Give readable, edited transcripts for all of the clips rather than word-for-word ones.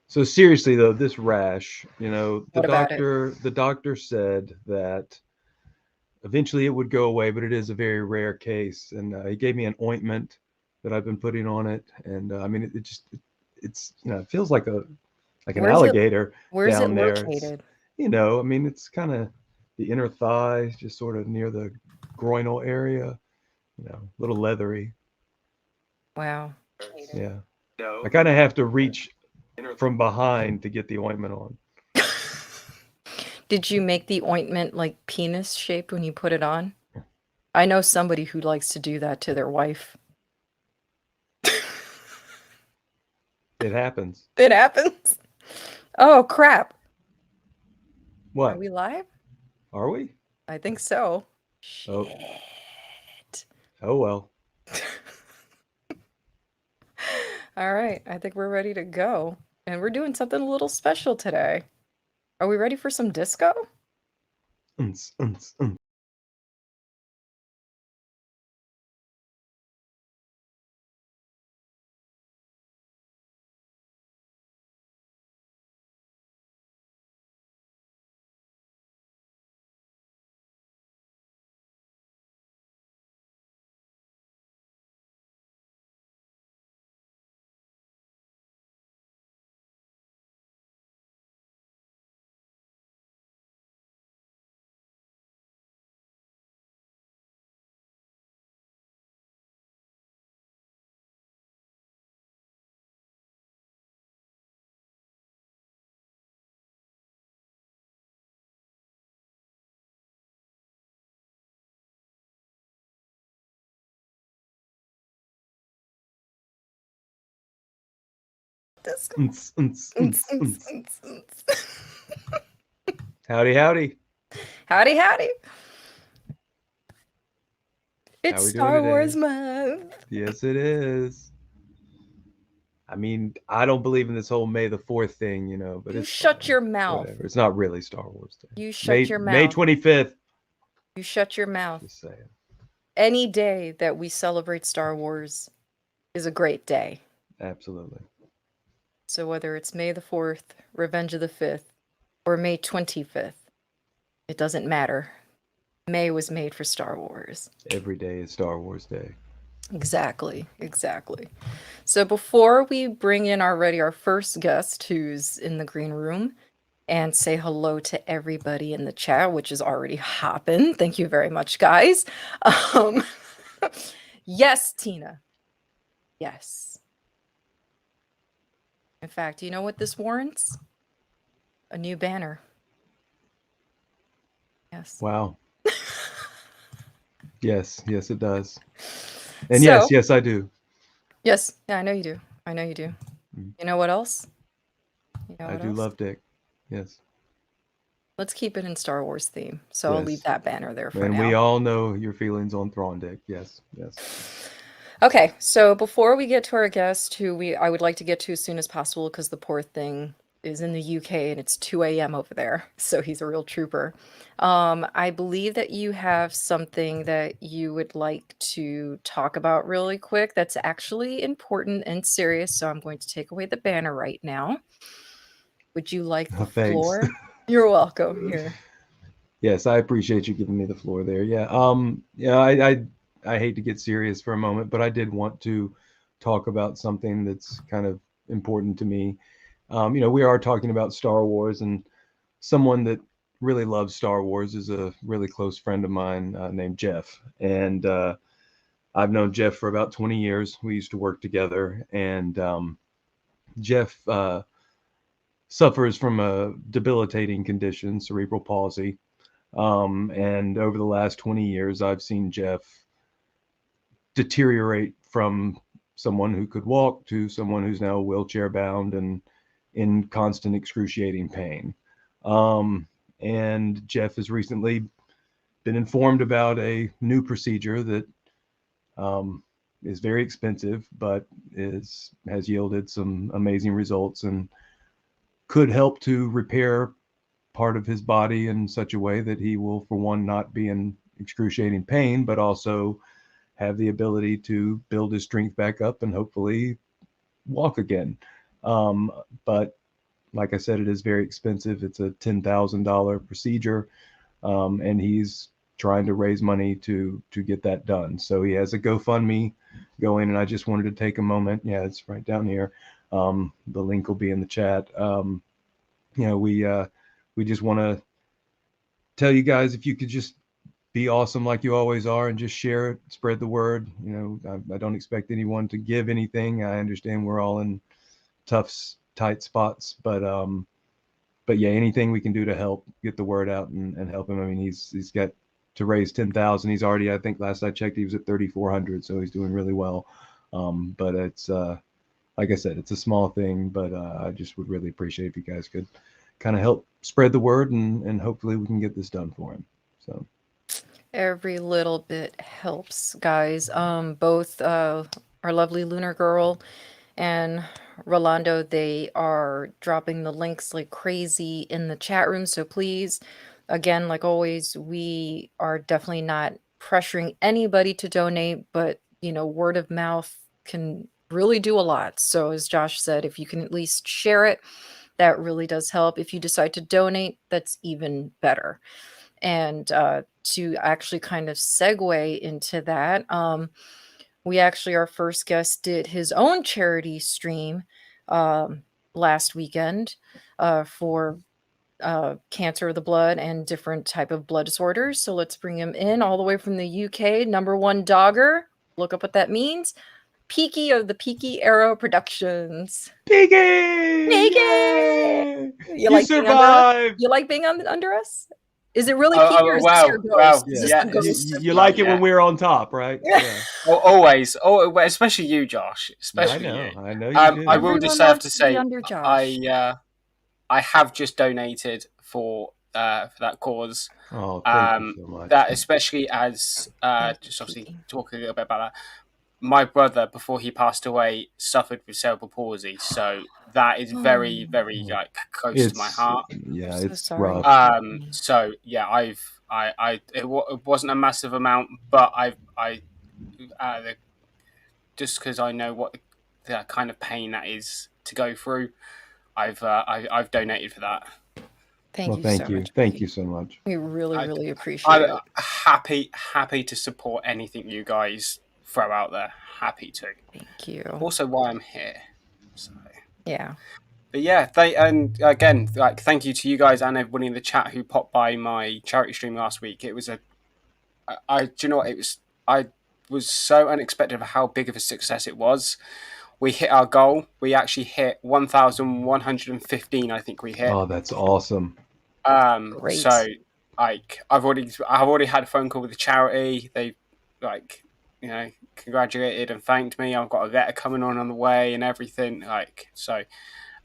So seriously though, this rash, you know, What about it? the doctor said that eventually it would go away, but it is a very rare case. And he gave me an ointment that I've been putting on it, and I mean, it's you know, it feels like an Where's it alligator where's it down there. It's located? you know, I mean, it's kind of the inner thigh, just sort of near the groinal area. You know, a little leathery. Wow. Yeah, I kind of have to reach from behind to get the ointment on. Did you make the ointment like penis shaped when you put it on? I know somebody who likes to do that to their wife. It happens. It happens. Oh, crap. Are What we live? are we? I think so. Oh, Shit. oh well. All right, I think we're ready to go. And we're doing something a little special today. Are we ready for some disco? Unce, unce, unce. Disco. Unce, unce, Unts, unce, unts, unce. unts, unts. Howdy, howdy. Howdy, howdy. It's How we doing Star today? Wars month. Yes, it is. I mean, I don't believe in this whole May the 4th thing, you know, but You it's shut fine. your mouth. Whatever. It's not really Star Wars Day. You shut May your May mouth. 25th. You shut your mouth. Just saying. Any day that we celebrate Star Wars is a great day. Absolutely. So whether it's May the 4th, Revenge of the 5th, or May 25th, it doesn't matter. May was made for Star Wars. Every day is Star Wars Day. Exactly, exactly. So before we bring in our first guest who's in the green room and say hello to everybody in the chat, which is already hopping. Thank you very much, guys. Um, yes, Tina. Yes. In fact, you know what this warrants? A new banner. Yes. Wow. Yes, yes, it does. And yes, So, yes, I do. yes, yeah, I know you do. I know you do. Mm. You know what else? You know I what do else? love Dick. Yes, Let's keep it in Star Wars theme. So I'll leave yes. that banner there for And now. we all know your feelings on Thrawn Dick. Yes, yes. Okay, so before we get to our guest, who I would like to get to as soon as possible because the poor thing is in the UK and it's 2 a.m. over there, so he's a real trooper. I believe that you have something that you would like to talk about really quick that's actually important and serious, so I'm going to take away the banner right now. Would you like the Oh, thanks. floor? You're welcome. Here. Yes, I appreciate you giving me the floor there. Yeah. Yeah, I hate to get serious for a moment, but I did want to talk about something that's kind of important to me. You know, we are talking about Star Wars, and someone that really loves Star Wars is a really close friend of mine named Jeff. And I've known Jeff for about 20 years. We used to work together, and Jeff suffers from a debilitating condition, cerebral palsy. And over the last 20 years, I've seen Jeff deteriorate from someone who could walk to someone who's now wheelchair bound and in constant excruciating pain. Um, and Jeff has recently been informed about a new procedure that um, is very expensive, but has yielded some amazing results and could help to repair part of his body in such a way that he will, for one, not be in excruciating pain, but also have the ability to build his strength back up and hopefully walk again. But like I said, it is very expensive. It's a $10,000 procedure, and he's trying to raise money to get that done. So he has a GoFundMe going, and I just wanted to take a moment. Yeah, it's right down here. The link will be in the chat. We just want to tell you guys, if you could just be awesome like you always are and just share it, spread the word. I don't expect anyone to give anything. I understand we're all in tough, tight spots, but yeah, anything we can do to help get the word out and help him. I mean, he's got to raise 10,000. He's already, I think last I checked, he was at 3,400, so he's doing really well. But it's like I said, it's a small thing, but I just would really appreciate if you guys could kind of help spread the word, and hopefully we can get this done for him. So Every little bit helps, guys. Both our lovely Lunar Girl and Rolando, they are dropping the links like crazy in the chat room. So please, again, like always, we are definitely not pressuring anybody to donate, but word of mouth can really do a lot. So as Josh said, if you can at least share it, that really does help. If you decide to donate, that's even better. And to actually kind of segue into that, we actually, our first guest did his own charity stream last weekend for cancer of the blood and different type of blood disorders. So let's bring him in all the way from the UK. Number one dogger. Look up what that means. Peaky of the Peaky Arrow Productions. Peaky! Peaky! You survived! You like being under us? Is it really peaky or is this your ghost? Wow. Is this Yeah. the ghost? You like it when we're on top, right? Yeah. Always. Oh, especially you, Josh. Especially you. I know you do. I will just have to say, under Josh. I have just donated for that cause. Oh, thank you so much. That especially as just obviously talking a little bit about that. My brother, before he passed away, suffered with cerebral palsy, so that is very, very like close to my heart. Yeah, I'm so it's sorry. rough. So yeah, it wasn't a massive amount, but just because I know what the kind of pain that is to go through, I've donated for that. Thank you Thank so you. much. Thank you so much. We really appreciate it. I'm happy to support anything you guys throw out there. Happy to. Thank you. Also, why I'm here. So. Yeah. But yeah, and again, like thank you to you guys and everybody in the chat who popped by my charity stream last week. It was do you know what? I was so unexpected of how big of a success it was. We hit our goal. We actually hit 1,115. I think we hit. Oh, that's awesome. Great. So like I've already had a phone call with the charity. They congratulated and thanked me. I've got a letter coming on the way and everything. So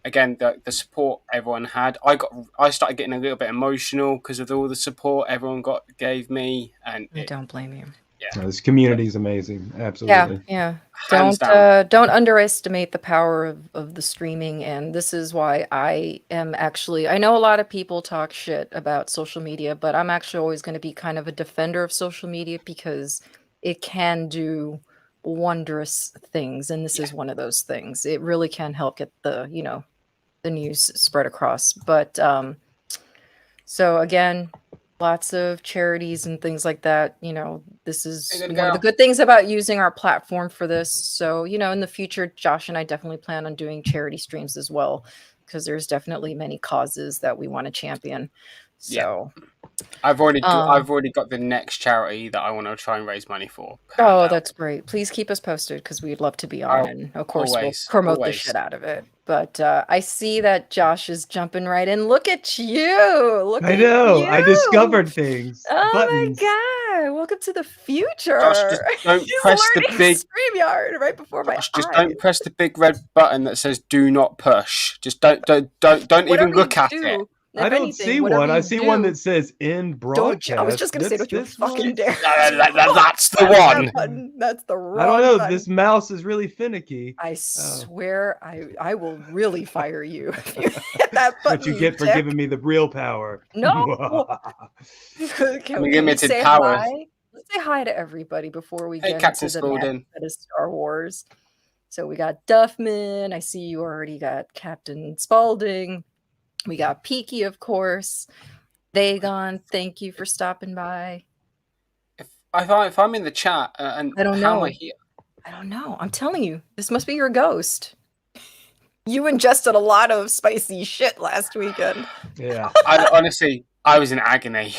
again, the support everyone had. I started getting a little bit emotional because of all the support everyone gave me, and I don't blame you. Yeah, this community is amazing. Absolutely. Yeah. Hands Don't underestimate the power of the streaming, and this is why I am actually. I know a lot of people talk shit about social media, but I'm actually always going to be kind of a defender of social media because it can do wondrous things, and this is one of those things. It really can help get the the news spread across. But so again, lots of charities and things like that. This is one of the good things about using our platform for this. So, in the future, Josh and I definitely plan on doing charity streams as well, because there's definitely many causes that we want to champion. So I've already got the next charity that I want to try and raise money for. Oh, that's great. Please keep us posted because we'd love to be on, and of course we'll promote the shit out of it. But I see that Josh is jumping right in. Look at you! I know. I discovered things. Oh Buttons. my god! Welcome to the future. Josh, just don't press the big StreamYard right before my eyes. Just don't press the big red button that says "Do not push." Just don't even look at it. I don't see one. I see one that says "End broadcast." I was just going to say, don't you fucking dare. That's the one. That's the wrong I don't know. button. This mouse is really finicky. I swear I will really fire you if you hit that button. What you get for giving me the real power. No. Unlimited power. Hi? Let's say hi to everybody before we get Captain into the meta of Star Wars. So we got Duffman. I see you already got Captain Spaulding. We got Peaky, of course. Vagon, thank you for stopping by. If I'm in the chat and I don't how am know. I here? I don't know. I'm telling you, this must be your ghost. You ingested a lot of spicy shit last weekend. Yeah. Honestly, I was in agony.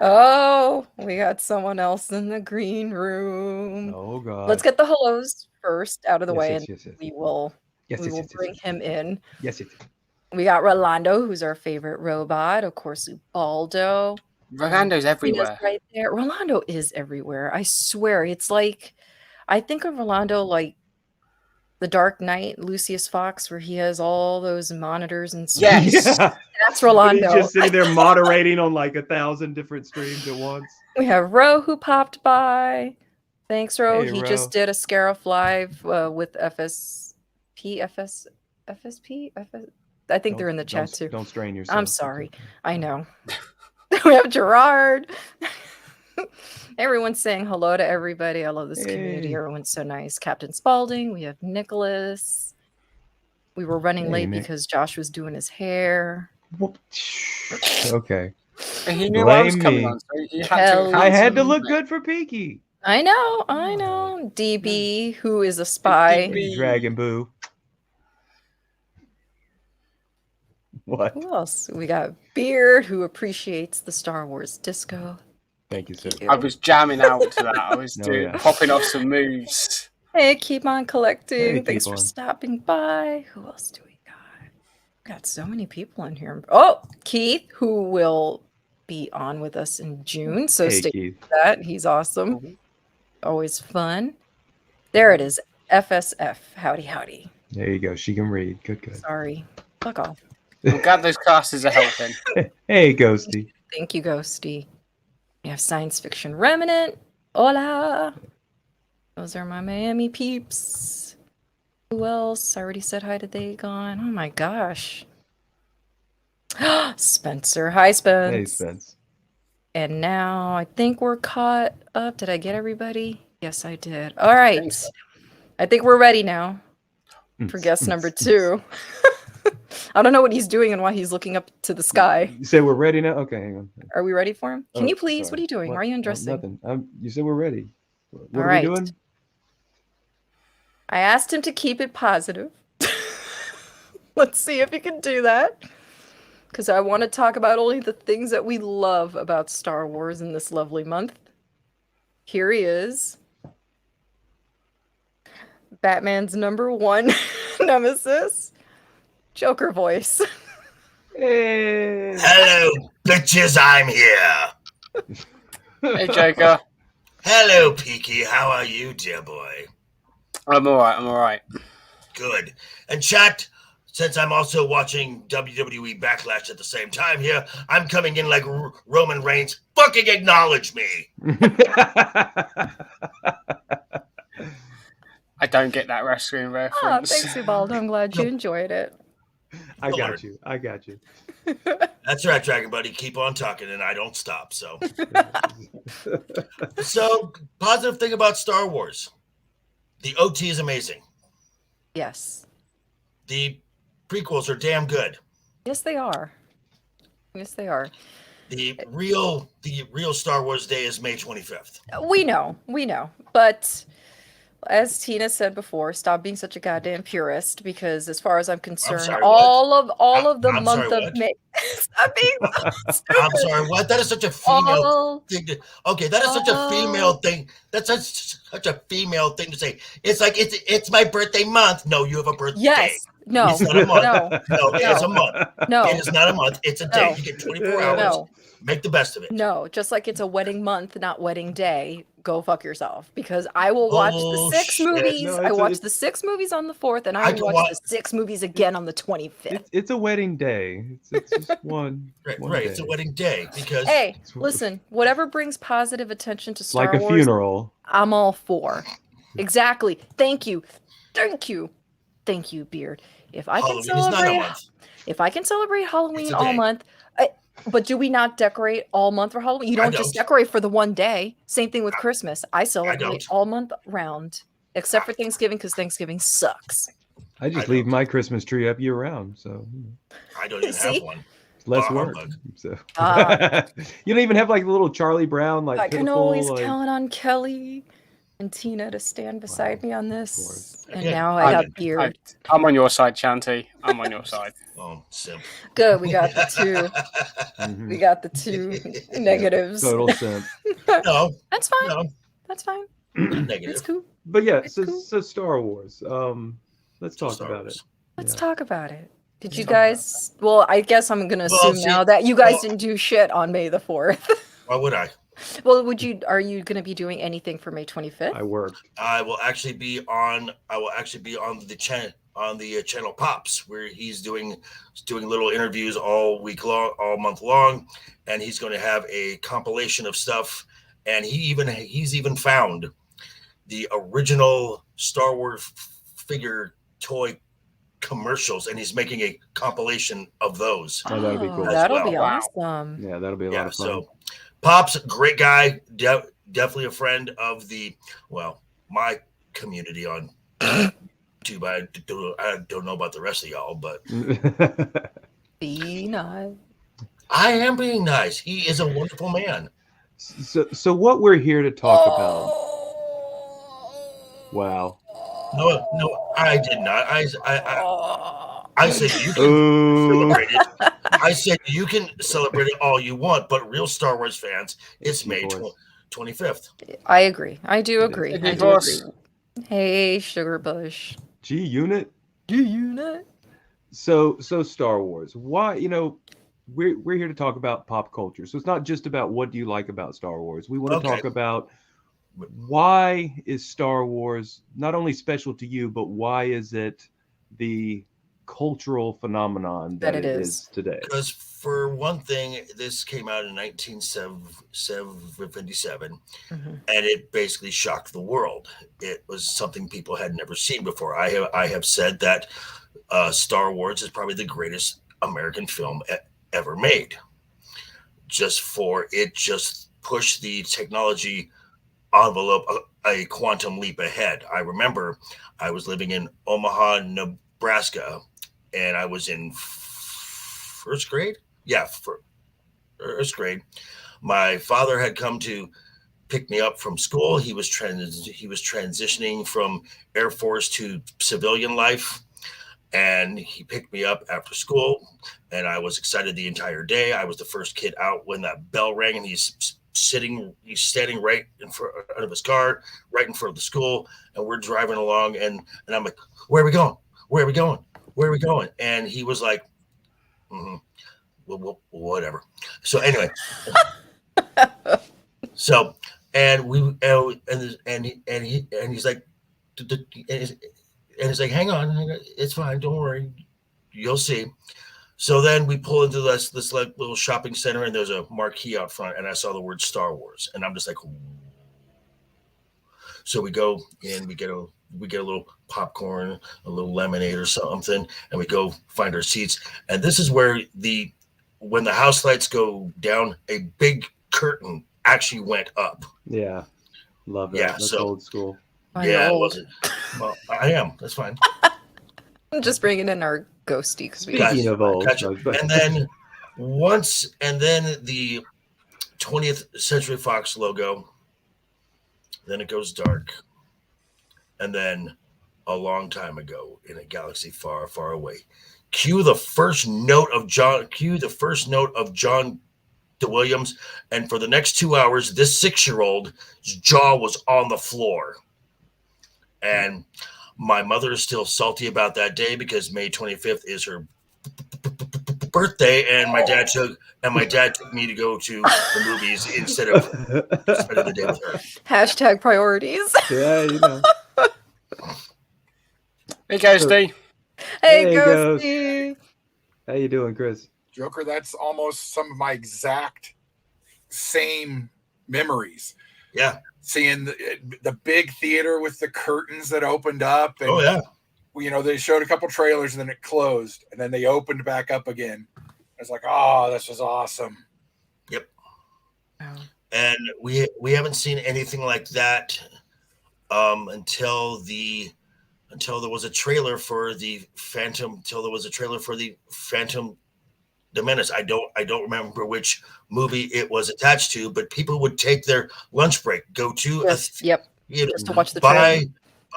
Oh, we got someone else in the green room. Oh God. Let's get the hellos first out of the Yes, way, yes, and yes, yes. we will Yes, we yes, will yes, yes, bring yes. him in. Yes, yes. We got Rolando, who's our favorite robot. Of course, Ubaldo. Rolando's Tina's everywhere. right there. Rolando is everywhere. I swear. It's like I think of Rolando like the Dark Knight, Lucius Fox, where he has all those monitors and screens. Yes. Yeah. That's But Rolando. he's just sitting there moderating on like 1,000 different streams at once. We have Ro who popped by. Thanks, Ro. Hey, He Ro. just did a Scarif live with FSP. I think they're in the chat too. Don't strain yourself. I'm sorry. I know. We have Gerard. Everyone's saying hello to everybody. I love this community. Hey. Everyone's so nice. Captain Spaulding. We have Nicholas. We were running late Nick. because Josh was doing his hair. Okay. And he knew I was Blame coming me. on, so he had to. I had to look good for Peaky. I know. DB, who is a spy. DB. Dragon Boo. What? Who else? We got Beard, who appreciates the Star Wars disco. Thank you, sir. I was jamming out to that. I was Oh, yeah. popping off some moves. Hey, keep on collecting. Hey, Thanks keep for on. stopping by. Who else do we got? Got so many people in here. Oh, Keith, who will be on with us in June. So Hey, stay Keith. with that. He's awesome. Always fun. There it is. FSF. Howdy, howdy. There you go. She can read. Good. Sorry. Fuck off. I'm glad those classes are helping. Hey, Ghosty. Thank you, Ghosty. We have Science Fiction Remnant. Hola. Those are my Miami peeps. Who else? I already said hi to Dagon. Oh my gosh. Spencer. Hi, Spence. Hey, Spence. And now I think we're caught up. Did I get everybody? Yes, I did. All right. I think we're ready now for guest number 2. I don't know what he's doing and why he's looking up to the sky. You say we're ready now? Okay, hang on. Are we ready for him? Can Oh, you please? sorry. What are you doing? Why are you undressing? Nothing. You said we're ready. What All are right. we doing? I asked him to keep it positive. Let's see if he can do that. Because I want to talk about only the things that we love about Star Wars in this lovely month. Here he is. Batman's #1 nemesis. Joker voice. Hey. Hello, bitches, I'm here. Hey, Joker. Hello, Peaky. How are you, dear boy? I'm all right. Good. And chat, since I'm also watching WWE Backlash at the same time here, I'm coming in like Roman Reigns. Fucking acknowledge me. I don't get that wrestling Oh, reference. thanks, Ubaldo. I'm glad you enjoyed it. I got you. That's right, Dragon Buddy. Keep on talking, and I don't stop. So, positive thing about Star Wars. The OT is amazing. Yes. The prequels are damn good. Yes, they are. Yes, they are. The real Star Wars Day is May 25th. We know. But as Tina said before, stop being such a goddamn purist, because as far as I'm concerned, sorry, all of the I'm month sorry, of May. Stop being stupid. I'm sorry, what? That is such a female thing to, okay, that is such a female thing. That's such a female thing to say. It's like it's my birthday month. No, you have a birthday. Yes. No. It's not a month. No. No, it is a month. No. It is not a month. It's a day. You get 24 hours. No. Make the best of it. No, just like it's a wedding month, not wedding day. Go fuck yourself, because I will watch the 6 movies. No, I watch the 6 movies on the 4th, and I will watch the 6 movies again on the 25th. It's a wedding day. It's just one. Right. Day. It's a wedding day because. Hey, listen. Whatever brings positive attention to Star Wars, like a funeral. I'm all for. Exactly. Thank you, Beard. If I can celebrate Halloween all month. But do we not decorate all month for Halloween? You don't just decorate for the one day. Same thing with Christmas. I celebrate all month round, except for Thanksgiving, because Thanksgiving sucks. I just I leave don't. my Christmas tree up year round, so I don't even have See? one. less Bah work. humbug. So Ah. you don't even have like the little Charlie Brown, like I can always pitiful, like count on Kelly and Tina to stand beside Wow, me on of this. course. And Again, now I got again. beer. I'm on your side, Chanty. I'm on your side. Oh, simp. Good, we got the two. Mhm. We got the two negatives. Total simp. No, That's fine. no, That's fine. not It's negative. cool. But yeah, It's so cool. so Star Wars. Let's So talk Star about Wars. it. Let's Yeah. talk about it. Did Let's you talk about guys? Well, I guess I'm gonna Well, assume see, now that you guys well- didn't do shit on May the 4th. Why would I? Well, would you? Are you gonna be doing anything for May 25th? I worked. I will actually be on the channel Pops, where he's doing little interviews all week long, all month long, and he's going to have a compilation of stuff. And he's even found the original Star Wars figure toy commercials, and he's making a compilation of those. Oh, that'll be cool. That'll well. be Wow. awesome. Yeah, that'll be a lot Yeah, of fun. so Pop's great guy, definitely a friend of my community on YouTube. I don't know about the rest of y'all, but Be nice. I am being nice. He is a wonderful man. so what we're here to talk about. Wow. No, I did not. I said you can Ooh. celebrate it. I said you can celebrate it all you want, but real Star Wars fans, it's May Divorce. 25th. I agree. I do agree. Big I do divorce. agree. Hey, Sugar Bush. G Unit. G-Unit. So Star Wars. Why, we're here to talk about pop culture. So it's not just about what do you like about Star Wars. We want to Okay. talk about why is Star Wars not only special to you, but why is it the cultural phenomenon that it is today? Because for one thing, this came out in 1977, Mhm. and it basically shocked the world. It was something people had never seen before. I have said that Star Wars is probably the greatest American film ever made. Just pushed the technology envelope a quantum leap ahead. I remember I was living in Omaha, Nebraska, and I was in first grade. Yeah, first grade. My father had come to pick me up from school. He was transitioning from Air Force to civilian life, and he picked me up after school, and I was excited the entire day. I was the first kid out when that bell rang, and he's standing right in front of his car, right in front of the school, and we're driving along, and I'm like, where are we going? Where are we going? Where are we going? And he was like, well, whatever. So anyway, so and we and he's like, and he's like, hang on, it's fine, don't worry, you'll see. So then we pull into this like little shopping center, and there's a marquee out front, and I saw the word Star Wars, and I'm just like, so we go in, we get a little popcorn, a little lemonade or something, and we go find our seats. And this is where when the house lights go down, a big curtain actually went up. Yeah. Love that. Yeah, That's so- old school. Yeah, it old. wasn't. Well, I am. That's fine. I'm just bringing in our ghosty because we Speaking of old, Gotcha. but- And then the 20th Century Fox logo. Then it goes dark. And then a long time ago in a galaxy far, far away. Cue the first note of John DeWilliams. And for the next 2 hours, this 6-year-old's jaw was on the floor. And my mother is still salty about that day because May 25th is her birthday, and my dad took me to go to the movies instead of spending the day with her. Hashtag priorities. Yeah, Hey guys, So- D. Hey, Hey, Ghost. ghosty. How you doing, Chris? Joker, that's almost some of my exact same memories. Yeah. Seeing the big theater with the curtains that opened up. And, Oh yeah. they showed a couple trailers and then it closed and then they opened back up again. I was like, oh, this was awesome. Yep. Oh. And we haven't seen anything like that until until there was a trailer for the Phantom the Menace. I don't remember which movie it was attached to, but people would take their lunch break, go to Yep. you know, Just to watch the trailer.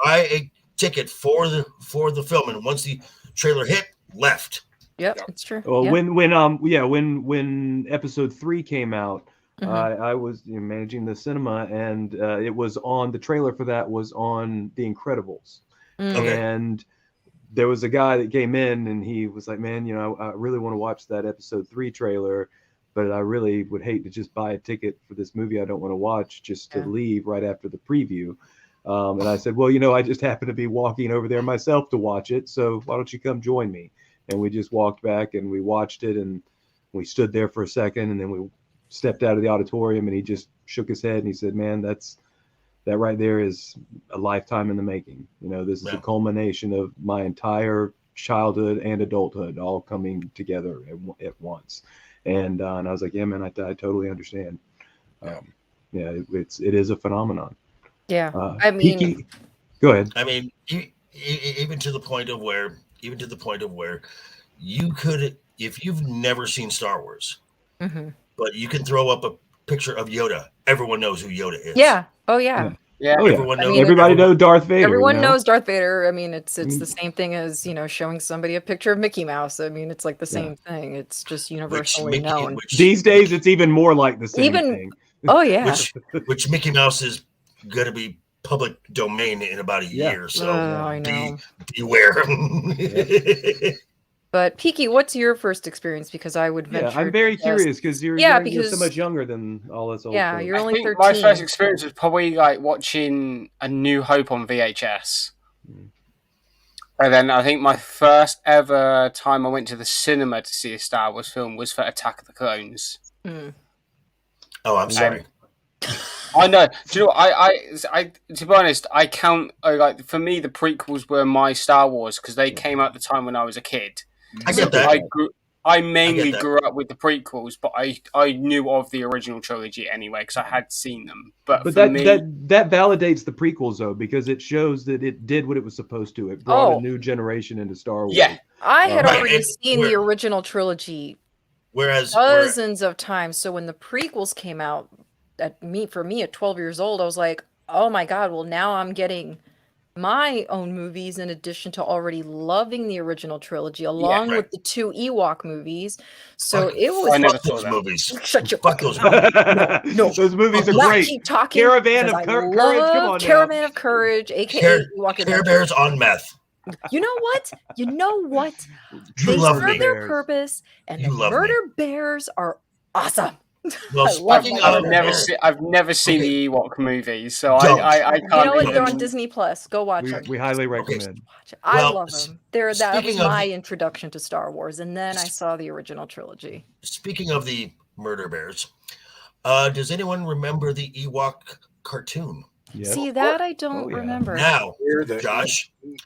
buy a ticket for the film, and once the trailer hit, left. Yep, it's true. Well, yeah. when episode 3 came out, Mhm. I was managing the cinema, and it was on the trailer for that was on The Incredibles, Okay. and there was a guy that came in and he was like, man, I really want to watch that episode 3 trailer, but I really would hate to just buy a ticket for this movie I don't want to watch just to leave right after the preview. And I said, well, I just happen to be walking over there myself to watch it, so why don't you come join me? And we just walked back and we watched it, and we stood there for a second, and then we stepped out of the auditorium, and he just shook his head and he said, man, that right there is a lifetime in the making. This is a culmination of my entire childhood and adulthood all coming together at once. And I was like, yeah, man, I totally understand. It is a phenomenon. Yeah. I mean, Peaky, go ahead. I mean, even to the point of where you could, if you've never seen Star Wars, but you can throw up a picture of Yoda, everyone knows who Yoda is. Yeah. Oh yeah. Yeah. Oh, yeah. Everybody knows Darth Vader. Everyone knows Darth Vader. I mean, it's the same thing as showing somebody a picture of Mickey Mouse. I mean, it's like the same thing. It's just universally known. These days, it's even more like the same thing. Oh yeah. Which Mickey Mouse is going to be public domain in about a year. So I know. Beware. But Peaky, what's your first experience? Because I would venture. I'm very curious because you're so much younger than all this old stuff. You're only 13. My first experience was probably like watching A New Hope on VHS. And then I think my first ever time I went to the cinema to see a Star Wars film was for Attack of the Clones. Oh, I'm sorry. I know. Do you know what? I to be honest, I count like for me the prequels were my Star Wars because they came out the time when I was a kid. I get that. I mainly grew up with the prequels, but I knew of the original trilogy anyway because I had seen them. But that validates the prequels though, because it shows that it did what it was supposed to. It brought a new generation into Star Wars. Yeah, I had already seen the original trilogy dozens of times. So when the prequels came out, for me at 12 years old, I was like, oh my god! Well, now I'm getting my own movies in addition to already loving the original trilogy along with the 2 Ewok movies. So it was I never those movies. Shut your fuck those movies. No, those movies are great. Keep talking. Caravan of Courage. Come on, Caravan of Courage, aka Ewok Care Bears on meth. You know what? They serve their purpose, and the murder bears are awesome. Well, I've never seen the Ewok movies, so I can't. You know what? They're on Disney Plus. Go watch them. We highly recommend. I love them. That was my introduction to Star Wars, and then I saw the original trilogy. Speaking of the murder bears, does anyone remember the Ewok cartoon? Yes. See that I don't remember. Now, Josh, the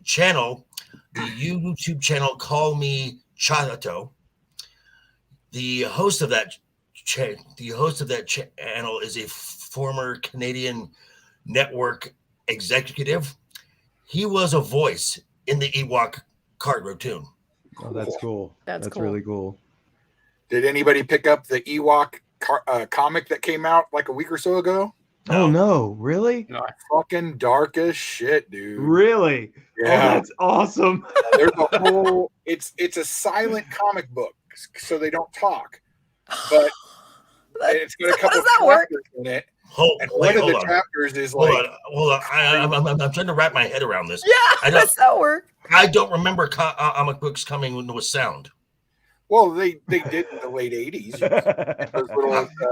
channel. The YouTube channel Call Me Chato. The host of that channel is a former Canadian network executive. He was a voice in the Ewok cartoon. Oh, that's cool. That's cool. Really cool. Did anybody pick up the Ewok comic that came out like a week or so ago? Oh no, really? No, fucking dark as shit, dude. Really? Yeah, oh, that's awesome. There's a whole. It's a silent comic book, so they don't talk. But it's got a couple of chapters in it. One of the chapters is like. Hold on. I'm trying to wrap my head around this. Yeah, that's how it works. I don't remember comic books coming with sound. Well, they did in the late 80s. Those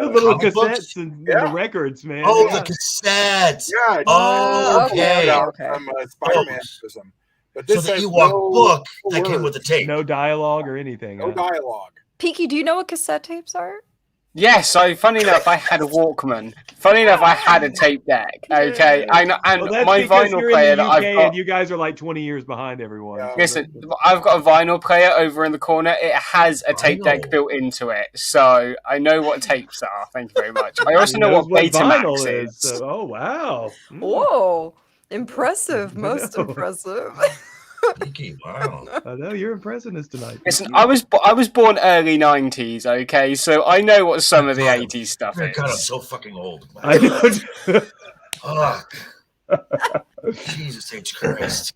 little cassettes and the records, man. Oh, the cassettes. Yeah. Oh, okay. From Spider-Man system. But this so the Ewok book that came with the tape. No dialogue or anything. No dialogue. Peaky, do you know what cassette tapes are? Yes, so funny enough, I had a Walkman. Funny enough, I had a tape deck. Okay, I know, and Well, that's my because vinyl you're player in the that UK I've got. and you guys are like 20 years behind everyone. Yeah. So Listen, I've got a vinyl player over in the corner. It has a tape deck Vinyl. built into it, so I know what tapes are. Thank you very much. I also he know knows what vinyl Betamax is. So, oh wow! Whoa, impressive, most No. impressive. Sneaky, wow. I know you're impressing us tonight. Listen, I was born early '90s. Okay, so I know what some of the '80s stuff God, I'm is. so fucking old. Man. I know. Fuck. Jesus H. Christ.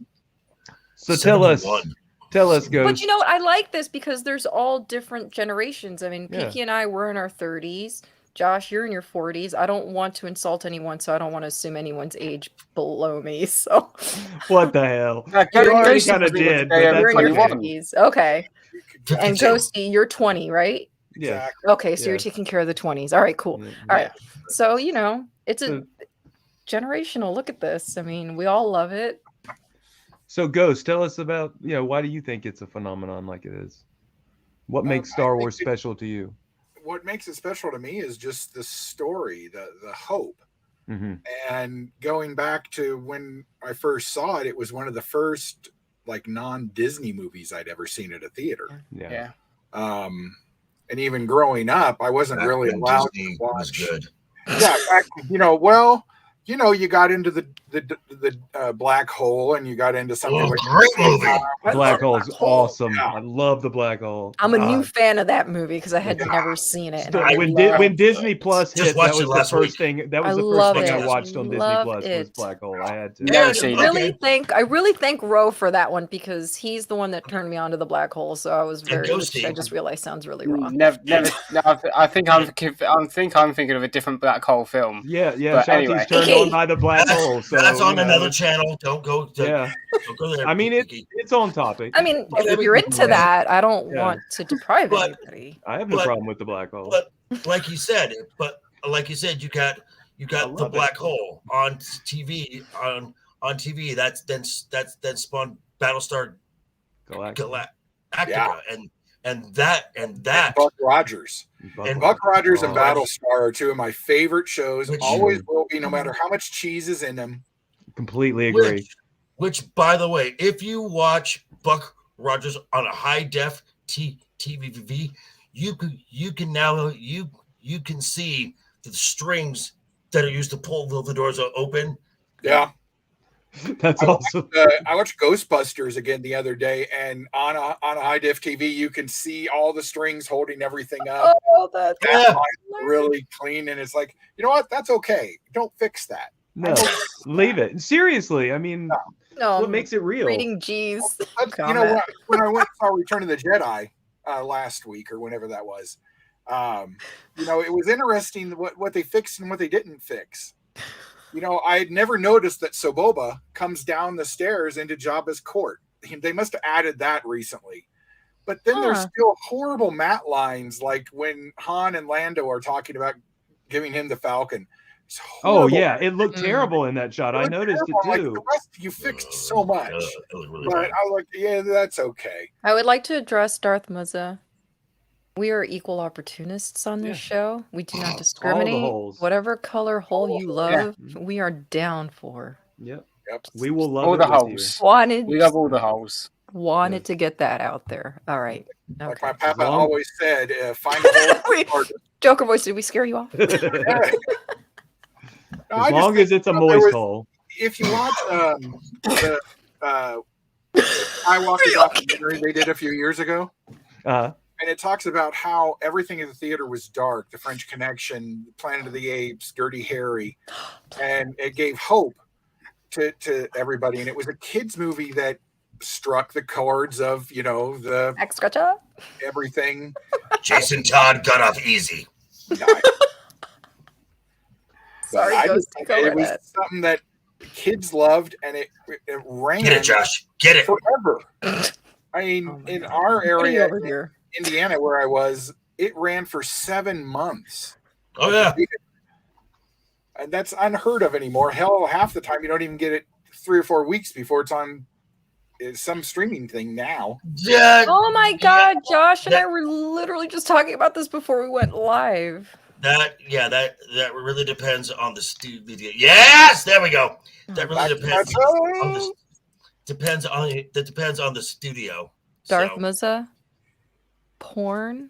So tell us, 71. Ghost. But you know what? I like this because there's all different generations. I mean, Yeah. Pinky and I were in our 30s. Josh, you're in your 40s. I don't want to insult anyone, so I don't want to assume anyone's age below me. So What the hell? Go- You already Ghosty kind of was in did, today but over you're that's in your okay. 50s. Okay. And 52. Ghosty, you're 20, right? Yeah. Exactly. Okay, so Yeah. you're taking care of the 20s. All right, cool. Yeah. All right. So, you know, it's a So, generational look at this. I mean, we all love it. so Ghost, tell us about, why do you think it's a phenomenon like it is? What makes Star Wars special to you? What makes it special to me is just the story, the hope. Mm-hmm. And going back to when I first saw it, it was one of the first like non-Disney movies I'd ever seen at a theater. Yeah. And even growing up, I wasn't Back really when allowed Disney to watch. was good. Yeah, you got into the black hole, and you got into something like Great movie. Black Hole's Hole. awesome. Yeah. I love the Black Hole. I'm a new God. fan of that movie because I had never seen it. And So I when love Disney Plus Just hit, watched that it was the last first week. thing. That was I the first love thing I it. watched on Disney Love Plus was it. Black Hole. I had to. Yeah, I seen it. really thank Ro for that one because he's the one that turned me on to the black hole. So I was very, which I just realized sounds really wrong. Never. No, I think I'm thinking of a different black hole film. Yeah. But Shanti's anyway. turned on by the Black Hole. So That's on you know, another channel. Don't go. Yeah. Don't go there. I mean, it's on topic. I mean, But if you're into that, I don't want to deprive But- anybody. I have no problem with the Black Hole. But like you said, you got the love Black it. Hole on TV on TV. That's then spawned Battlestar Galactica. Galactica Yeah. and that Buck Rogers. Buck Rogers and Oh, Battlestar are two of my favorite shows. Which- Always will be, no matter how much cheese is in them. Completely agree. Which, by the way, if you watch Buck Rogers on a high def TV, you can now you can see the strings that are used to pull the doors open. Yeah. That's awesome. I watched Ghostbusters again the other day, and on a high def TV, you can see all the strings holding everything up. Oh, that's Yeah. Really clean, and it's like, you know what? That's okay. Don't fix that. No, leave it. Seriously, I mean, no, what makes it real? reading G's. You know what? When I went and saw Return of the Jedi last week or whenever that was, it was interesting what they fixed and what they didn't fix. I had never noticed that Soboba comes down the stairs into Jabba's court. They must have added that recently. But then there's still horrible matte lines, like when Han and Lando are talking about giving him the Falcon. Oh yeah, it looked terrible in that shot. I noticed it Like, too. the rest you fixed so much, Really but I was like, yeah, that's okay. I would like to address Darth Muzza. We are equal opportunists on this show. We do not discriminate. holes. Whatever color hole you love, we are down for. Yep. Yep. We will love All it the with holes. We love all the holes. Wanted to get that out there. All right. Like Okay. my papa always said, find a hole. Wait, Joker voice, did we scare you off? you. As long as it's a moist hole. If you watch the Skywalker documentary they did a few years ago, Uh, and it talks about how everything in the theater was dark, the French Connection, Planet of the Apes, Dirty Harry, and it gave hope to everybody. And it was a kids movie that struck the chords of, the Extra. everything. Jason Todd got off easy. Sorry, Ghosty, go it was ahead. something that kids loved, and it ran Get it, Josh. Get it. forever. I mean, in our area, over here. Indiana, where I was, it ran for 7 months. Oh yeah. And that's unheard of anymore. Hell, half the time you don't even get it 3 or 4 weeks before it's on some streaming thing now. Yeah. Oh my yeah, God, Josh and I were literally just talking about this before we went live. that really depends on the studio. Yes, there we go. That really depends on the depends on the studio. Darth So, Muzza, Porn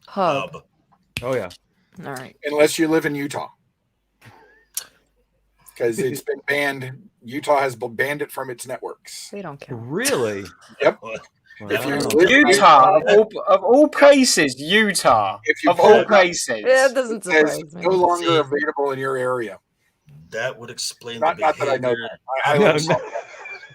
Hub. Oh yeah. All right. Unless you live in Utah. Because it's been banned. Utah has banned it from its networks. They don't count. Really? Yep. Wow. If you Wow. live in Utah, of all places, Utah, If you of all put- places. Yeah, it doesn't it says surprise me. no longer See? available in your area. that would explain Not the that I know behavior. that. I No, live no.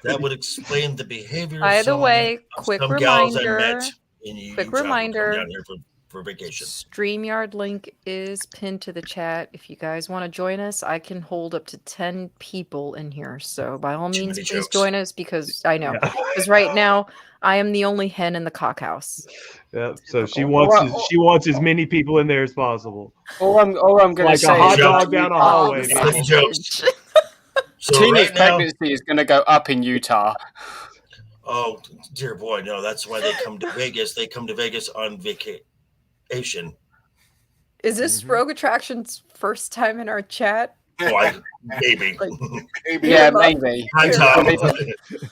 That would explain the behavior. By the of way, some quick gals I reminder. met in Utah who come reminder. down here for vacation. StreamYard link is pinned to the chat. If you guys want to join us, I can hold up to 10 people in here. So by all Too means, many please jokes. join us because I know. Yeah. Because right now, I am the only hen in the cockhouse. Yeah. So she Typical. wants as many people in there as possible. All I'm going to Like say a hot is dog down a hallway. Oh, Many man. jokes. So teenage right now, pregnancy is going to go up in Utah. oh dear boy, no, that's why they come to Vegas. They come to Vegas on vacation. Is this Mhm. Rogue Attraction's first time in our chat? Oh, maybe. Like, Maybe. Yeah, You're not- maybe. Hi, you're Tom. not-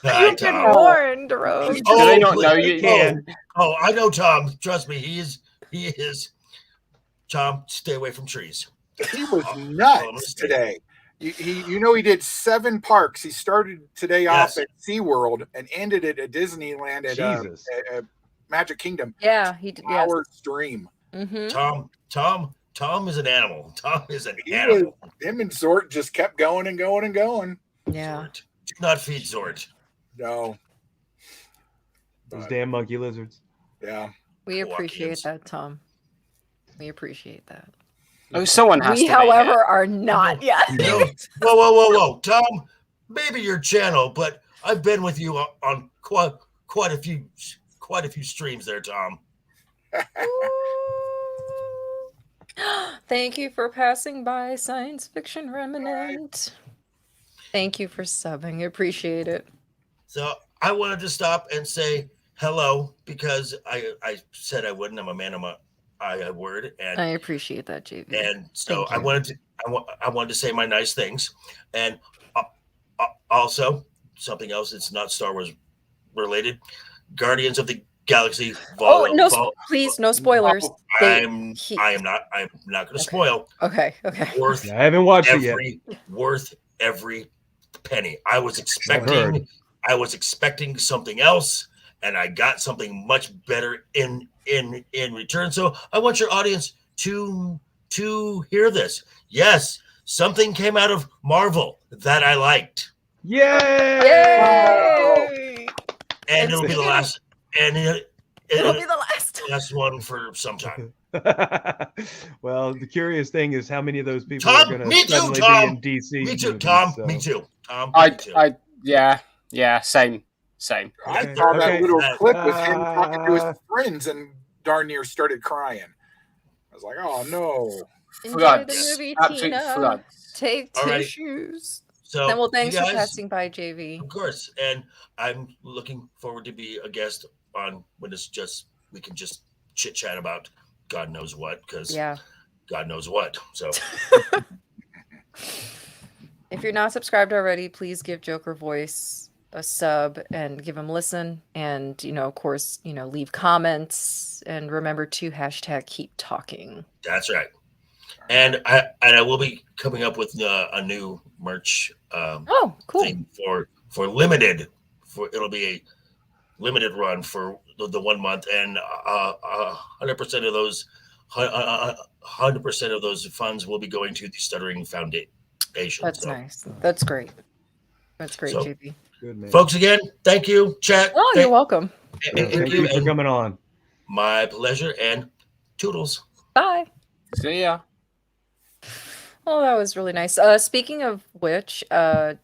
Hi, You've been Tom. warned, Rogue. Do they not please. know you? Can. Oh, I know Tom. Trust me, he is. Tom, stay away from trees. He was nuts today. He did 7 parks. He started today off at SeaWorld and ended it at Disneyland Jesus. at Magic Kingdom. Yeah, he did. Yes. Hour stream. Mm-hmm. Tom is an animal. Tom is an He animal. Him and Zort just kept going and going and going. Yeah. Zort. Do not feed Zort. No. Those But, damn monkey lizards. yeah. We Walk-ins. appreciate that, Tom. We appreciate that. Oh, someone has We, to. however, are not yet. No. Whoa. Tom, maybe your channel, but I've been with you on quite a few streams there, Tom. Thank you for passing by, Science Fiction Remnant. Thank you for subbing. Appreciate it. So I wanted to stop and say hello because I said I wouldn't. I'm a man of my word, I appreciate that, JV. and so Thank I wanted to say my nice things, and also something else that's not Star Wars related. Guardians of the Galaxy. Please, no spoilers. I'm not going to spoil. Okay. Worth Yeah, I haven't watched it yet. worth every penny. I was heard. expecting something else, and I got something much better in return. So I want your audience to hear this. Yes, something came out of Marvel that I liked, Yay! Yay! and it'll be the last. And It'll be the last. last one for some time. Well, the curious thing is how many of those people Tom, are going me to too, suddenly Tom. be in DC. Me too, movies, Tom. so. Me too. Tom. Me too. Yeah, same. I Okay, saw that okay. little clip with him talking to his friends and darn near started crying. I was like, oh no. Enjoy the movie, Absolute Tina. floods. Take All right. tissues. So, Then, well, thanks you for guys, passing by, JV. Of course, and I'm looking forward to be a guest on when it's just we can just chit chat about God knows what, because Yeah. God knows what. So If you're not subscribed already, please give Joker Voice a sub and give him listen. And, of course, leave comments and remember to hashtag keep talking. that's right. And I will be coming up with a new merch Oh, cool. thing for limited. It'll be a limited run for the 1 month, and 100% of those 100% of those funds will be going to the Stuttering Foundation. That's nice. That's great. That's great, So, JV. Good man. Folks, again, thank you, chat. Oh, you're welcome. Thank you for and coming on. my pleasure, and toodles. Bye. See ya. Oh, that was really nice. Speaking of which,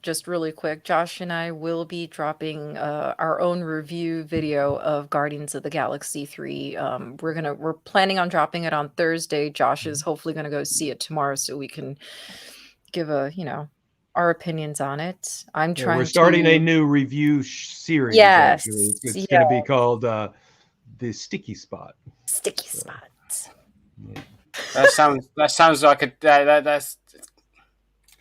just really quick, Josh and I will be dropping our own review video of Guardians of the Galaxy 3. We're planning on dropping it on Thursday. Josh is hopefully gonna go see it tomorrow so we can give a, our opinions on it. I'm Yeah, trying we're starting to... a new review series. Yes, Actually, it's yeah. going to be called the Sticky Spot. Sticky So, spots. yeah. That sounds like that's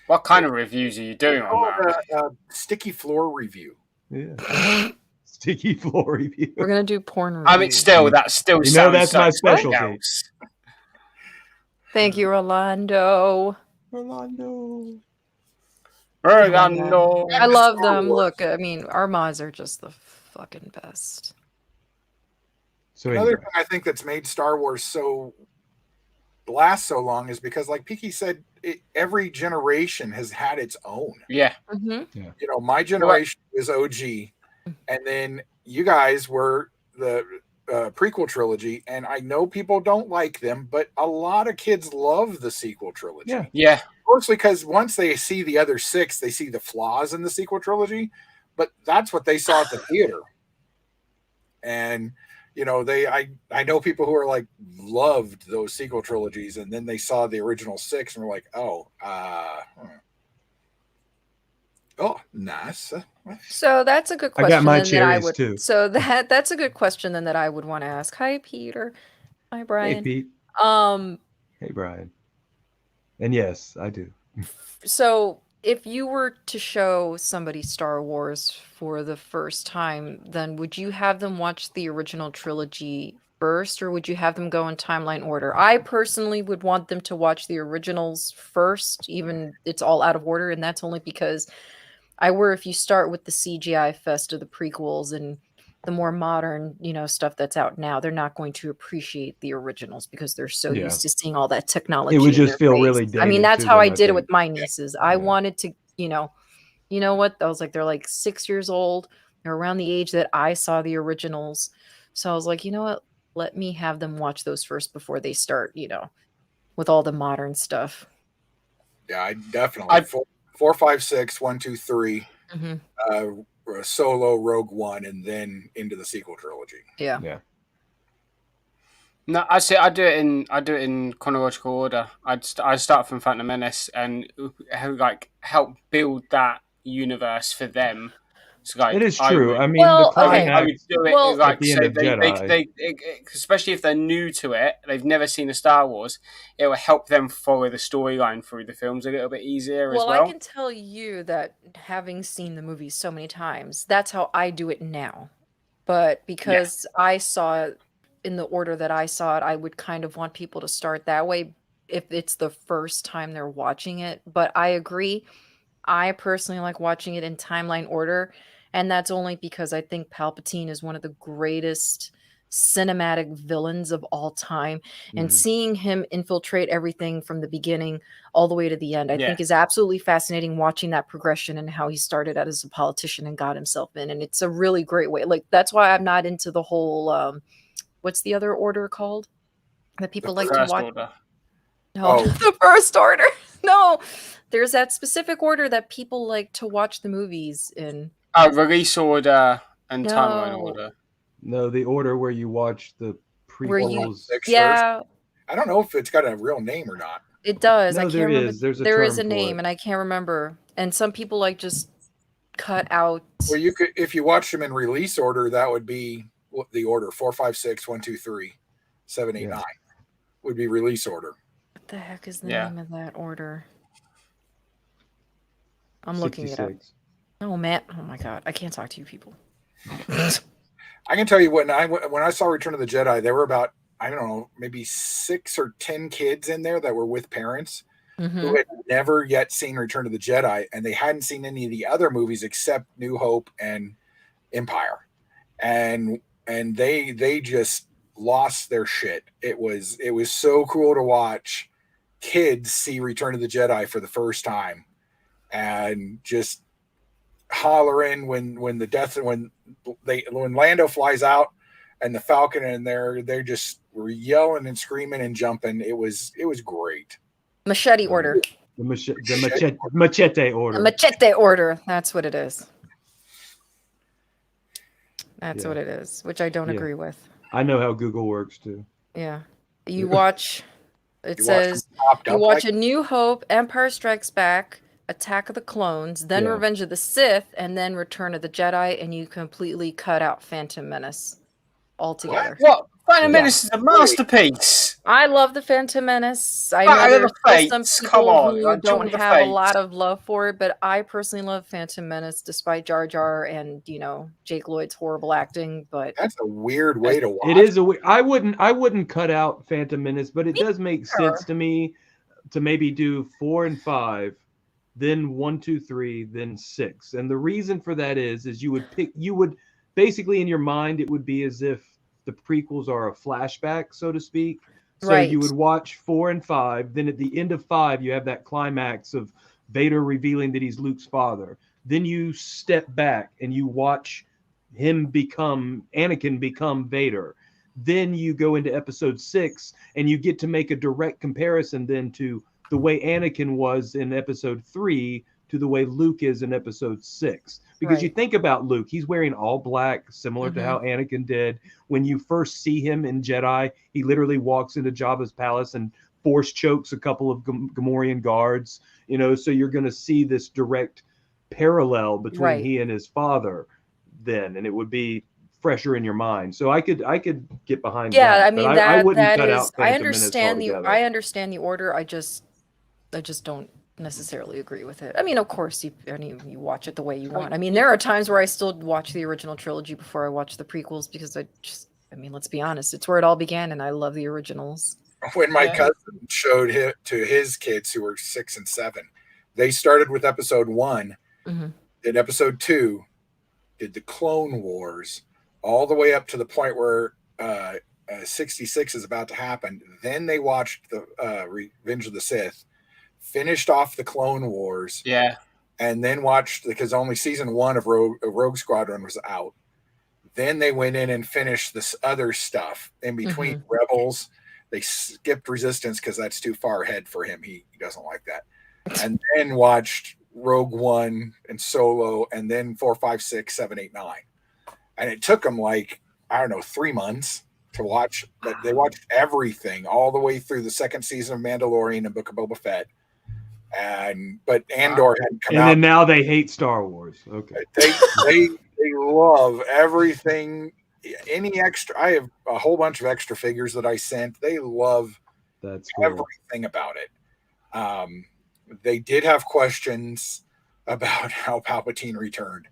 what kind of reviews are you doing on that? Sticky floor review. Yeah. Sticky floor review. We're gonna do porn I mean, reviews. still that still You know, sounds that's my like something specialty. else. Thank you, Rolando. Rolando. Orlando. I love Star them. Wars. Look, I mean, our mods are just the fucking best. So Another anyway, thing I think that's made Star Wars so last so long is because, like Piki said, every generation has had its own. Yeah. Mm-hmm. You know, my generation was OG, and then you guys were the prequel trilogy, and I know people don't like them, but a lot of kids love the sequel trilogy. yeah. Yeah. Mostly because once they see the other six, they see the flaws in the sequel trilogy, but that's what they saw at the theater. And you know, I know people who are like loved those sequel trilogies, and then they saw the original six and were like, oh, nice. So that's a good I question. got my then that I cherries would. too. So that's a good question then that I would want to ask. Hi, Peter. Hi, Hey, Brian. Pete. Um. Hey, Brian. And yes, I do. So if you were to show somebody Star Wars for the first time, then would you have them watch the original trilogy first, or would you have them go in timeline order? I personally would want them to watch the originals first, even it's all out of order, and that's only because I worry if you start with the CGI fest of the prequels and the more modern, stuff that's out now, they're not going to appreciate the originals because they're so Yeah. used to seeing all that technology. It would in just their feel face. really I mean, dated that's to how them, I I did it think. with my nieces. I Yeah. wanted to, you know what? I was like, they're like 6 years old. They're around the age that I saw the originals. So I was like, you know what? Let me have them watch those first before they start, with all the modern stuff. Yeah, I definitely 4, 5, 6, 1, 2, 3, Mm-hmm. Solo, Rogue One, and then into the sequel trilogy. Yeah. Yeah. No, I see. I do it in chronological order. I start from Phantom Menace and help build that universe for them. So It is I true. would, I mean, Well, the okay. I would climax do it Well, at the end so of Jedi. they especially if they're new to it, they've never seen a Star Wars. It will help them follow the storyline through the films a little bit easier as Well, well. I can tell you that having seen the movie so many times, that's how I do it now. But because I saw it in the order that I saw it, I would kind of want people to start that way if it's the first time they're watching it. But I agree. I personally like watching it in timeline order, and that's only because I think Palpatine is one of the greatest cinematic villains of all time, and Mhm. seeing him infiltrate everything from the beginning all the way to the end, I think is absolutely fascinating, watching that progression and how he started out as a politician and got himself in, and it's a really great way. Like, that's why I'm not into the whole what's the other order called that people like to First watch? Order. No, Oh. the first order. No, there's that specific order that people like to watch the movies in. Release order and timeline No. order. No, the order where you watch the Where you- prequels. 6 Yeah, first. I don't know if it's got a real name or not. it does. I No, can't there remember. is. There's a There is a term for name, it. and I can't remember. And some people like just cut out. Well, you could, if you watch them in release order, that would be the order 4, 5, 6, 1, 2, 3, 7, 8, Yeah. 9 would be release order. What the heck is the Yeah. name of that order? I'm looking it up. 66. Oh man! Oh my god! I can't talk to you people. I can tell you when I saw Return of the Jedi, there were about, I don't know, maybe 6 or 10 kids in there that were with parents Mhm. who had never yet seen Return of the Jedi, and they hadn't seen any of the other movies except New Hope and Empire, and they just lost their shit. It was so cool to watch kids see Return of the Jedi for the first time and just hollering when Lando flies out and the Falcon and they just were yelling and screaming and jumping. It was great. Machete order. The machete order. A machete order. That's what it is. That's Yeah. what it is, which I don't Yeah. agree with. I know how Google works too. Yeah. You watch, it You watch says, them popped you up watch like- A New Hope, Empire Strikes Back, Attack of the Clones, then Yeah. Revenge of the Sith, and then Return of the Jedi, and you completely cut out Phantom Menace altogether. What? Phantom Yeah. Menace is a masterpiece. I love the Phantom Menace. I Battle know of there's the still some Fates, people come on, who like don't Duel of the have a Fates. lot of love for it, but I personally love Phantom Menace despite Jar Jar and, you know, Jake Lloyd's horrible acting. But That's a weird way to watch. It is I wouldn't cut out Phantom Menace, but it does make sense to me to maybe do 4 and 5, then 1, 2, 3, then 6. And the reason for that is you would basically in your mind it would be as if the prequels are a flashback, so to speak. So Right. you would watch 4 and 5, then at the end of 5 you have that climax of Vader revealing that he's Luke's father. Then you step back and you watch Anakin become Vader. Then you go into episode 6 and you get to make a direct comparison then to the way Anakin was in episode 3 to the way Luke is in episode 6. Because you Right. think about Luke, he's wearing all black, similar to how Anakin did. When you first see him in Jedi, he literally walks into Jabba's palace and force chokes a couple of Gamorrean guards, you know, so you're going to see this direct parallel between Right. he and his father then, and it would be fresher in your mind. So I could get behind Yeah, that. I mean but I wouldn't that cut is out Phantom Menace altogether. I understand the order. I just don't necessarily agree with it. I mean, of course, you watch it the way you want. I mean, there are times where I still watch the original trilogy before I watch the prequels because I mean, let's be honest, it's where it all began, and I love the originals. When my cousin showed it to his kids who were 6 and 7, they started with episode 1, did episode 2, did the Clone Wars, all the way up to the point where 66 is about to happen. Then they watched the Revenge of the Sith, finished off the Clone Wars, and then watched, because only season 1 of Rogue Squadron was out. Then they went in and finished this other stuff in between. Rebels. They skipped Resistance because that's too far ahead for him. He doesn't like that. And then watched Rogue One and Solo, and then 4, 5, 6, 7, 8, 9. And it took them 3 months to watch. But they watched everything all the way through the second season of Mandalorian and Book of Boba Fett. But Andor hadn't come out. And then now they hate Star Wars. Okay. They love everything. Any extra, I have a whole bunch of extra figures that I sent. They love everything about it. They did have questions about how Palpatine returned.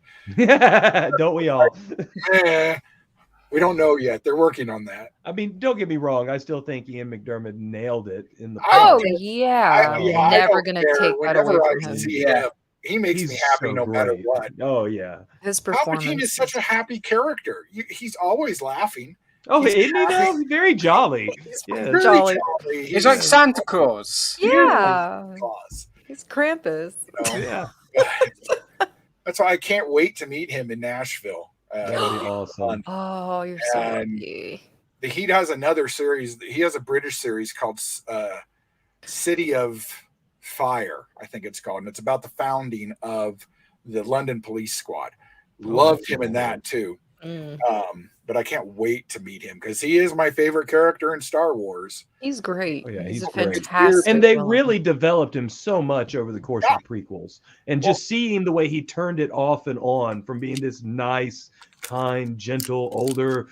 Don't we all? We don't know yet. They're working on that. I mean, don't get me wrong. I still think Ian McDermott nailed it in the. Never gonna take that away from him. He makes me happy no matter what. Oh yeah, his performance. Palpatine is such a happy character. He's always laughing. Oh, isn't he though? He's very jolly. He's very jolly. He's like Santa Claus. Yeah. He's Krampus. Yeah. That's why I can't wait to meet him in Nashville. That'll be awesome. Oh, you're so lucky. He has another series. He has a British series called City of Fire, I think it's called, and it's about the founding of the London Police Squad. Loved him in that too. But I can't wait to meet him because he is my favorite character in Star Wars. He's great. Oh, yeah, he's a great. fantastic. And they really developed him so much over the course of the prequels. And just seeing the way he turned it off and on from being this nice, kind, gentle, older,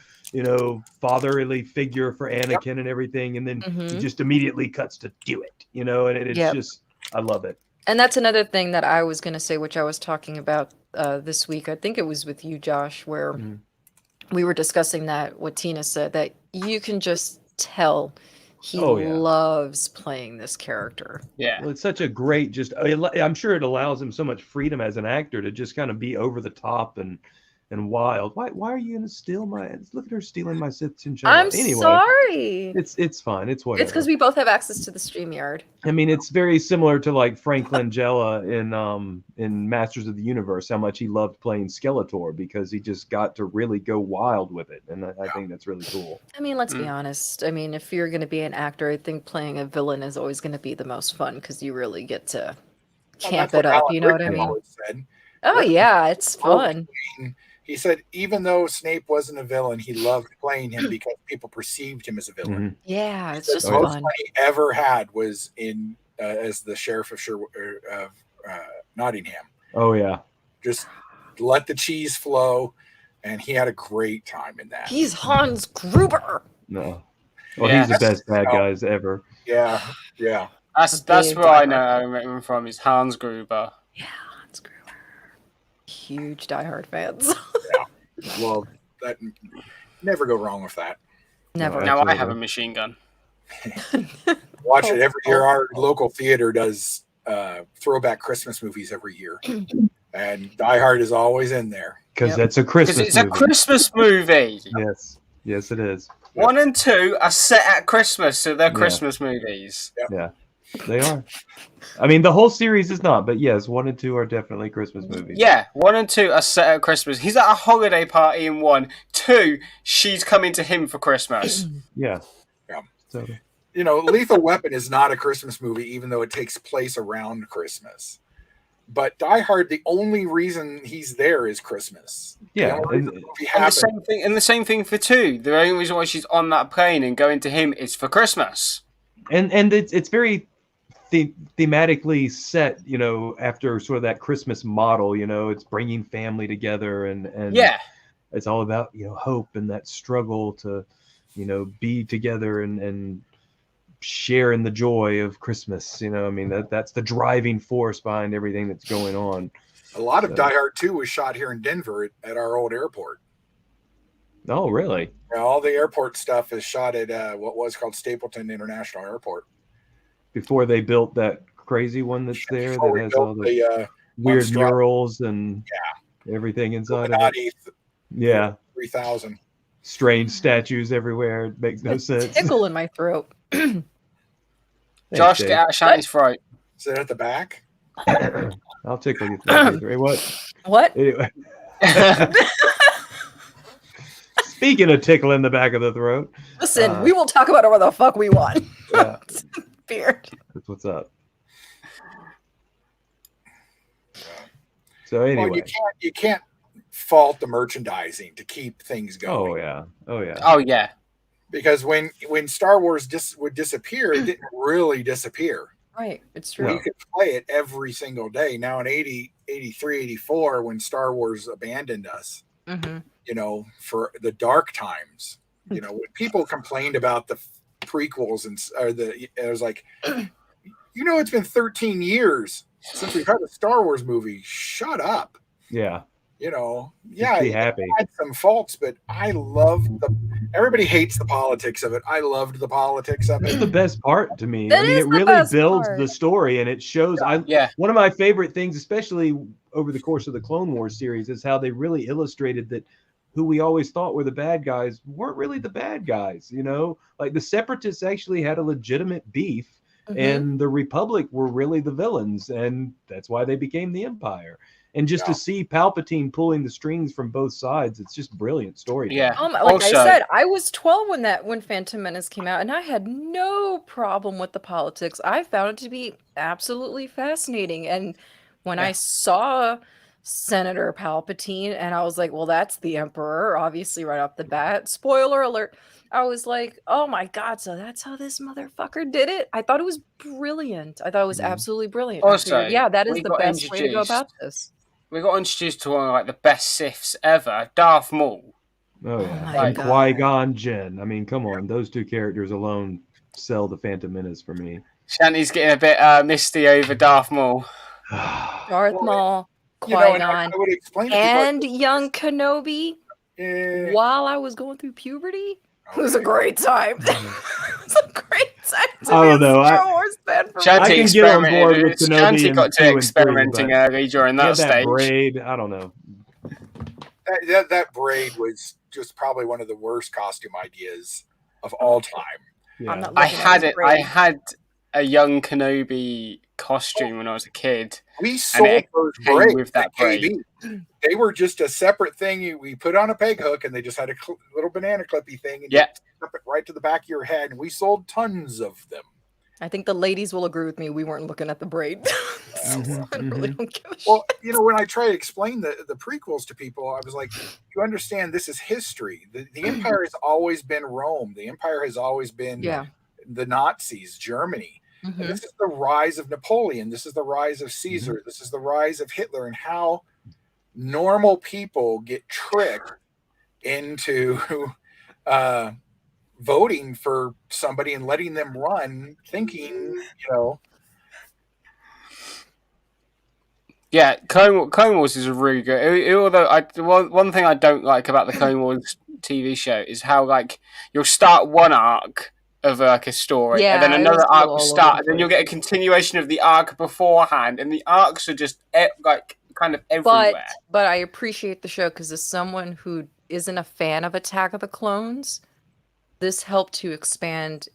fatherly figure for Anakin and everything. And then he just immediately cuts to do it, and it's just, I love it. And that's another thing that I was going to say, which I was talking about this week. I think it was with you, Josh, where we were discussing what Tina said, that you can just tell he loves playing this character. Yeah. Well, it's such a great, I'm sure it allows him so much freedom as an actor to just kind of be over the top and wild. Why are you gonna steal look at her stealing my Sith chinchilla? I'm sorry. It's fine. It's whatever. It's because we both have access to the StreamYard. I mean, it's very similar to like Frank Langella in Masters of the Universe, how much he loved playing Skeletor because he just got to really go wild with it. And I think that's really cool. I mean, let's be honest. I mean, if you're going to be an actor, I think playing a villain is always going to be the most fun because you really get to camp it up. You know what I mean? Oh, yeah. It's fun. He said even though Snape wasn't a villain, he loved playing him because people perceived him as a villain. Yeah, it's just the most fun. fun he ever had was in as the sheriff of Nottingham. Oh yeah. Just let the cheese flow, and he had a great time in that. He's Hans Gruber. No. Well, Yeah. he's the best bad guys ever. Yeah. That's big where I Die know Hard him from. Is Hans Gruber. Yeah, Hans Gruber. Huge Die Hard fans. Well, that never go wrong with that. Never. No, Now I have Absolutely. a machine gun. Watch it every year. Our local theater does throwback Christmas movies every year, and Die Hard is always in there. Because Yep. that's a Because Christmas it's a movie. Christmas movie. Yes, it is. 1 and 2 are set at Christmas, so they're Yeah. Christmas movies. Yeah, they are. I mean, the whole series is not, but yes, 1 and 2 are definitely Christmas movies. Yeah, 1 and 2 are set at Christmas. He's at a holiday party in 1. 2, she's coming to him for Christmas. Yeah. Yeah. So, You know, Lethal Weapon is not a Christmas movie, even though it takes place around Christmas. But Die Hard, the only reason he's there is Christmas. yeah, The only reason and- the movie And the happens. same thing. And the same thing for 2. The only reason why she's on that plane and going to him is for Christmas. and it's very thematically set, you know, after sort of that Christmas model. You know, it's bringing family together, and Yeah, it's all about, you know, hope and that struggle to, you know, be together and share in the joy of Christmas. You know, I mean, that's the driving force behind everything that's going on. A lot of So- Die Hard 2 was shot here in Denver at our old airport. Oh, really? Now, all the airport stuff is shot at what was called Stapleton International Airport. Before they built that crazy one that's there Before that we has built all the the weird Monstro- murals and everything inside of it. Illuminati Yeah, 3000. strange statues everywhere. It makes no sense. Tickle in my throat. Thanks, Josh, Dave. get out of Shanty's throat. Is it at the back? I'll tickle you. What? What? Anyway, speaking of tickle in the back of the throat, Listen, we will talk about whatever the fuck we want. yeah, Beard. that's what's up. So Well, anyway, you can't fault the merchandising to keep things going. oh yeah, Oh yeah, Because when Star Wars would disappear, it didn't really disappear. Right, it's You true. could play it every single day. Now in 80, 83, 84, when Star Wars abandoned us, Mm-hmm. you know, for the dark times, you know, when people complained about the prequels it was like, you know, it's been 13 years since we've had a Star Wars movie. Shut up. yeah. You know, Just yeah, be it happy. had some faults, but I loved everybody hates the politics of it. I loved the politics of That's it. the best part to me. That I mean, is it the really best builds part. the story, and it shows. yeah. One of my favorite things, especially over the course of the Clone Wars series, is how they really illustrated that who we always thought were the bad guys weren't really the bad guys. You know, like the Separatists actually had a legitimate beef, Mhm. and the Republic were really the villains, and that's why they became the Empire. And just Yeah. to see Palpatine pulling the strings from both sides, it's just brilliant storytelling. Yeah. Like Also- I said, I was 12 when Phantom Menace came out, and I had no problem with the politics. I found it to be absolutely fascinating. And when I Yeah. saw Senator Palpatine, and I was like, well, that's the Emperor, obviously, right off the bat. Spoiler alert. I was like, oh my God, so that's how this motherfucker did it? I thought it was brilliant. I thought it was Mhm. absolutely brilliant. I figured, Also, yeah, that is we the got best way to go introduced- about this. We got introduced to one of like the best Siths ever, Darth Maul. Oh Oh yeah, my and God. Qui-Gon Jinn. I mean, come on, those two characters alone sell the Phantom Menace for me. Shanty's getting a bit misty over Darth Maul. Darth Well, Maul, You know, and Qui-Gon, I would explain to people, and young Kenobi eh, while I was going through puberty. It was a great time. it was a great time to I be don't a know, Star Wars fan for Shanty I can get on board with experimented. Kenobi Shanty in got 2 to and 3, experimenting but early during He that had that stage. braid. I don't know. that braid was just probably one of the worst costume ideas of all time. Yeah. I'm not I looking at had his it. I braid. had a young Kenobi costume when I was a kid. We sold it those came braids with that at KB. They were just a separate thing we put on a peg hook, and they just had a little banana clippy thing, and Yeah. you clip it right to the back of your head. And we sold tons of them. I think the ladies will agree with me. We weren't looking at the braid. So I really don't give a Well, you know, when I try to explain the prequels to people, I was like, you understand this is history. The Empire has always been Rome. The Empire has always been Yeah. the Nazis, Germany. Mhm. this is the rise of Napoleon. This is the rise of Caesar. Mhm. This is the rise of Hitler, and how normal people get tricked into voting for somebody and letting them run, thinking, Yeah, Clone Wars is a really good. Although one thing I don't like about the Clone Wars TV show is how like you'll start one arc of like a story, and then Yeah, it was another a arc little will all over start, the and then you'll place. get a continuation of the arc beforehand, and the arcs are just like kind of But everywhere. I appreciate the show because as someone who isn't a fan of Attack of the Clones, this helped to expand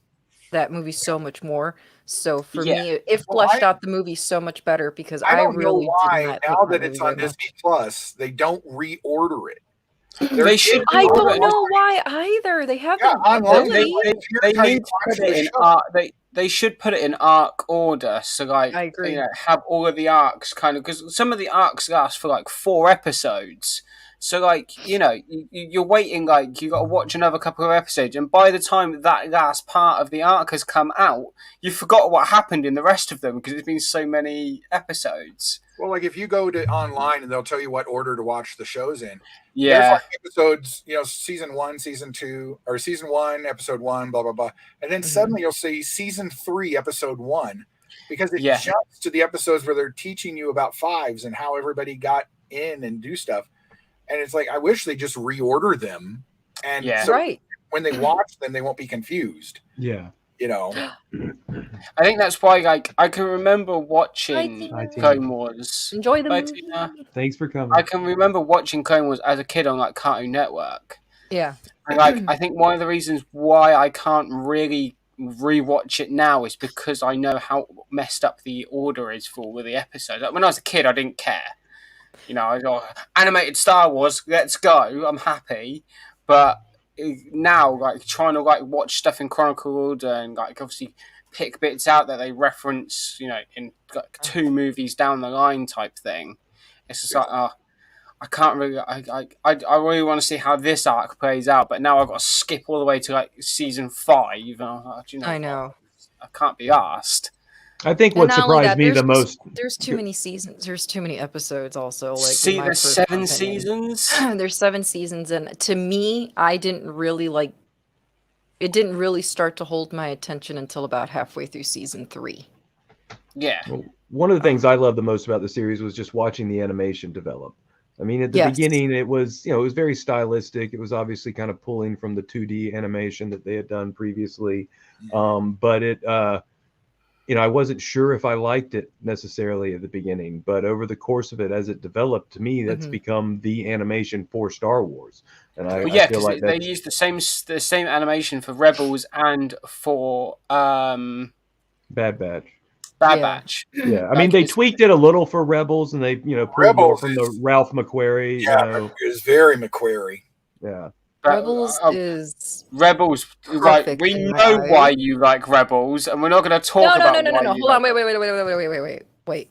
that movie so much more. So for Yeah. me, it Well, fleshed out the movie so much better because I I don't know really did why not now like that that it's movie on very Disney much. Plus, they don't reorder it. They should. I reorder don't it. know why either. They have Yeah, the online, They, ability. they, here's they how you need to watch put it the in show. arc. They should put it in arc order. So like I agree. you know, have all of the arcs kind of because some of the arcs last for like 4 episodes. So like you know you're waiting like you got to watch another couple of episodes, and by the time that last part of the arc has come out, you forgot what happened in the rest of them because it's been so many episodes. Well, like if you go to online and they'll tell you what order to watch the shows in. There's Yeah, like episodes, season 1, season 2, or season 1, episode 1, blah blah blah, and then suddenly you'll see season 3, episode 1, because it Yeah. jumps to the episodes where they're teaching you about fives and how everybody got in and do stuff. And it's like I wish they just reorder them, and Yeah. so Right. when they watch them, they won't be confused. Yeah. I think that's why like I can remember watching Hi, Tina. Clone Wars. Enjoy the Bye, movie. Tina. Thanks for coming. I can remember watching Clone Wars as a kid on like Cartoon Network. Yeah. And like I think one of the reasons why I can't really rewatch it now is because I know how messed up the order is for all of the episodes. Like when I was a kid, I didn't care. You know, I go animated Star Wars, let's go. I'm happy, but now like trying to like watch stuff in chronicle order and like obviously pick bits out that they reference, you know, in like 2 movies down the line type thing. It's just like, I can't really. I really want to see how this arc plays out, but now I've got to skip all the way to like season 5. And I'm like, I know. I can't be asked. I think And what not only surprised that, me the most. there's too many seasons. There's too many episodes. Also, like See, in my there's personal 7 opinion. seasons. There's 7 seasons, and to me, I didn't really like. It didn't really start to hold my attention until about halfway through season 3. Yeah, Well, one of the things I loved the most about the series was just watching the animation develop. I mean, at the Yes. beginning, it was it was very stylistic. It was obviously kind of pulling from the 2D animation that they had done previously, but it I wasn't sure if I liked it necessarily at the beginning, but over the course of it, as it developed, to me, that's become the animation for Star Wars. And I yeah, feel because like they that's used the same animation for Rebels and for Bad Batch. Bad Yeah. Batch. Yeah, I mean, they tweaked it a little for Rebels, and they pulled more Rebels from is- the Ralph McQuarrie. Yeah, it was very McQuarrie. Yeah. Rebels is Rebels. Like perfect we in my know eyes. why you like Rebels, and we're not going to talk no. about why you Hold like on. Wait.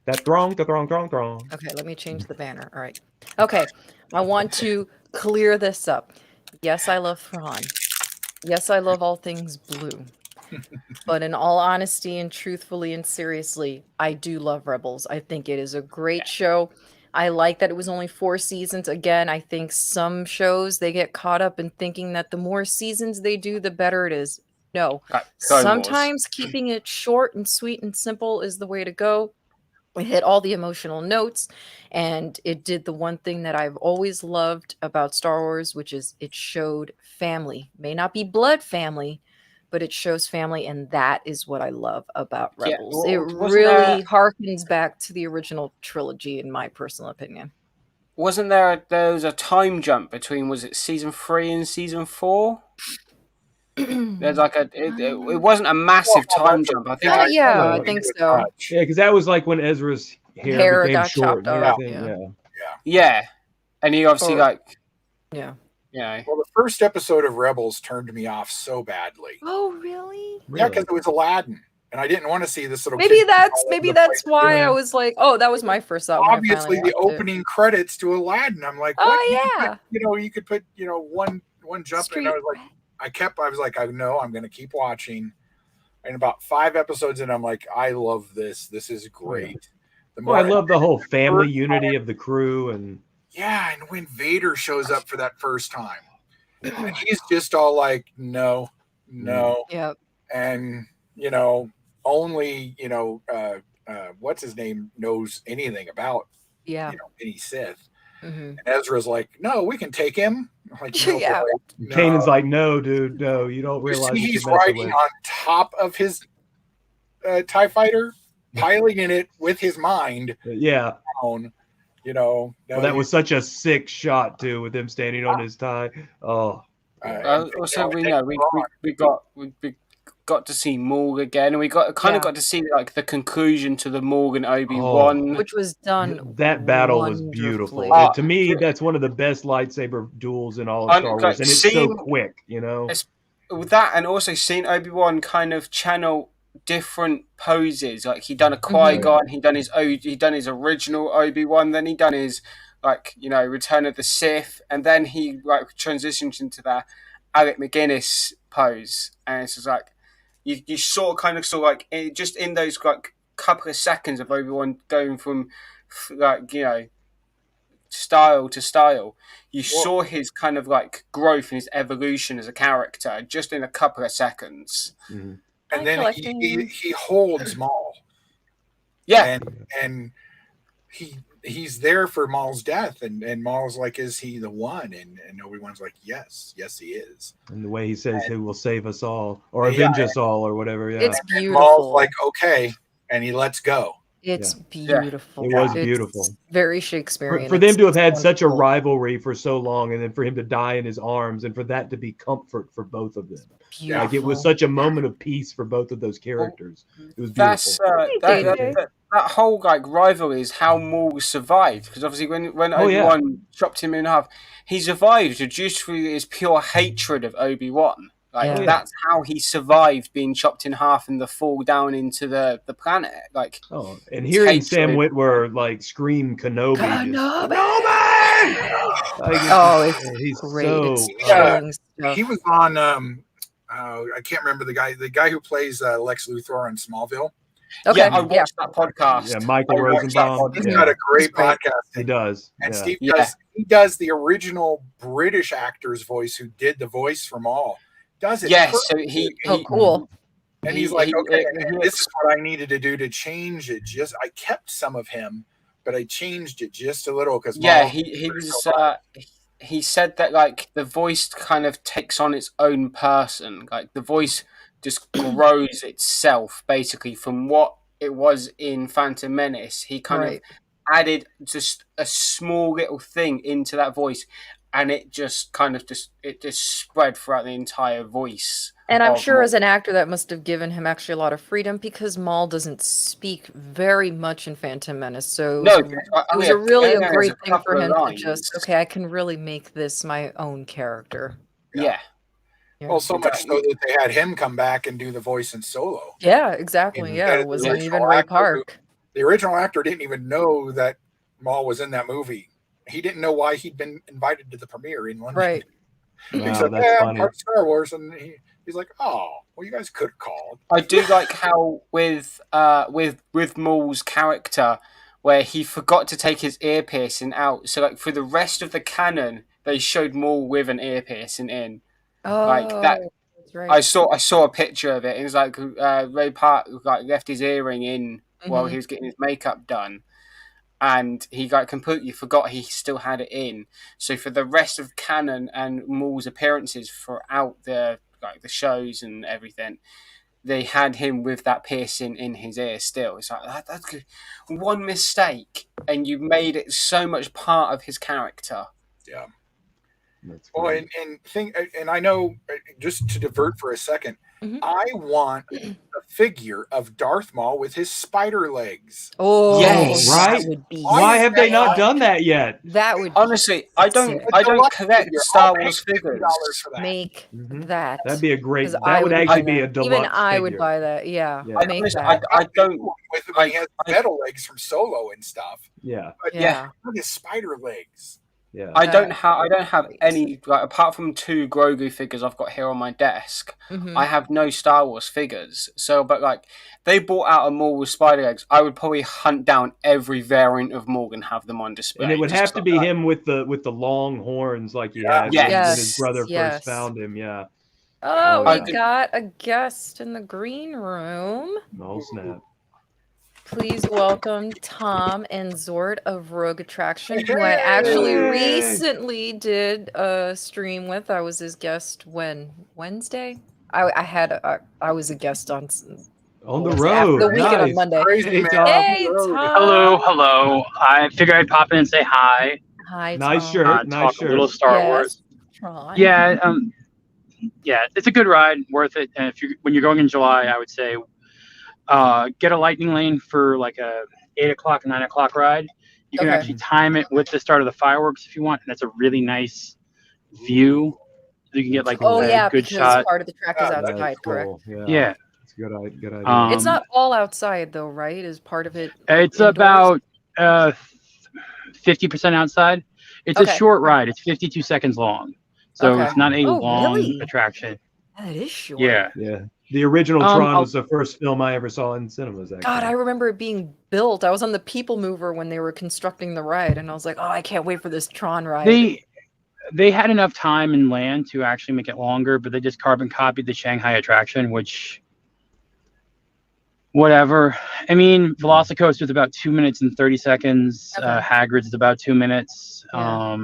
That throng. Okay, let me change the banner. All right. Okay, I want to clear this up. Yes, I love Thrawn. Yes, I love all things blue. But in all honesty and truthfully and seriously, I do love Rebels. I think it is a great show. I like that it was only 4 seasons. Again, I think some shows they get caught up in thinking that the more seasons they do, the better it is. No. Like Clone Wars. Sometimes keeping it short and sweet and simple is the way to go. It hit all the emotional notes, and it did the one thing that I've always loved about Star Wars, which is it showed family. May not be blood family, but it shows family, and that is what I love about Yeah, Rebels. well, It wasn't really there- harkens back to the original trilogy, in my personal opinion. Wasn't there was a time jump between was it season 3 and season 4? There's like it wasn't a massive time jump. I think I think so. Yeah, because that was like when Ezra's hair became got short chopped and off, everything. yeah. Yeah, and he obviously Or- like Yeah. you know Well, the first episode of Rebels turned me off so badly. Oh, really? Yeah, because it was Aladdin, and I didn't want to see this little. Maybe kid that's all over the that's place why doing I was like, oh, that was my first thought. When I obviously finally the watched it. opening credits to Aladdin. I'm like, Oh, what? yeah. You could put one jump, Street. and I was like, was like, no, I'm going to keep watching. And about 5 episodes in, I'm like, I love this. This is great. I love the whole family unity of the crew. And yeah, and when Vader shows up for that first time, and he's just all like, no. Yep. And, only, what's his name knows anything about, any Sith. Mm-hmm. And Ezra's like, no, we can take him. I'm like, no, Yeah. boy, no. Kanan's like, no, dude, no, you don't realize You see, what he's you're messing riding with. on top of his TIE fighter, piloting it with his mind. Yeah. Down, no, Well, that was such a sick shot too, with him standing on his tie. Oh. Also, we got to see Maul again, and we got to see like the conclusion to the Maul and Obi-Wan, which was done. That battle was beautiful. To me, that's one of the best lightsaber duels in all of Star Wars, and it's so quick, With that, and also seeing Obi-Wan kind of channel different poses, like he done a Qui-Gon, he done his original Obi-Wan, then he done his Return of the Sith, and then he transitioned into that Alec McGuinness pose, and it's just like you just in those couple of seconds of Obi-Wan going from style to style, you saw his kind of growth and his evolution as a character just in a couple of seconds. Mm-hmm. And then he holds Maul. Yeah, and he's there for Maul's death, and Maul's like, is he the one? And Obi-Wan's like, yes he is. And the way he says, "Who will save us all or avenge us all," or whatever. Yeah, it's beautiful. And Maul's like, okay, and he lets go. It's beautiful. It was beautiful. It's very Shakespearean. For them to have had such a rivalry for so long, and then for him to die in his arms, and for that to be comfort for both of them. Beautiful. Like it was such a moment of peace for both of those characters. It was beautiful. That whole rivalry is how Maul survived, because obviously when Obi-Wan chopped him in half, he survived just through his pure hatred of Obi-Wan. That's how he survived being chopped in half and the fall down into the planet. And hearing Sam Witwer scream Kenobi. He's great. He was on I can't remember the guy who plays Lex Luthor on Smallville. Okay. Yeah, I watched that podcast. Yeah, Michael Rosenbaum. He's got a great podcast. He does. And Steve does the original British actor's voice who did the voice from All. Does it? Yes, so he cool. And he's like, okay, this is what I needed to do to change it. I kept some of him, but I changed it just a little because he said that the voice kind of takes on its own person. The voice just grows itself basically from what it was in Phantom Menace. He kind of added just a small little thing into that voice, and it just spread throughout the entire voice. And I'm sure as an actor that must have given him actually a lot of freedom, because Maul doesn't speak very much in Phantom Menace. So it was a great thing for him to just, I can really make this my own character. Yeah. Well, so much so that they had him come back and do the voice in Solo. Yeah, exactly. It wasn't even Ray Park. The original actor didn't even know that Maul was in that movie. He didn't know why he'd been invited to the premiere in London. Right. He said, I'm part of Star Wars, and he's like, oh, well, you guys could have called. I do like how with Maul's character, where he forgot to take his ear piercing out. So for the rest of the canon, they showed Maul with an ear piercing in. Oh, that. That's right. I saw a picture of it. It was Ray Park left his earring in while he was getting his makeup done, and he completely forgot he still had it in. So for the rest of canon and Maul's appearances throughout the shows and everything, they had him with that piercing in his ear still. It's that's good. One mistake and you made it so much part of his character. Yeah. Well, and I know, just to divert for a second, I want a figure of Darth Maul with his spider legs. Oh, yes, right. Why have they not done that yet? That would honestly, I don't collect Star Wars figures. Make that. That'd be a great. That would actually be a deluxe. Even I would buy that. Yeah. Make that. I don't. He has metal legs from Solo and stuff. Yeah. But yeah, look at his spider legs. Yeah. I don't have Great. any, like, apart from 2 Grogu figures I've got here on my desk. Mhm. I have no Star Wars figures. So, but like, they brought out a Maul with spider legs, I would probably hunt down every variant of Maul and have them on display. And it would just have to be him with the long horns like he had when his Yes, brother yes. first found him. Yeah. Oh, Oh, we yeah. got a guest in the green room. Oh snap. Please welcome Tom and Zord of Rogue Attraction, who I actually Hey! recently did a stream with. I was his guest Wednesday? I was a guest on On the was it, after road. the weekend on Nice. Monday. Crazy Hey, man. Tom. Hey, Road. Tom. Hello. I figured I'd pop in and say hi. Hi, Nice Tom. shirt. Nice Talk a little shirt. Star Yes, Wars. Tron. Yeah, it's a good ride, worth it. And when you're going in July, I would say get a lightning lane for like a 8 o'clock, 9 o'clock ride. You can Okay. actually time it with the start of the fireworks if you want, and that's a really nice view. You can get like Oh a yeah, good because shot. part of the track is Yeah, outside, That's correct? cool. Yeah. Yeah, It's a good idea. It's not all outside though, right? Is part of it it's indoors? about 50% outside. It's a Okay. short ride. It's 52 seconds long, so Okay. it's not a Oh, long really? attraction. That is short. Yeah. Yeah. The original Tron I'll- was the first film I ever saw in cinemas, actually. God, I remember it being built. I was on the People Mover when they were constructing the ride, and I was like, "Oh, I can't wait for this Tron ride." They had enough time and land to actually make it longer, but they just carbon copied the Shanghai attraction, which whatever. I mean, Velocicoaster is about 2 minutes and 30 seconds. Okay. Hagrid's is about 2 minutes. Yeah.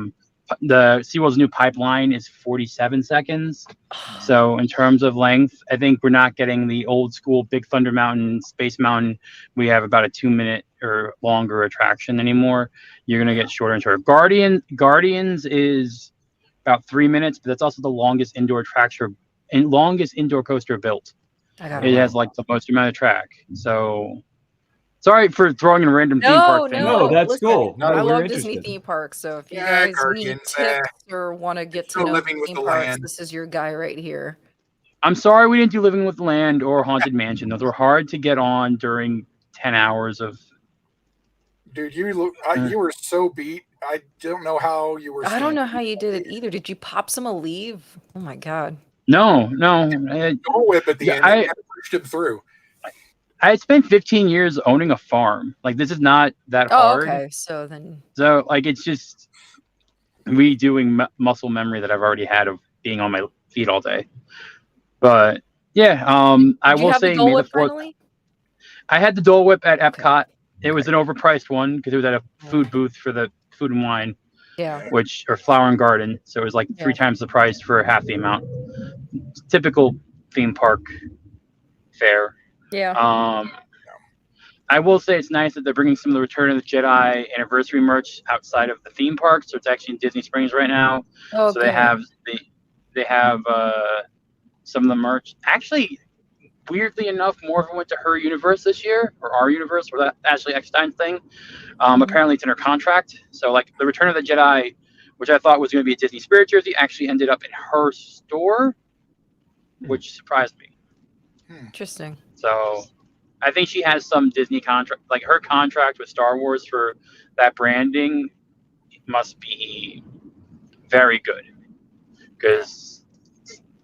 The SeaWorld's new pipeline is 47 seconds. So in terms of length, I think we're not getting the old school Big Thunder Mountain, Space Mountain. We have about a 2 minute or longer attraction anymore. You're gonna get shorter and shorter. Guardians is about 3 minutes, but that's also the longest indoor attraction and longest indoor coaster built. I got It has like the most amount of track. So sorry for throwing in a random theme park thing. No, that's listen, cool. No, I we're love Disney interested. theme parks, so if you Yeah, guys need Gherkins, tips or want to get to still know living with theme the parks, land. this is your guy right here. I'm sorry we didn't do Living with the Land or Haunted Mansion. Those were hard to get on during 10 hours of. Dude, you were so beat. I don't know how you were. I don't know how you did it either. Did you pop some leave? Oh my god. No. Door whip at the end. I And pushed him through. I had spent 15 years owning a farm. Like, this is not that Oh, hard. okay. So then. So, like, it's just redoing muscle memory that I've already had of being on my feet all day. But yeah, I Did you will have the say Dole May the Whip 4th. finally? I had the Dole Whip at Epcot. It was an overpriced one because it was at a food booth for the food and wine, Yeah. or flower and garden. So it was like 3 times the price for half the amount. Typical theme park fare. Yeah. I will say it's nice that they're bringing some of the Return of the Jedi anniversary merch outside of the theme park. So it's actually in Disney Springs right now. Oh, So they have some of the merch. Actually, weirdly enough, more of it went to her universe this year, or our universe, or that Ashley Eckstein thing. Apparently, it's in her contract. So, like, the Return of the Jedi, which I thought was going to be a Disney Spirit jersey, actually ended up in her store, which surprised me. Interesting. So, I think she has some Disney contract, like her contract with Star Wars for that branding must be very good, because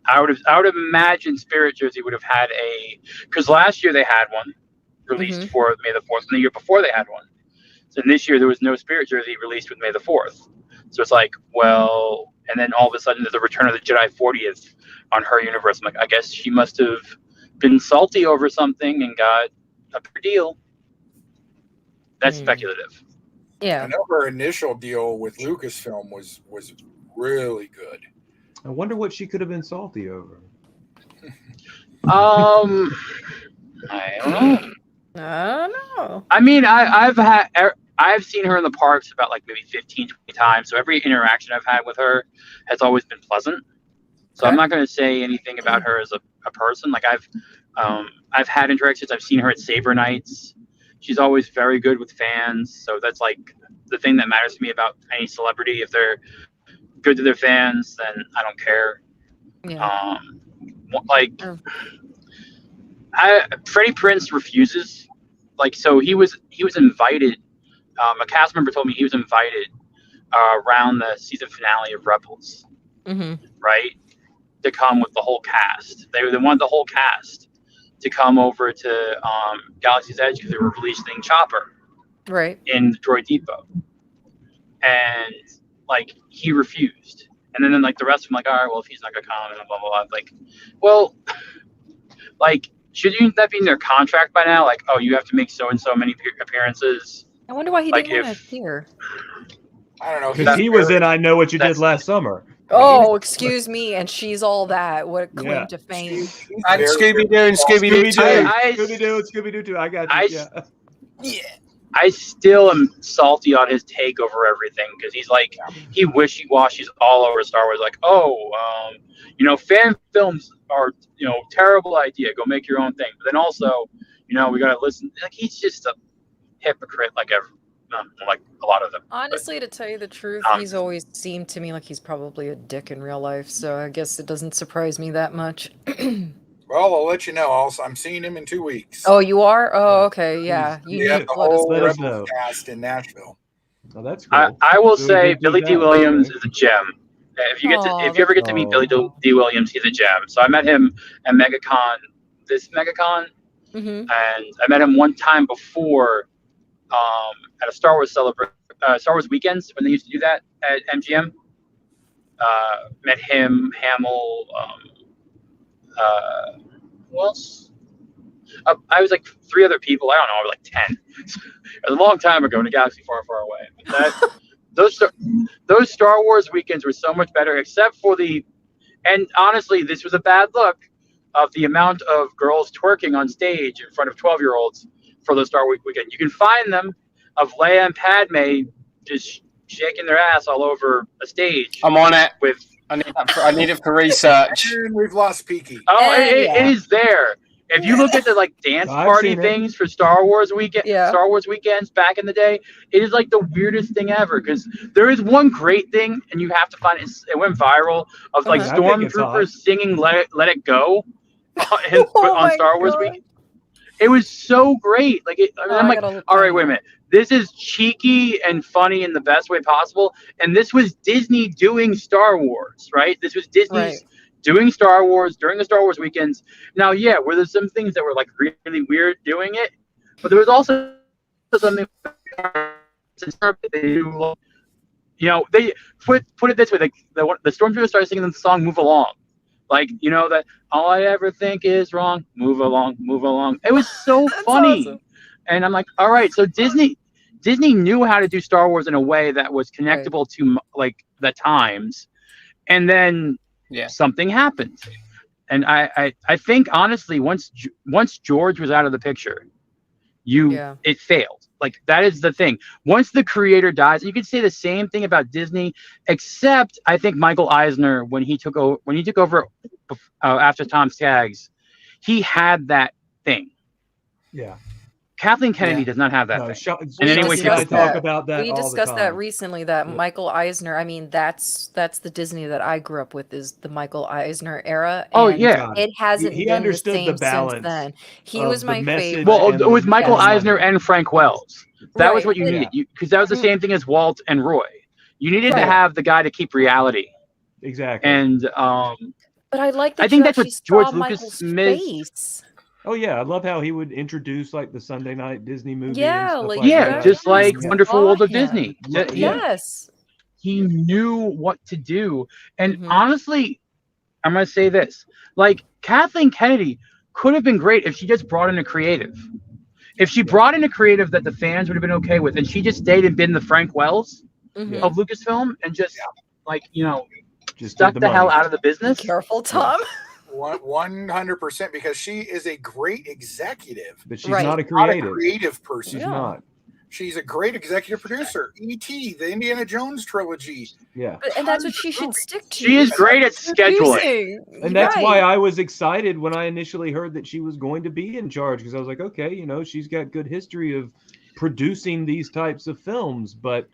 I would have imagined Spirit Jersey would have had because last year they had one released for May the 4th, and the year before they had one. So this year there was no Spirit Jersey released with May the 4th. So it's like, well, and then all of a sudden there's a Return of the Jedi 40th on her universe. I'm like, I guess she must have been salty over something and got a better deal. That's speculative. Yeah. I know her initial deal with Lucasfilm was really good. I wonder what she could have been salty over. I don't know. I don't know. I mean, I've seen her in the parks about like maybe 15, 20 times. So every interaction I've had with her has always been pleasant. So I'm not going to say anything about her as a person. Like I've had interactions. I've seen her at Saber Nights. She's always very good with fans. So that's like the thing that matters to me about any celebrity. If they're good to their fans, then I don't care. Yeah. Freddie Prinze refuses. Like, so he was invited. A cast member told me he was invited around the season finale of Rebels, right? To come with the whole cast. They wanted the whole cast to come over to Galaxy's Edge because they were releasing Chopper in the Droid Depot, and like he refused. And then like the rest of them, like, all right, well, if he's not gonna come, and blah blah blah. Like, well, like, shouldn't that be in their contract by now? Like, oh, you have to make so and so many appearances. I wonder why he like didn't want to appear. I don't know. Because he was in I Know What You Did Last Summer. Oh, excuse me, and she's all that. What a claim to fame. And Scooby-Doo and Scooby-Doo too. Scooby-Doo too. I got you. Yeah. I still am salty on his take over everything because he's like, he wishy-washes all over Star Wars. Like, fan films are, terrible idea. Go make your own thing. But then also, we got to listen. Like, he's just a hypocrite like a lot of them. Honestly, to tell you the truth, he's always seemed to me like he's probably a dick in real life. So I guess it doesn't surprise me that much. Well, I'll let you know. Also, I'm seeing him in 2 weeks. Oh, you are? Oh, okay. Yeah. You have the whole let us Rebels know. cast in Nashville. Oh, that's cool. I will say Billy D. Williams is a gem. If you ever get to meet Billy D. Williams, he's a gem. So I met him at MegaCon, and I met him one time before at a Star Wars Star Wars weekends when they used to do that at MGM. Met him, Hamill. Who else? I was like 3 other people. I don't know. I was like 10. It was a long time ago in a galaxy far, far away. But those Star Wars weekends were so much better, except for and honestly, this was a bad look of the amount of girls twerking on stage in front of 12-year-olds for the Star Wars weekend. You can find them of Leia and Padme just shaking their ass all over a stage. I'm on it. I need it for research. And we've lost Peaky. Oh, it is there. If you look at the dance party things for Star Wars weekends back in the day, it is like the weirdest thing ever. Because there is one great thing, and you have to find it. It went viral of stormtroopers singing "Let It Go" on Star Wars week. It was so great. I'm like, all right, wait a minute. This is cheeky and funny in the best way possible. And this was Disney doing Star Wars, right? This was Disney's doing Star Wars during the Star Wars weekends. Now, were there some things that were like really weird doing it, but there was also something. They put it this way: the stormtroopers started singing the song "Move Along." That all I ever think is wrong. Move along, move along. It was so funny. Awesome. And I'm like, all right, so Disney knew how to do Star Wars in a way that was connectable to the times. And then something happened. And I think honestly, once George was out of the picture, it failed. That is the thing. Once the creator dies, you could say the same thing about Disney, except I think Michael Eisner, when he took over after Tom Skaggs, he had that thing. Yeah. Kathleen Kennedy does not have that thing. And anyway, talk about that. We discussed that recently. That Michael Eisner. I mean, that's the Disney that I grew up with, is the Michael Eisner era. And it hasn't he been understood the same the balance since then. He was my favorite. Well, it was Michael Eisner and Frank Wells. That was what you needed, because that was the same thing as Walt and Roy. You needed to have the guy to keep reality. Exactly. And but I like that. I think that's what George Lucas missed. Oh yeah, I love how he would introduce the Sunday night Disney movie. Just like Wonderful World of Disney. Yes, he knew what to do, and honestly, I'm gonna say this: Kathleen Kennedy could have been great if she just brought in a creative. If she brought in a creative that the fans would have been okay with, and she just stayed and been the Frank Wells of Lucasfilm, and just stuck the hell out of the business. Careful, Tom. 100%, because she is a great executive, but she's not a creative person. She's not. She's a great executive producer. E.T., the Indiana Jones trilogy. Yeah, and that's what she should stick to. She is great at scheduling, and that's why I was excited when I initially heard that she was going to be in charge, because I was like, okay, she's got good history of producing these types of films, but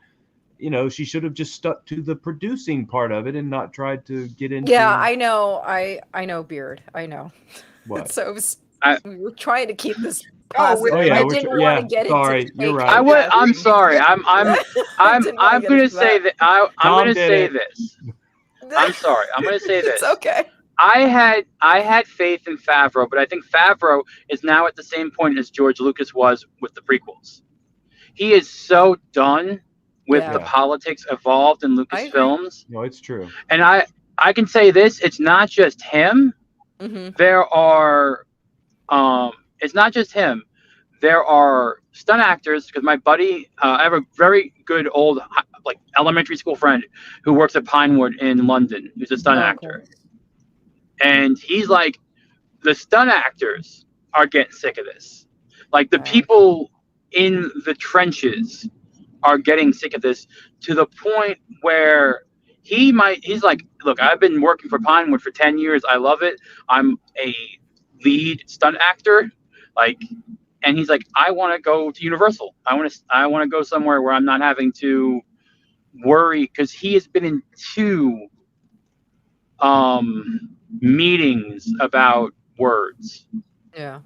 she should have just stuck to the producing part of it and not tried to get into. Yeah, I know. I know, Beard. I know. What? So we were trying to keep this positive. Oh, yeah, I we're didn't tr- want yeah, to get sorry, into you're fake right. I'm sorry. I'm Didn't wanna get going to into say that. I'm Tom going to did say it. this. I'm sorry. I'm going to say It's this. okay. I had faith in Favreau, but I think Favreau is now at the same point as George Lucas was with the prequels. He is so done with Yeah. the politics involved in I agree. Lucasfilms. No, it's true. And I can say this, it's not just him. Mm-hmm. There are it's not just him. There are stunt actors because my buddy, I have a very good old like elementary school friend who works at Pinewood in London, who's a stunt actor. And he's like, the stunt actors are getting sick of this. Like the people in the trenches are getting sick of this to the point where he's like, look, I've been working for Pinewood for 10 years. I love it. I'm a lead stunt actor. Like, and he's like, I want to go to Universal. I want to go somewhere where I'm not having to worry, because he has been in 2 meetings about words. Yeah.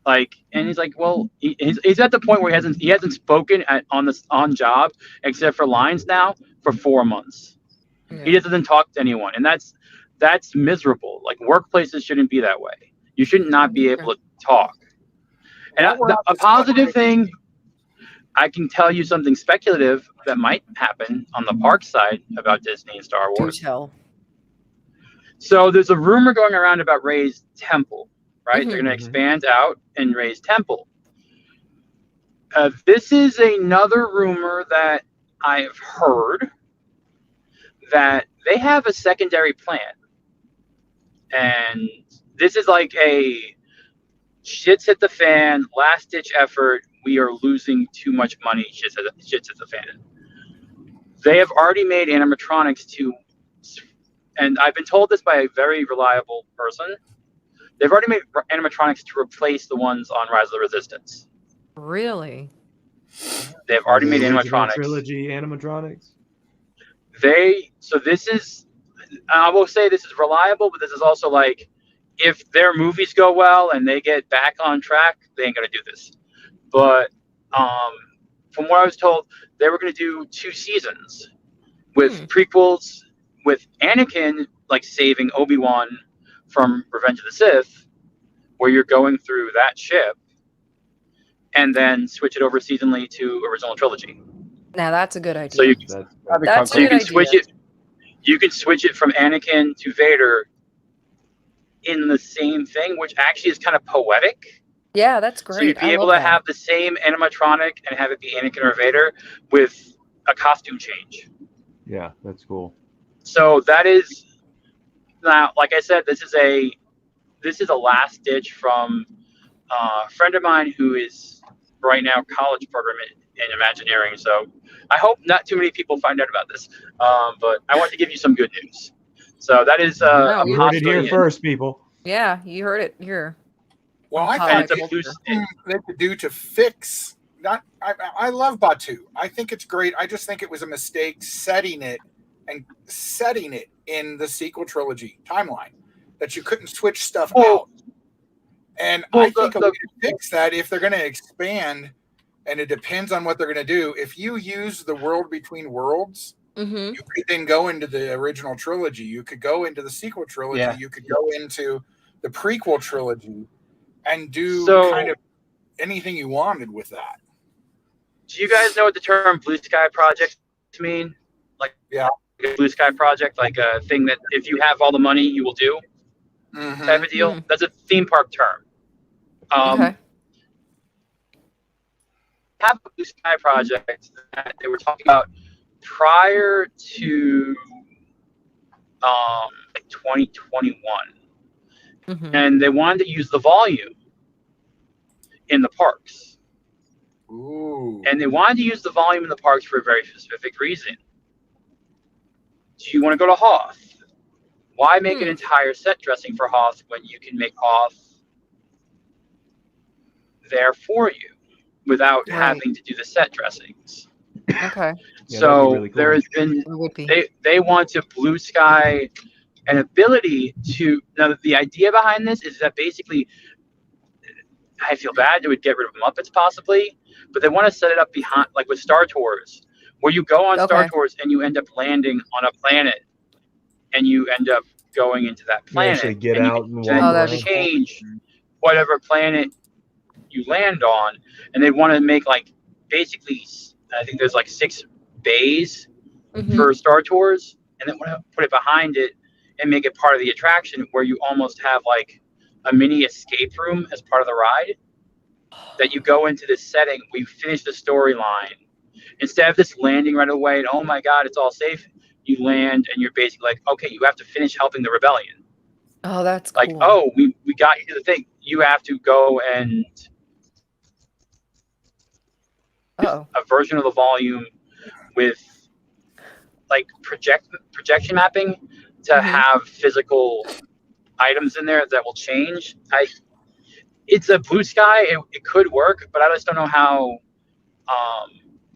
Like, and he's like, well, he's at the point where he hasn't spoken on job except for lines now for 4 months. Yeah. He just doesn't talk to anyone, and that's miserable. Like, workplaces shouldn't be that way. You should not be able to talk. And a positive thing, I can tell you something speculative that might happen on the park side about Disney and Star Wars. Do tell. So there's a rumor going around about Rey's temple, right? Mm-hmm. They're going to expand out and Rey's temple. This is another rumor that I've heard, that they have a secondary plan. And this is like a shit's hit the fan, last ditch effort. We are losing too much money. Shit's hit the fan. They have already made animatronics and I've been told this by a very reliable person. They've already made animatronics to replace the ones on Rise of the Resistance. Really? They've already made The original animatronics. trilogy animatronics. So this is, I will say this is reliable, but this is also like, if their movies go well and they get back on track, they ain't gonna do this. But from what I was told, they were gonna do 2 seasons with prequels, with Anakin like saving Obi-Wan from Revenge of the Sith, where you're going through that ship, and then switch it over seasonally to original trilogy. Now that's a good idea. So you That's a you good can idea. switch it. You can switch it from Anakin to Vader in the same thing, which actually is kind of poetic. Yeah, that's great. So you'd be able to have the same animatronic and have it be Anakin or Vader with a costume change. Yeah, that's cool. So that is, now, like I said, this is a last ditch from a friend of mine who is right now college program in Imagineering. So I hope not too many people find out about this, but I want to give you some good news. So that is a you heard it here first, people. Yeah, you heard it here. Well, I think they could do to fix. I love Batu. I think it's great. I just think it was a mistake setting it in the sequel trilogy timeline, that you couldn't switch stuff out. And I think a way to fix that, if they're going to expand, and it depends on what they're going to do, if you use the world between worlds, you could then go into the original trilogy. You could go into the sequel trilogy. Yeah. You could go into the prequel trilogy and do kind of anything you wanted with that. Do you guys know what the term Blue Sky Project mean? Like, yeah, a Blue Sky Project, like a thing that if you have all the money, you will do, type of deal. That's a theme park term. Okay. Have a Blue Sky Project that they were talking about prior to like 2021, and they wanted to use the volume in the parks. Ooh. And they wanted to use the volume in the parks for a very specific reason. Do you want to go to Hoth? Why make an entire set dressing for Hoth when you can make Hoth there for you without having to do the set dressings? Okay. So really cool. there has been, they want to Blue Sky an ability to, now the idea behind this is that basically I feel bad. They would get rid of Muppets possibly, but they want to set it up behind, like with Star Tours, where you go on Star Okay. Tours and you end up landing on a planet, and you end up going into that You planet, actually get and you out can and then walk that'd be around. cool. change whatever planet you land on, and they want to make like basically, I think there's like 6 bays Mhm. for Star Tours, and then want to put it behind it and make it part of the attraction, where you almost have like a mini escape room as part of the ride. That you go into this setting, we finish the storyline. Instead of just landing right away and oh my god, it's all safe, you land and you're basically like, okay, you have to finish helping the rebellion. Oh, that's Like, cool. oh, we got you to the thing. You have to go and Uh-oh. a version of the volume with like projection mapping to Mhm. have physical items in there that will change. It's a blue sky. It could work, but I just don't know how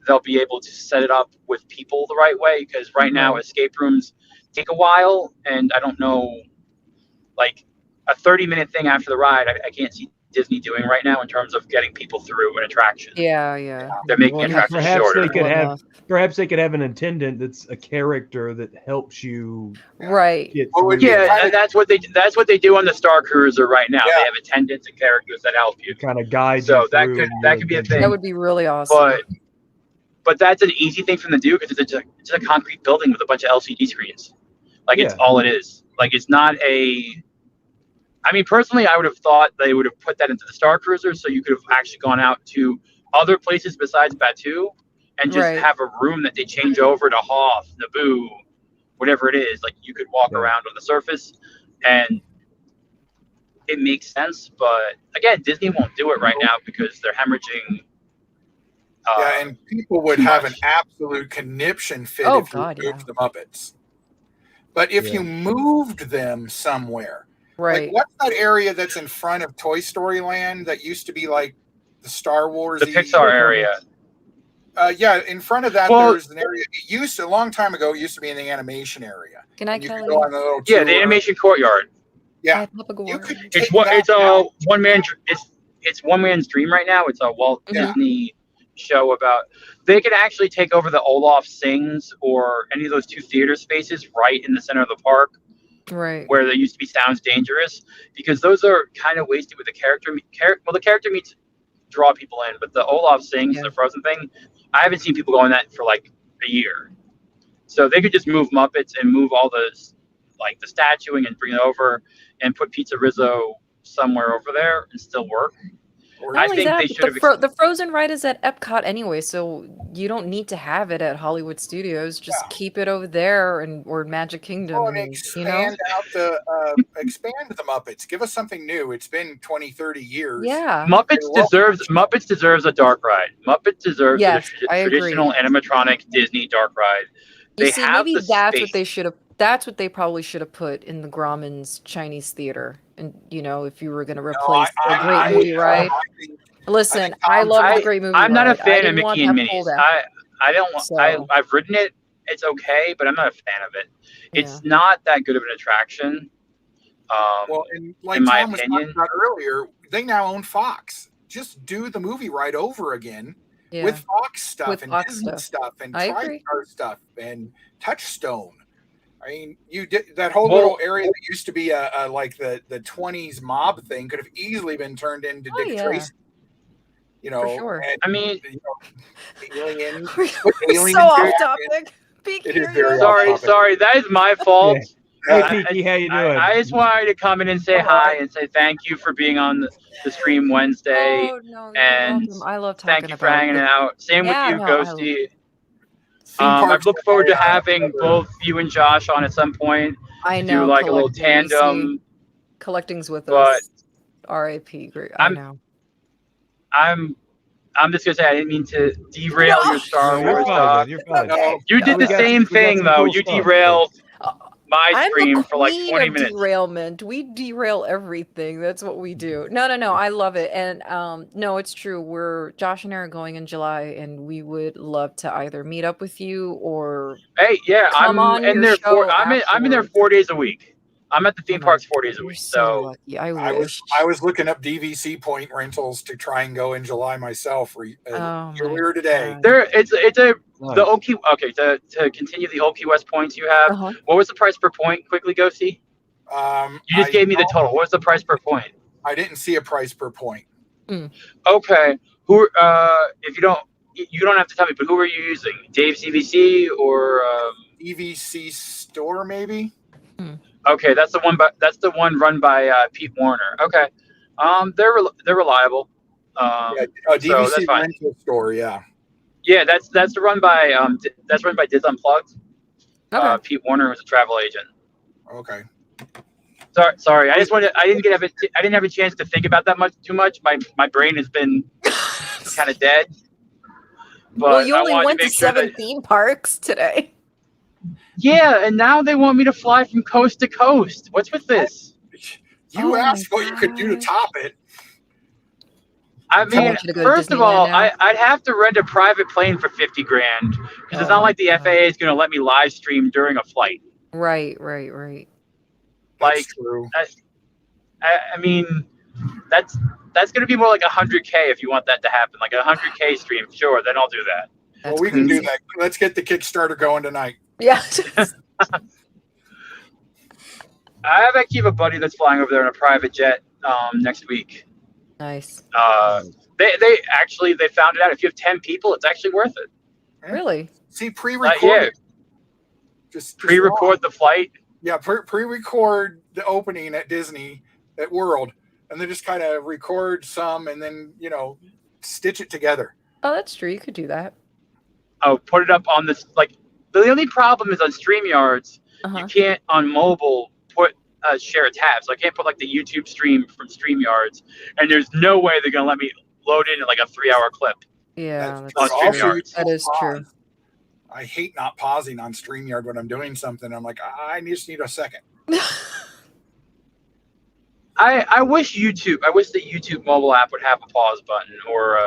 they'll be able to set it up with people the right way, because right now Right. escape rooms take a while, and I don't know, like a 30-minute thing after the ride, I can't see Disney doing right now in terms of getting people through an attraction. Yeah. They're making Well, attractions perhaps shorter. they could have enough. perhaps they could have an attendant that's a character that helps you Right. get Well, through. it'd be Yeah, kinda- and that's what they do on the Star Cruiser right now. Yeah. They have attendants and characters that help you. kind of guide So you that through. could be a adventure. thing. That would be really awesome. But that's an easy thing for them to do, because it's a concrete building with a bunch of LCD screens. Like, it's Yeah. all it is. Like, it's not a. I mean, personally, I would have thought they would have put that into the Star Cruiser, so you could have actually gone out to other places besides Batu and just Right. have a room that they change over to Hoth, Naboo, whatever it is. Like, you could walk Yeah. around on the surface, and it makes sense. But again, Disney won't do it right now because they're hemorrhaging. Yeah, and people would too have much. an absolute conniption fit Oh, if you God, moved yeah. the Muppets. But if Yeah. you moved them somewhere, Right. like what's that area that's in front of Toy Story Land that used to be like the Star Wars? The Pixar area. Yeah, in front of that, Well- there's an area. It used to, a long time ago, it used to be in the animation area. Can I And you could tell go you? on a little Yeah, tour. the animation courtyard. Yeah, Papa you Gore. could It's take what that it's a out. one man. It's one man's dream right now. It's a Walt Yeah. Disney show about. They could actually take over the Olaf Sings or any of those 2 theater spaces right in the center of the park, Right. where there used to be Sounds Dangerous, because those are kind of wasted with the character. Well, the character meets draw people in, but the Olaf Sings, Yeah. the Frozen thing, I haven't seen people go on that for like a year. So they could just move Muppets and move all the like the statuing and bring it over and put Pizza Rizzo somewhere over there and still work. Or I Not only think that, they but should have. the Frozen ride is at Epcot anyway, so you don't need to have it at Hollywood Studios. Just keep it over there or Magic Kingdom. and and, expand out expand the Muppets. Give us something new. It's been 20, 30 years. Yeah. Muppets deserves a dark ride. Muppets deserves Yes, a I agree. traditional animatronic Disney dark ride. You They see, have maybe the that's space. what they should have. That's what they probably should have put in the Grauman's Chinese Theater. And if you were going to replace the Great Movie Ride. Listen, I love the Great Movie Ride. I'm not a I fan of didn't want Mickey and that pulled Minnie's. out. I don't want. So- I've ridden it. It's okay, but I'm not a fan of it. Yeah. It's not that good of an attraction. Well, and like in my Tom was talking opinion. about earlier, they now own Fox. Just do the movie right over again Yeah. with Fox stuff With and Fox Disney stuff. stuff and I agree. TriStar stuff and Touchstone. I mean, you did that whole Well- little area that used to be a like the 20s mob thing could have easily been turned into Oh, Dick yeah. Tracy. For sure. and, I mean, aliens. We're aliens so do off that, topic. Be It is curious. very off sorry, that is my fault. Hey, I- Kiki, how you doing? I just wanted to come in and say hi and say thank you for being on the stream Wednesday. Oh, no, you're and welcome. I love talking Thank you about for hanging the- out. Same Yeah, with you, no, I Ghosty. Theme I parks look forward to are, having both you and Josh on at some point. I know. Do like a little collecting, you see, tandem. Collecting's with But us. R.I.P. Great. I I'm- know. I'm just gonna say I didn't mean to derail No. your Star No, you're Wars fine. talk. You're fine. No, You did We the got same some- we got thing some though. cool You stuff. derailed Uh, my I'm stream the for like queen 20 of minutes. derailment. We derail everything. That's what we do. No. I love it. And no, it's true. Josh and I are going in July, and we would love to either meet up with you or Hey, yeah, Come I'm on in your there show I'm in there afterwards. 4 days a week. I'm at the theme parks 4 days a You're week. so So lucky. I I wish. was looking up DVC point rentals to try and go in July myself Oh my earlier today. God. there, it's a Nice. the Old Key. Okay, to continue the Old Key West points you have. Uh-huh. What was the price per point? Quickly, go see. You just gave me the total. What's the price per point? I didn't see a price per point. Okay. Who? If you don't have to tell me, but who are you using? Dave's EVC or? EVC store maybe. Okay, that's the one run by Pete Warner. Okay, they're reliable. Yeah, so DVC that's fine. rental store. Yeah. Yeah, that's run by Diz Unplugged. Okay. Pete Warner was a travel agent. Okay. Sorry. I didn't have a chance to think about that too much. My brain has been kind of dead. But Well, you I only wanted went to to make sure 7 that, theme parks today. yeah, and now they want me to fly from coast to coast. What's with this? You Oh asked my what you could do to gosh. top it. I I mean, want you to go to first of Disneyland all, now. I'd have to rent a private plane for $50,000 because it's Oh not my like the God. FAA is going to let me live stream during a flight. Right. That's Like, true. I mean, that's going to be more like $100,000 if you want that to happen. Like a $100,000 stream, sure, then I'll do that. That's Well, we crazy. can do that. Let's get the Kickstarter going tonight. Yeah. I actually have a buddy that's flying over there in a private jet next week. Nice. They found it out. If you have 10 people, it's actually worth it. Really? See, pre-record. Yeah, Just pre-record the flight. Yeah, pre-record the opening at Disney at World, and then just kind of record some, and then stitch it together. Oh, that's true. You could do that. Oh, put it up on this. Like, the only problem is on StreamYards, you can't on mobile put share a tab. So I can't put like the YouTube stream from StreamYards, and there's no way they're gonna let me load in like a 3-hour clip. Yeah, That's on true. Also, StreamYards. that is true. I hate not pausing on StreamYard when I'm doing something. I'm like, I just need a second. I wish the YouTube mobile app would have a pause button or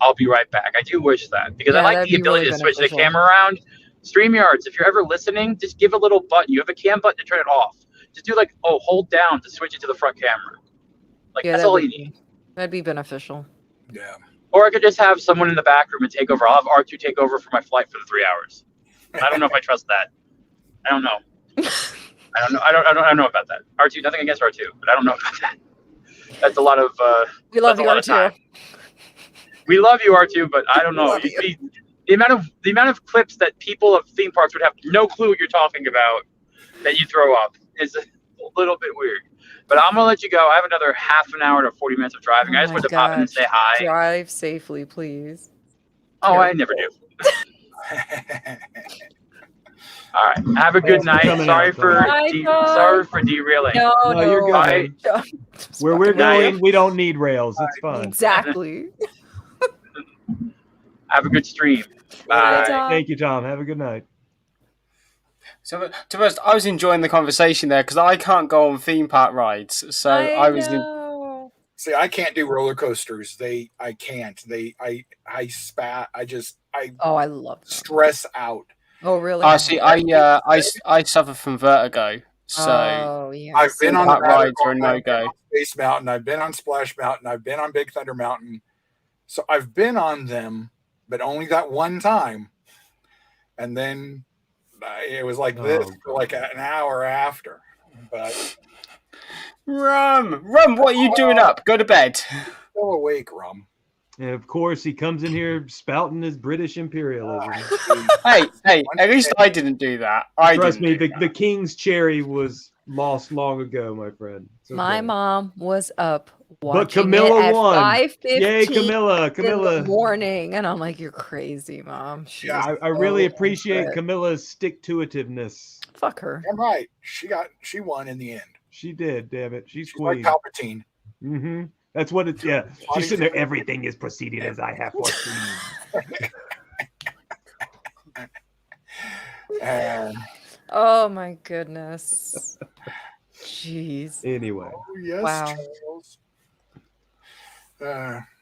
I'll be right back. I do wish that because I Yeah, like that'd the be ability really to switch the beneficial. camera around. StreamYards, if you're ever listening, just give a little button. You have a cam button to turn it off. Just do hold down to switch it to the front camera. Like, Yeah, that's all you need. That'd be beneficial. Yeah. Or I could just have someone in the back room and take over. I'll have R2 take over for my flight for the 3 hours. I don't know if I trust that. I don't know. I don't know about that. R2, nothing against R2, but I don't know about that. That's a lot of We love that's a you, lot of R2. time. We love you, R2, but I don't know. Love you. The amount of clips that people of theme parks would have no clue what you're talking about that you throw up is a little bit weird. But I'm gonna let you go. I have another half an hour to 40 minutes of driving. I just wanted to pop in and say hi. Drive safely, please. Oh, I never do. All right. Have a good night. Sorry for derailing. No, you're good. Bye. man. Where we're going, we don't need rails. It's fine. Exactly. Have a good stream. Bye, Bye. Tom. Thank you, Tom. Have a good night. So, to be honest, I was enjoying the conversation there because I can't go on theme park rides. So I was. See, I can't do roller coasters. I can't. I spat. I love them. Stress out. Oh, really? See, I suffer from vertigo. So yeah. I've been on park the rides Matterhorn, are a no I've been go. on Space Mountain. I've been on Splash Mountain. I've been on Big Thunder Mountain. So I've been on them, but only that one time. And then it was like this for like an hour after. But Rum, what are you doing up? Go to bed. Still awake, Rum. And of course, he comes in here spouting his British imperialism. Hey, at least I didn't do that. Trust me, the king's cherry was lost long ago, my friend. It's okay. My mom was up But watching Camilla it at won. 5:15 Yay, Camilla! in Camilla. the morning, and I'm like, "You're crazy, Mom." Yeah, I really appreciate Camilla's stick-to-itiveness. Fuck her. I'm right. She won in the end. She did. Damn it, she's like queen. Palpatine. Mm-hmm. That's what it's. Yeah, she's sitting there. Everything is proceeding as I have foreseen. Oh my goodness. Jeez. Anyway. Oh, yes, Wow. Charles.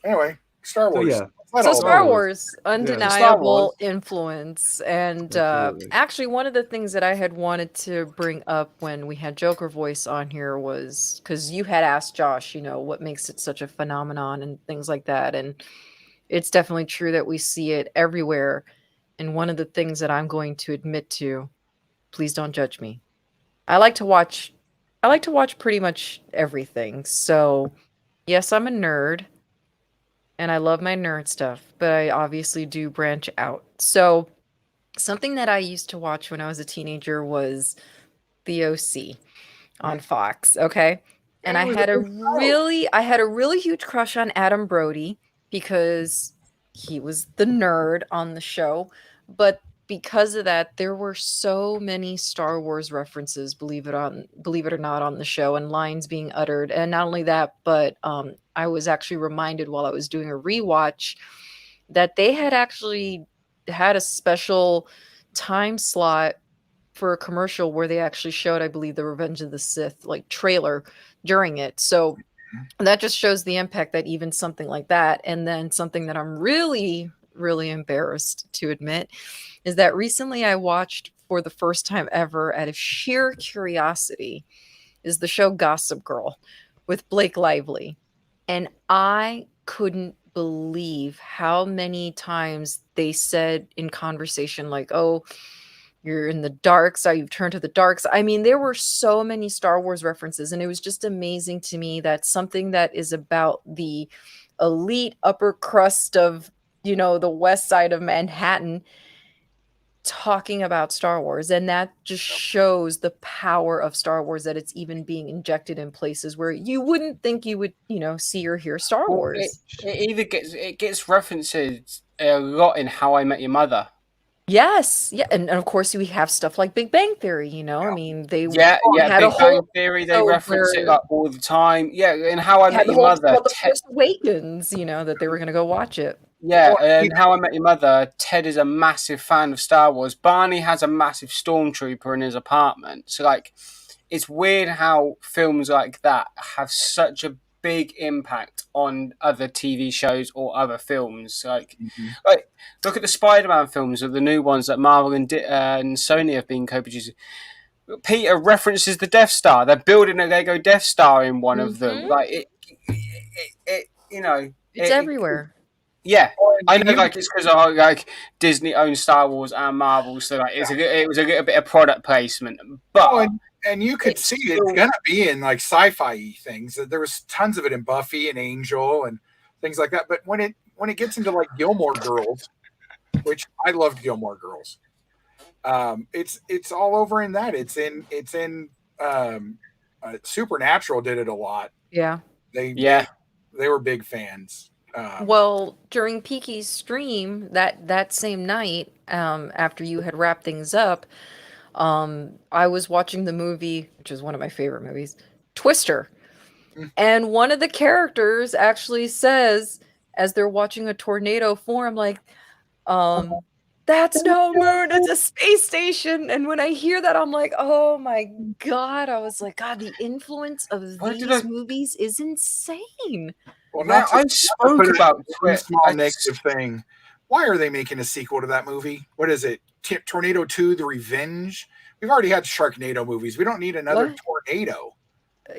Anyway, Star So Wars. yeah, It's not So all Star about- Wars, Star undeniable Wars. influence. And Absolutely. actually, one of the things that I had wanted to bring up when we had Joker Voice on here was because you had asked Josh, what makes it such a phenomenon and things like that. And it's definitely true that we see it everywhere. And one of the things that I'm going to admit to, please don't judge me. I like to watch pretty much everything. So, yes, I'm a nerd and I love my nerd stuff, but I obviously do branch out. So, something that I used to watch when I was a teenager was the OC on Fox, okay? And Hey, I it was had a a good show. really huge crush on Adam Brody because he was the nerd on the show, but because of that there were so many Star Wars references, believe it or not, on the show, and lines being uttered. And not only that, but I was actually reminded while I was doing a rewatch that they had actually had a special time slot for a commercial where they actually showed, I believe, the Revenge of the Sith like trailer during it. So that just shows the impact that even something like that. And then something that I'm really, really embarrassed to admit is that recently I watched for the first time ever, out of sheer curiosity, is the show Gossip Girl with Blake Lively. And I couldn't believe how many times they said in conversation, like, oh, you're in the dark side, you've turned to the dark side. I mean, there were so many Star Wars references, and it was just amazing to me that something that is about the elite upper crust of, the west side of Manhattan talking about Star Wars. And that just shows the power of Star Wars, that it's even being injected in places where you wouldn't think you would, see or hear Star Well, Wars. it gets references a lot in How I Met Your Mother. Yes, yeah, and of course we have stuff like Big Bang Theory. I mean, they Yeah, had a Big whole Bang Theory. They episode reference it where like all the time. Yeah, in How I they had Met the Your whole episode Mother, about the Force Awakens. That they were going to go watch it. yeah, Well, and How I Met Your Mother, Ted is a massive fan of Star Wars. Barney has a massive stormtrooper in his apartment. So, like, it's weird how films like that have such a big impact on other TV shows or other films. Like, look at the Spider-Man films, or the new ones that Marvel and Sony have been co-producing. Peter references the Death Star. They're building a Lego Death Star in one of them. Mhm. Like It's everywhere. yeah, and I know. you- Like, it's because Disney owns Star Wars and Marvel, so like it was a little bit of product placement. But Oh, and you could it's see still- it's gonna be in like sci-fi things. There was tons of it in Buffy and Angel and things like that. But when it gets into like Gilmore Girls, which I loved Gilmore Girls, it's all over in that. It's in Supernatural did it a lot. Yeah. They were big fans. Well, during Peaky's stream that same night, after you had wrapped things up, I was watching the movie, which is one of my favorite movies, Twister. And one of the characters actually says, as they're watching a tornado form, like, that's no moon, it's a space station. And when I hear that, I'm like, oh my God. I was like, God, the influence of these movies is insane. Well, I spoke about one small negative thing. Why are they making a sequel to that movie? What is it? Tornado 2: The Revenge? We've already had Sharknado movies. We don't need another tornado.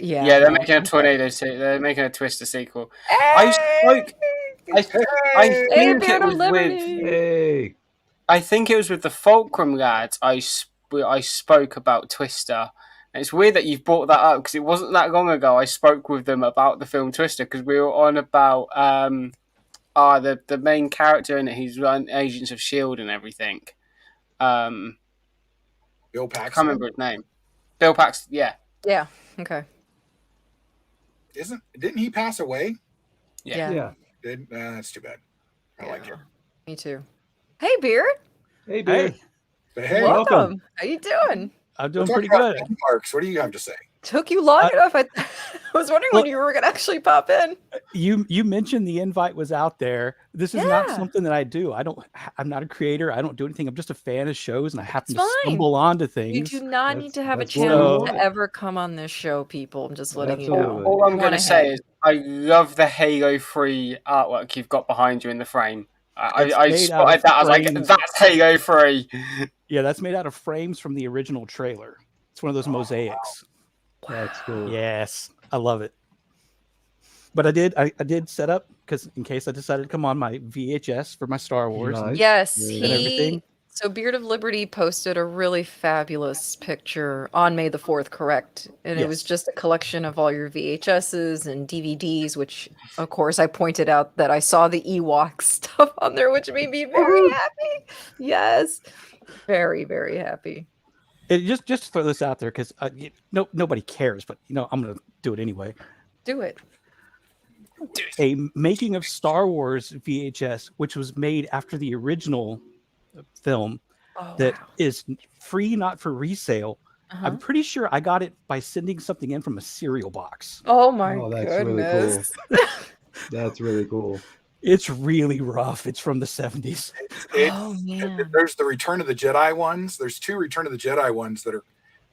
Yeah, they're making a tornado. They're making a Twister sequel. Hey! I think it was with. Hey. I think it was with the Fulcrum lads. I spoke about Twister. And it's weird that you've brought that up because it wasn't that long ago. I spoke with them about the film Twister because we were on about the main character in it. He's run Agents of S.H.I.E.L.D. and everything. Bill Paxton. I can't remember his name. Bill Paxton. Yeah. Yeah. Okay. Didn't he pass away? Yeah. That's too bad. I like him. Me too. Hey, Beard. Hey, Beard. Hey, welcome. How you doing? I'm doing pretty good. Marks, what do you have to say? Took you long enough. I was wondering when you were going to actually pop in. You mentioned the invite was out there. This is not something that I do. I'm not a creator. I don't do anything. I'm just a fan of shows, and I happen to stumble onto things. You do not need to have a channel to ever come on this show, people. I'm just letting you know. All I'm going to say is I love the Halo 3 artwork you've got behind you in the frame. It's I made out spotted of that. I was like, frames. that's Halo 3. Yeah, that's made out of frames from the original trailer. It's one of those mosaics. That's cool. Yes, I love it. But I did set up, because in case I decided to come on, my VHS for my Star Wars Nice. Yes, Very and nice. everything. So Beard of Liberty posted a really fabulous picture on May the 4th, correct? And it was Yes. just a collection of all your VHSs and DVDs, which of course I pointed out that I saw the Ewok stuff on there, which made me very happy. Yes. Very, very happy. Just to throw this out there, because nobody cares, but I'm gonna do it anyway. Do it. A making of Star Wars VHS, which was made after the original film, that is free, not for resale. I'm pretty sure I got it by sending something in from a cereal box. Oh my That's goodness. really cool. That's really cool. It's really rough. It's from the 70s. Oh man. There's the Return of the Jedi ones. There's 2 Return of the Jedi ones that are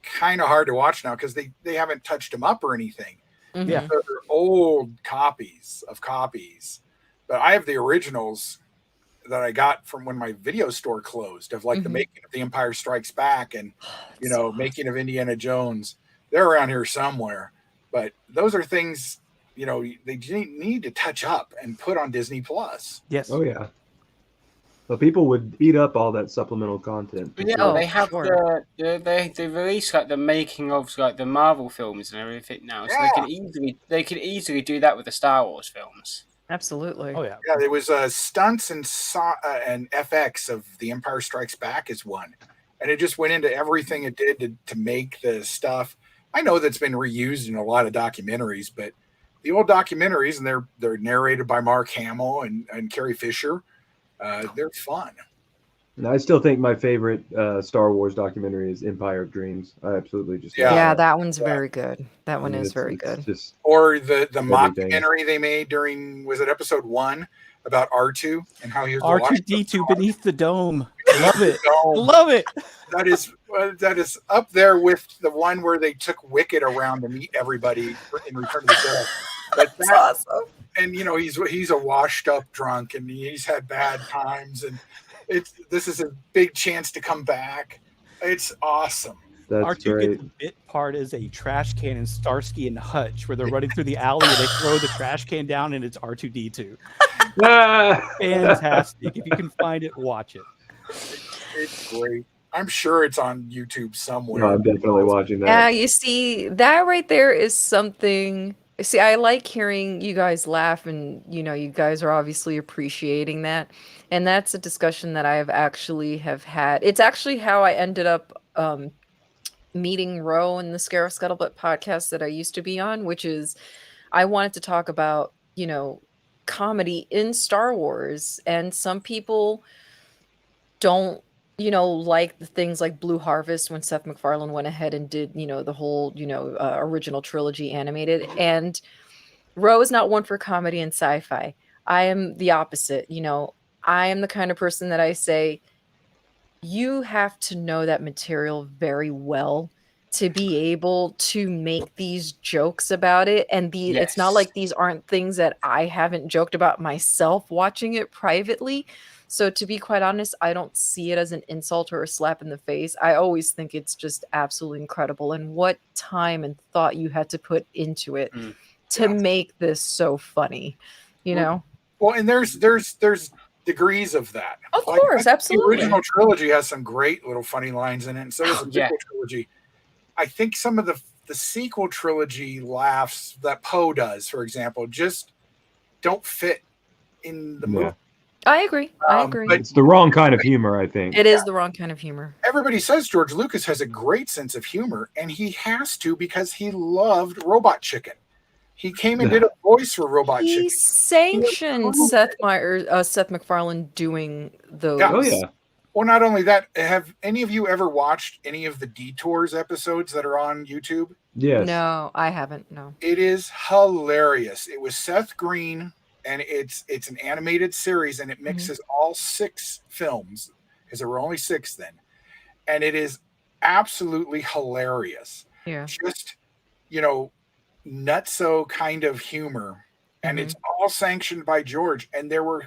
kind of hard to watch now because they haven't touched them up or anything. Yeah. They're old copies of copies. But I have the originals that I got from when my video store closed of like the making of The Empire Strikes Back and making of Indiana Jones. They're around here somewhere. But those are things, they need to touch up and put on Disney Plus. Yes. Oh yeah. But people would eat up all that supplemental content. Yeah, they have they release like the making of like the Marvel films and everything now, so they could easily do that with the Star Wars films. Absolutely. Oh yeah. Yeah, there was stunts and FX of The Empire Strikes Back is one, and it just went into everything it did to make the stuff. I know that's been reused in a lot of documentaries, but the old documentaries, and they're narrated by Mark Hamill and Carrie Fisher. They're fun. And I still think my favorite Star Wars documentary is Empire of Dreams. I absolutely just love Yeah, that. that one's very good. That one is very good. Just Or the mockumentary they made during, was it episode 1 about R2 and how he was R2D2 beneath the dome. Love it. Love it. That is up there with the one where they took Wicket around to meet everybody in Return of the Jedi. That's awesome. And he's a washed up drunk and he's had bad times and this is a big chance to come back. It's awesome. That's R2 great. gets the bit part as a trash can in Starsky and Hutch, where they're running through the alley and they throw the trash can down and it's R2D2. Fantastic. If you can find it, watch it. It's great. I'm sure it's on YouTube somewhere. No, I'm definitely watching that. Yeah, you see, that right there is something. See, I like hearing you guys laugh, and you guys are obviously appreciating that. And that's a discussion that I have had. It's actually how I ended up meeting Ro in the Scarif Scuttlebutt podcast that I used to be on, which is I wanted to talk about, comedy in Star Wars. And some people don't, like the things like Blue Harvest when Seth MacFarlane went ahead and did, the whole, original trilogy animated. And Ro is not one for comedy and sci-fi. I am the opposite. I am the kind of person that I say, you have to know that material very well to be able to make these jokes about it. And it's not like these aren't things that I haven't joked about myself watching it privately. So to be quite honest, I don't see it as an insult or a slap in the face. I always think it's just absolutely incredible. And what time and thought you had to put into it to make this so funny, Well, and there's degrees of that. Of course, absolutely. The original trilogy has some great little funny lines in it, and so does the sequel trilogy. I think some of the sequel trilogy laughs that Poe does, for example, just don't fit in the movie. I agree. But it's the wrong kind of humor, I think. It is the wrong kind of humor. Everybody says George Lucas has a great sense of humor, and he has to because he loved Robot Chicken. He came and did a voice for Robot Chicken. He sanctioned Seth MacFarlane doing those. Yeah. Oh yeah. Well, not only that, have any of you ever watched any of the Detours episodes that are on YouTube? Yes. No, I haven't. No. It is hilarious. It was Seth Green, and it's an animated series, and it mixes all 6 films because there were only 6 then, and it is absolutely hilarious. Yeah. Just nutso kind of humor, and it's all sanctioned by George. And there were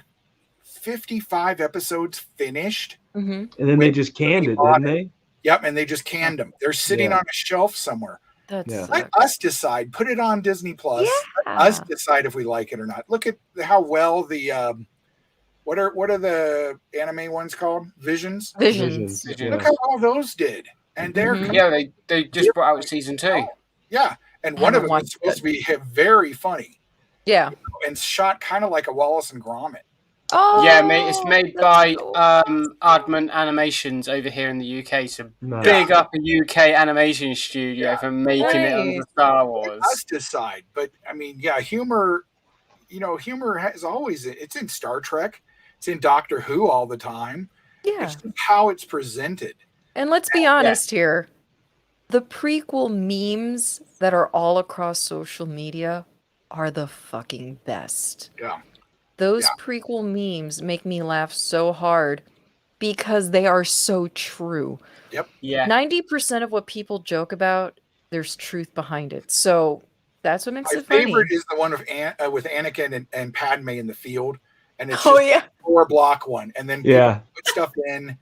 55 episodes finished. And then they just canned it, didn't they? Yep, and they just canned them. They're sitting on a shelf somewhere. Let us decide. Put it on Disney Plus. Let us decide if we like it or not. Look at how well the what are the anime ones called? Visions. Look how well those did. And they're they just brought out season 2. Yeah, and one of them is supposed to be very funny. Yeah, and shot kind of like a Wallace and Gromit. Oh, yeah, mate. It's made by Aardman Animations over here in the UK. So big up a UK animation studio for making it under Star Wars. Let us decide, but I mean, humor. Humor has always it's in Star Trek, it's in Doctor Who all the time. Yeah, it's just how it's presented. And let's be honest here, the prequel memes that are all across social media are the fucking best. Yeah. Those prequel memes make me laugh so hard because they are so true. Yep. Yeah. 90% of what people joke about, there's truth behind it. So that's what makes it funny. My favorite is the one with Anakin and Padme in the field, and it's just a 4-block one, and then put stuff in.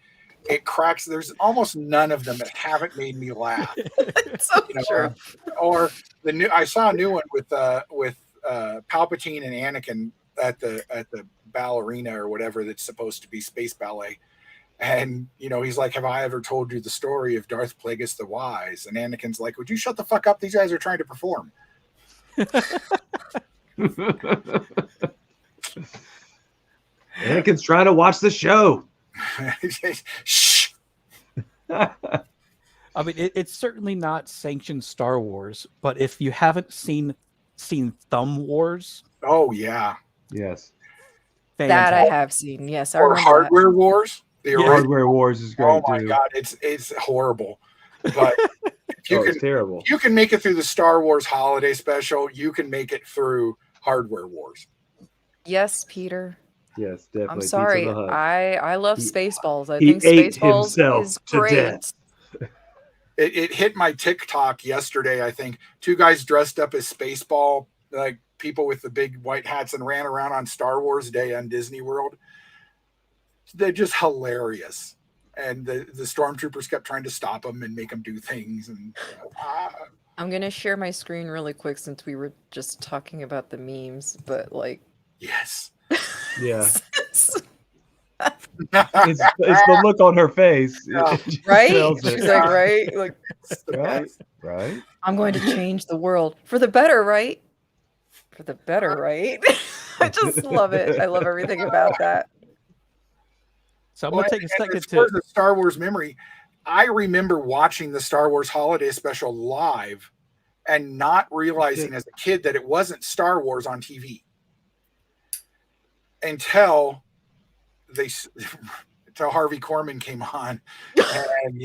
It cracks. There's almost none of them that haven't made me laugh. It's so true. Or I saw a new one with Palpatine and Anakin at the ballerina or whatever that's supposed to be space ballet, and he's like, "Have I ever told you the story of Darth Plagueis the Wise?" And Anakin's like, "Would you shut the fuck up? These guys are trying to perform." Anakin's trying to watch the show. Shh. I mean, it's certainly not sanctioned Star Wars, but if you haven't seen Thumb Wars, oh yeah, yes, that I have seen. Yes, I or remember Hardware Wars. Hardware Wars is great. Oh my god, it's horrible, but it's terrible. You can make it through the Star Wars Holiday Special. You can make it through Hardware Wars. Yes, Peter. Yes, definitely. I'm sorry. I love Spaceballs. I think Spaceballs is great. It hit my TikTok yesterday. I think 2 guys dressed up as Spaceball, like people with the big white hats, and ran around on Star Wars Day on Disney World. They're just hilarious, and the stormtroopers kept trying to stop them and make them do things. And I'm gonna share my screen really quick since we were just talking about the memes, but yes. Yeah. it's the look on her face. Right? She's like, right. I'm going to change the world for the better, right? For the better, right? I just love it. I love everything about that. So I'm going to take a second to the Star Wars memory. I remember watching the Star Wars Holiday Special live and not realizing as a kid that it wasn't Star Wars on TV. Until Harvey Korman came on, and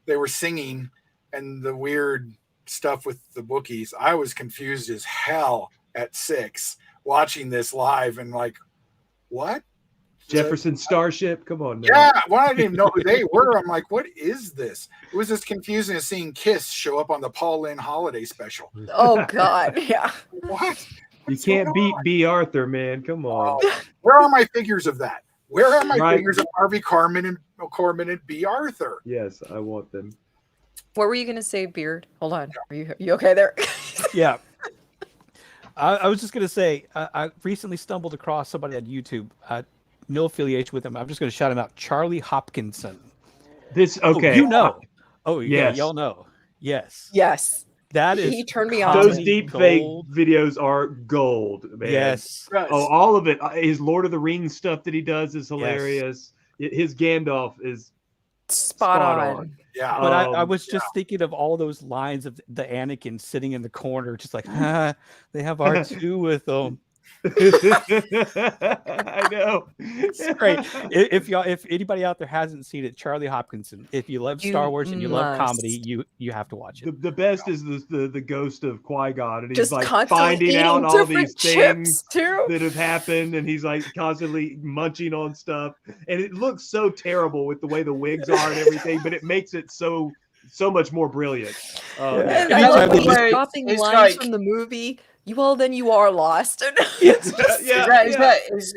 they were singing and the weird stuff with the Wookiees. I was confused as hell at 6 watching this live and like, what? Jefferson Starship? Come on now. Yeah, well, I didn't even know who they were. I'm like, what is this? It was as confusing as seeing Kiss show up on the Paul Lynde Holiday Special. Oh God, yeah. What? You can't beat B. Arthur, man. Come on. Where are my figures of that? Where are my figures of Harvey Korman and B. Arthur? Yes, I want them. What were you going to say, Beard? Hold on. Are you okay there? Yeah. I was just going to say, I recently stumbled across somebody on YouTube. No affiliation with him. I'm just going to shout him out. Charlie Hopkinson. Oh, yeah, y'all know. Yes. Yes. That is, he turned me on. Those deep fake videos are gold, man. Yes. Oh, all of it. His Lord of the Rings stuff that he does is hilarious. Yes. His Gandalf is spot on. Yeah. But I was just thinking of all those lines of the Anakin sitting in the corner, just like, they have R2 with them. I know. It's great. If anybody out there hasn't seen it, Charlie Hopkinson. If you love Star Wars and you love comedy, you have to watch it. The best is the ghost of Qui-Gon, and he's just like finding out all these things that have happened, and he's like constantly munching on stuff, and it looks so terrible with the way the wigs are and everything, but it makes it so so much more brilliant. And Yeah. I love Anytime when they he's just- dropping it's lines like- from the movie. You are lost. Yes.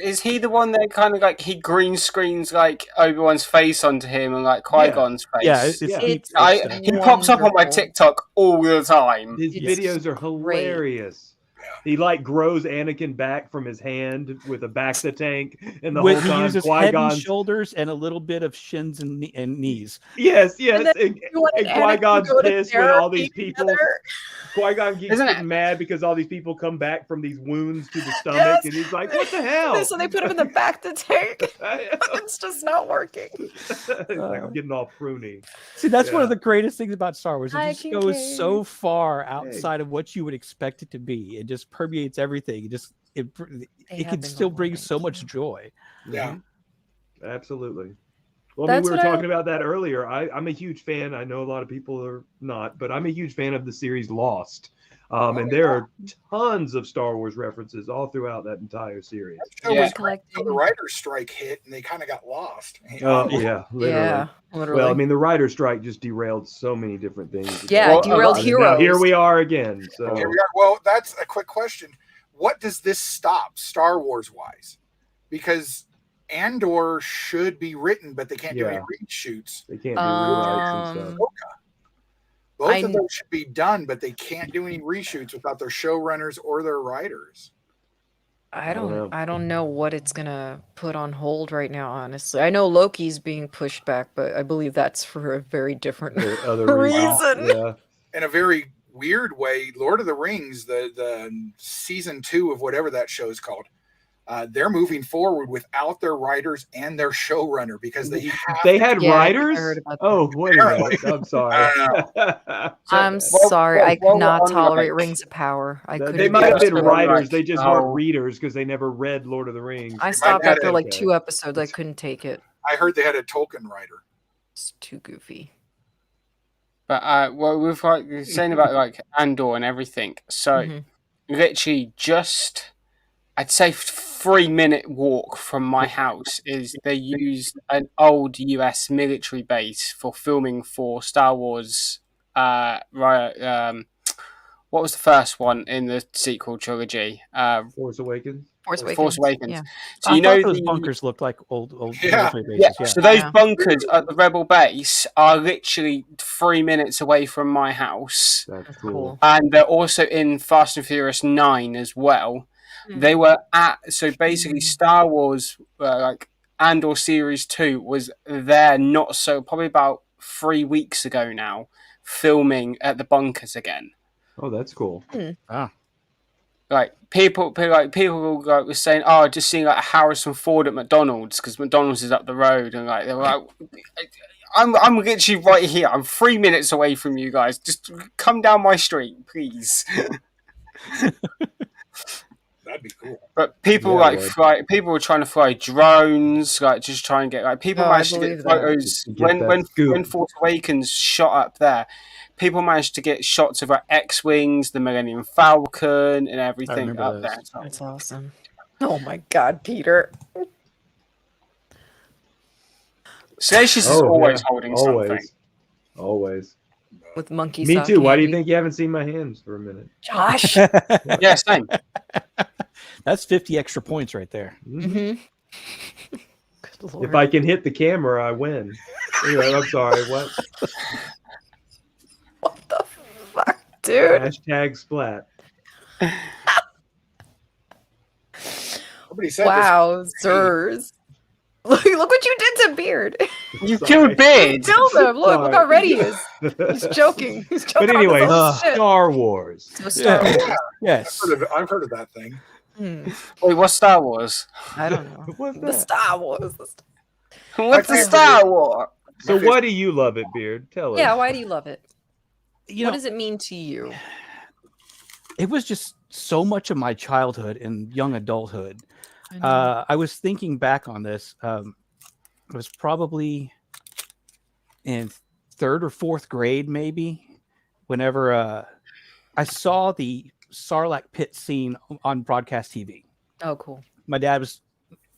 Is he the one that kind of like he green screens like Obi-Wan's face onto him and like Qui-Gon's face? Yeah, it's Yeah. deep It's fake stuff. He pops up on my wonderful. TikTok all the time. His It's videos are great. hilarious. He like grows Anakin back from his hand with a bacta tank, and the When whole he time uses head and Qui-Gon's shoulders and a little bit of shins and, and knees. yes, And then and you want and Anakin to Qui-Gon's go to pissed when all these therapy people. together. Qui-Gon keeps Isn't it- getting mad because all these people come back from these wounds to the stomach, Yes. and he's like, "What the hell?" So they put him in the back to tank. It's just not working. He's like, I'm getting all pruny. See, that's one of Yeah. the greatest things about Star Wars. It Hi, just goes Kincaid. so far outside of what you would expect it to be. It just permeates everything. It have can been still going bring on so it, much too. joy. Yeah. Absolutely. Well, I mean, That's we were what I- talking about that earlier. I'm a huge fan. I know a lot of people are not, but I'm a huge fan of the series Lost. And there are tons of Star Wars references all throughout that entire series. That show Yeah. was Collecting. the writer's strike hit, and they kind of got lost. Oh, yeah, literally. Yeah, literally. Well, I mean, the writer's strike just derailed so many different things. Yeah, Well, derailed and And now heroes. here we are again. So Here we are. Well, that's a quick question. What does this stop Star Wars wise? Because Andor should be written, but they can't do any Yeah. reshoots. they can't do rewrites and stuff. Both of those should be done, but they can't do any reshoots without their showrunners or their writers. I don't know. don't know what it's gonna put on hold right now, honestly. I know Loki's being pushed back, but I believe that's for a very different For other reasons. reason. Yeah. In a very weird way, Lord of the Rings, the season 2 of whatever that show is called, they're moving forward without their writers and their showrunner because they have They had Yeah, I writers? heard about that. Oh, wait a minute. I'm sorry. I'm Well, sorry, I well, could not on, tolerate like- Rings of Power. I couldn't. They do might have it. been Like, writers. They just how- weren't readers because they never read Lord of the Rings. I stopped had after it. like Okay. 2 episodes. I couldn't take it. I heard they had a Tolkien writer. It's too goofy. But well, we've like you're saying about like Andor and everything. So Mhm. literally just, I'd say 3-minute walk from my house is they used an old US military base for filming for Star Wars. What was the first one in the sequel trilogy? Force Awakens. Force Awakens. Yeah. So I you thought know those the bunkers looked like old Yeah. military Yeah, bases. Yeah. so those Yeah. bunkers at the Rebel base are literally 3 minutes away from my house. That's That's cool. cool. And they're also in Fast and Furious 9 as well. They were so basically Star Wars, like Andor Series 2 was there probably about 3 weeks ago now, filming at the bunkers again. Oh, that's cool. Like people were saying, "Oh, just seeing like Harrison Ford at McDonald's because McDonald's is up the road," and like they were like, "I'm literally right here. I'm 3 minutes away from you guys. Just come down my street, please." That'd be cool. But people Yeah, people were trying to fly drones, like just try and get like people Oh, I managed to get believe that. photos Get that when scoop. Force Awakens shot up there. People managed to get shots of like X-wings, the Millennium Falcon, and everything remember up those. there. So, That's awesome. Oh my God, Peter. Salacious is always holding something. Always. With monkey Me sock too. Why do you candy. think you haven't seen my hands for a minute? Josh? Yeah, same. That's 50 extra points right there. Mhm. Mm-hmm. Good If Lord. I can hit the camera, I win. Anyway, I'm sorry. What? What the fuck, dude? Hashtag splat. Nobody said Wow, sirs. Look what you did to Beard. You Sorry. killed Beard. Killed him. Look how Sorry. ready he is. He's joking. He's joking. But anyway, on his own shit. Star Wars. So Star Yeah. Wars. Yes. I've heard of that thing. Wait, what's Star Wars? I don't know. What's The that? Star Wars. What's the favorite- Star Wars? So why do you love it, Beard? Tell us. Yeah, why do you love it? You What know, does it mean to you? it was just so much of my childhood and young adulthood. I was thinking back on this. It was probably in 3rd or 4th grade, maybe, whenever I saw the Sarlacc pit scene on broadcast TV. Oh, cool. My dad was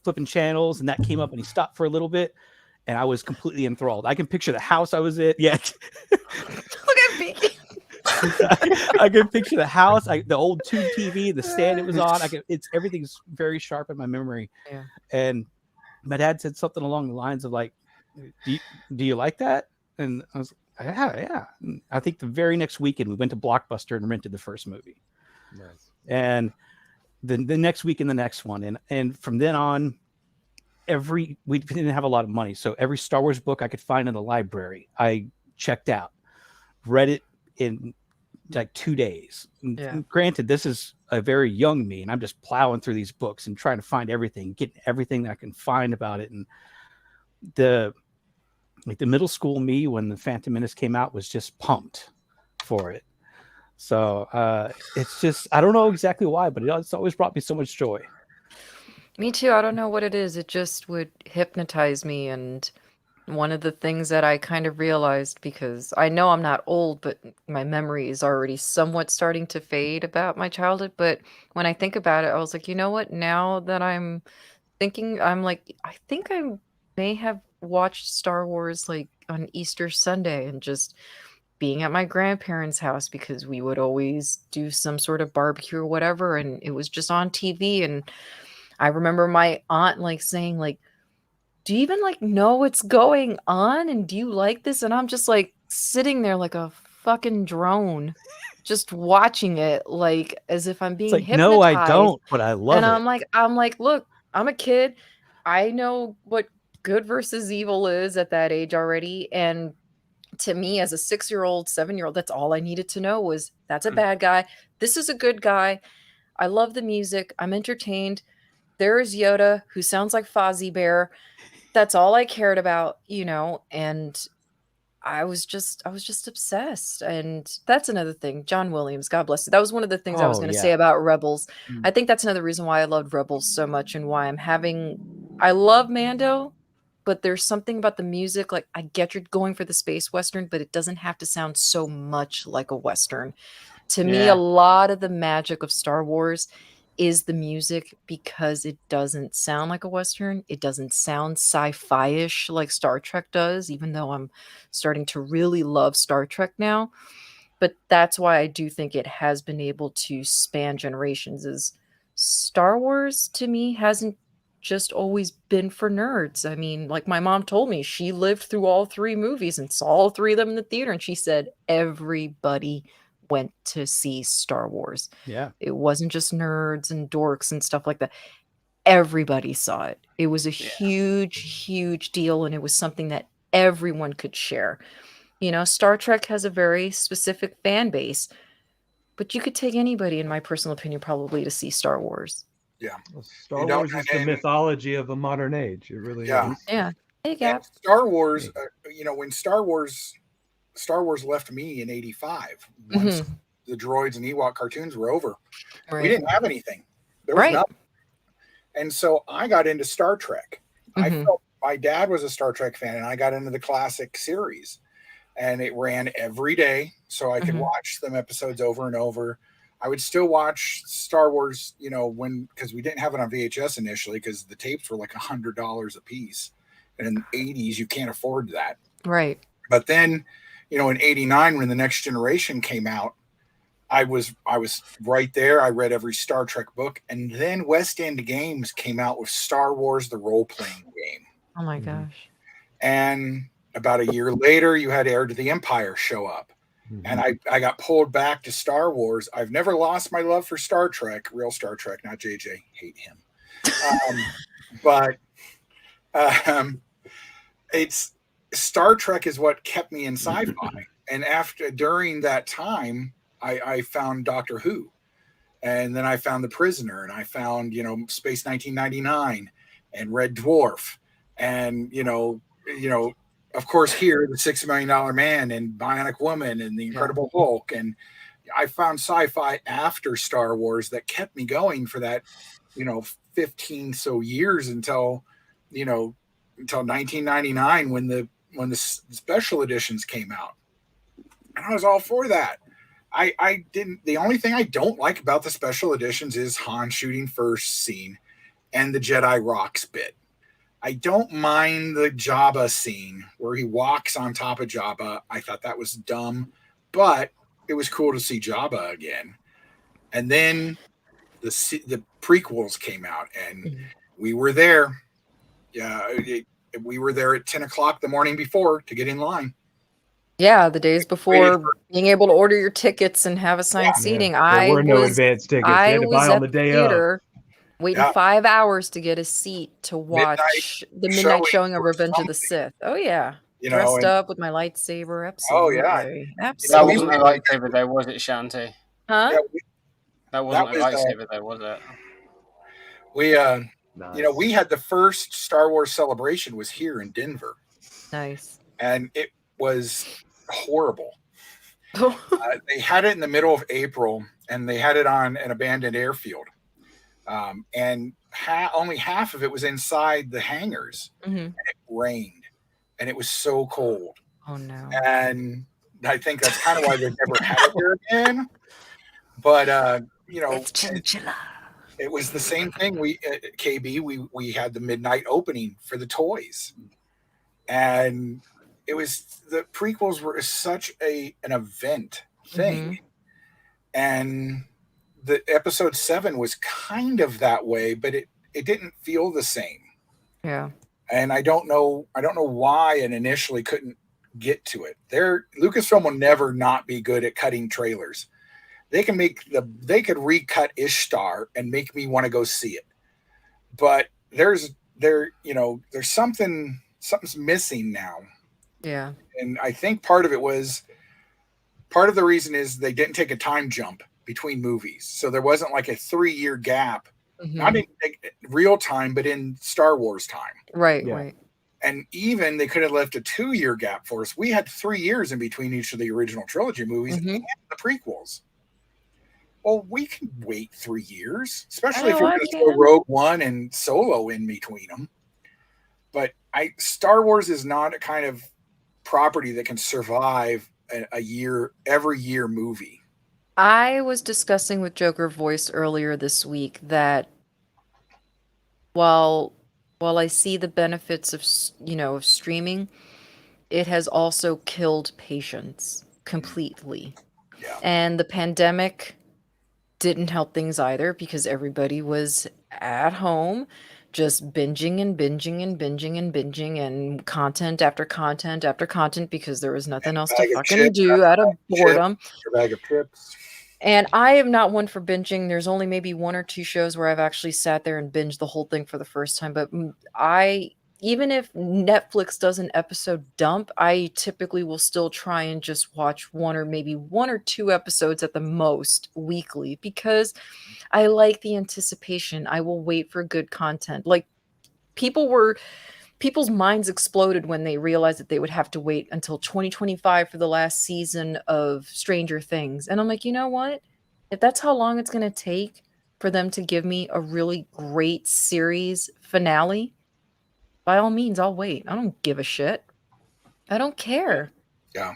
flipping channels, and that came up, and he stopped for a little bit, and I was completely enthralled. I can picture the house I was in. Yeah, Look at Beaky. I can picture the house, the old tube TV, the stand it was on. Everything's very sharp in my memory. Yeah. And my dad said something along the lines of like, do you like that? And I was like, yeah. And I think the very next weekend we went to Blockbuster and rented the first movie. Nice. And the next week and the next one. And from then on, we didn't have a lot of money. So every Star Wars book I could find in the library, I checked out, read it in like 2 days. Yeah. Granted, this is a very young me, and I'm just plowing through these books and trying to find everything, getting everything that I can find about it. And the middle school me, when the Phantom Menace came out, was just pumped for it. So it's just, I don't know exactly why, but it's always brought me so much joy. Me too. I don't know what it is. It just would hypnotize me. And one of the things that I kind of realized, because I know I'm not old, but my memory is already somewhat starting to fade about my childhood. But when I think about it, I was like, you know what? Now that I'm thinking, I'm like, I think I may have watched Star Wars like on Easter Sunday and just being at my grandparents' house because we would always do some sort of barbecue or whatever. And it was just on TV. And I remember my aunt like saying like, do you even like know what's going on? And do you like this? And I'm just like sitting there like a fucking drone, just watching it like as if I'm being It's like, hypnotized. no, I don't, but I love and it. I'm like, look, I'm a kid. I know what good versus evil is at that age already. And to me, as a 6-year-old, 7-year-old, that's all I needed to know was that's a bad guy. This is a good guy. I love the music. I'm entertained. There is Yoda, who sounds like Fozzie Bear. That's all I cared about, and I was just obsessed. And that's another thing. John Williams, God bless you. That was one of the things I was Oh, going to yeah. say about Rebels. Mm. I think that's another reason why I loved Rebels so much and why I love Mando, but there's something about the music. Like, I get you're going for the space Western, but it doesn't have to sound so much like a Western. To me, Yeah. a lot of the magic of Star Wars is the music because it doesn't sound like a Western. It doesn't sound sci-fi-ish like Star Trek does, even though I'm starting to really love Star Trek now. But that's why I do think it has been able to span generations. Is Star Wars to me hasn't just always been for nerds. I mean, like my mom told me, she lived through all 3 movies and saw all 3 of them in the theater, and she said everybody went to see Star Wars. Yeah. It wasn't just nerds and dorks and stuff like that. Everybody saw it. It was a huge deal, and it was something that everyone could share. Star Trek has a very specific fan base, but you could take anybody, in my personal opinion, probably to see Star Wars. Yeah. Well, Star Wars is the mythology of a modern age. It really is. Yeah. Hey, And Gap. Star Wars, when Star Wars left me in '85, once the droids and Ewok cartoons were over, we didn't have anything. There was nothing. And so I got into Star Trek. I felt my dad was a Star Trek fan, and I got into the classic series. And it ran every day, so I could watch them episodes over and over. I would still watch Star Wars, because we didn't have it on VHS initially, because the tapes were like $100 a piece. And in the 80s, you can't afford that. Right. But then, in '89, when the Next Generation came out, I was right there. I read every Star Trek book, and then West End Games came out with Star Wars: The Role Playing Game. Oh my gosh! And about a year later, you had Heir to the Empire show up, and I got pulled back to Star Wars. I've never lost my love for Star Trek, real Star Trek, not JJ. Hate him, but it's Star Trek is what kept me in sci-fi. And during that time, I found Doctor Who, and then I found The Prisoner, and I found Space 1999 and Red Dwarf, and of course here the $6 Million Man and Bionic Woman and the Incredible Hulk. And I found sci-fi after Star Wars that kept me going for that 15 so years until 1999 when the special editions came out, and I was all for that. I didn't. The only thing I don't like about the special editions is Han shooting first scene and the Jedi rocks bit. I don't mind the Jabba scene where he walks on top of Jabba. I thought that was dumb, but it was cool to see Jabba again. And then the prequels came out, and we were there. Yeah, we were there at 10 o'clock the morning before to get in line. Yeah, the days before being able to order your tickets and have assigned seating. There were no advance tickets. You had to buy on the day theater waiting 5 hours to get a seat to watch the midnight showing of Revenge of the Sith. Oh yeah. Dressed up with my lightsaber. Absolutely. That wasn't a lightsaber though, was it, Shanti? Huh? Yeah, that wasn't a lightsaber though, was it? We we had the first Star Wars celebration was here in Denver. Nice. And it was horrible. They had it in the middle of April, and they had it on an abandoned airfield. And only half of it was inside the hangars. Mm-hmm. And it rained, and it was so cold. Oh no! And I think that's kind of why they never had it there again. But it was the same thing. We at KB we had the midnight opening for the toys, and it was the prequels were such an event thing, and the episode 7 was kind of that way, but it didn't feel the same. Yeah. And I don't know why it initially couldn't get to it. Lucasfilm will never not be good at cutting trailers. They could recut Ishtar and make me want to go see it. But there's something's missing now. Yeah. And I think part of the reason is they didn't take a time jump between movies. So there wasn't like a 3-year gap, not in real time, but in Star Wars time. Right, right. And even they could have left a 2-year gap for us. We had 3 years in between each of the original trilogy movies and the prequels. Well, we can wait 3 years, especially if you're going to throw Rogue One and Solo in between them. But Star Wars is not a kind of property that can survive every year movie. I was discussing with Joker Voice earlier this week that while I see the benefits of streaming, it has also killed patience completely. Yeah. And the pandemic didn't help things either because everybody was at home just binging and binging and binging and binging and content after content after content because there was nothing else to fucking do out of boredom. Your bag of chips. And I am not one for binging. There's only maybe 1 or 2 shows where I've actually sat there and binged the whole thing for the first time. But even if Netflix does an episode dump, I typically will still try and just watch 1 or 2 episodes at the most weekly because I like the anticipation. I will wait for good content. Like people's minds exploded when they realized that they would have to wait until 2025 for the last season of Stranger Things. And I'm like, you know what? If that's how long it's going to take for them to give me a really great series finale, by all means, I'll wait. I don't give a shit. I don't care. Yeah.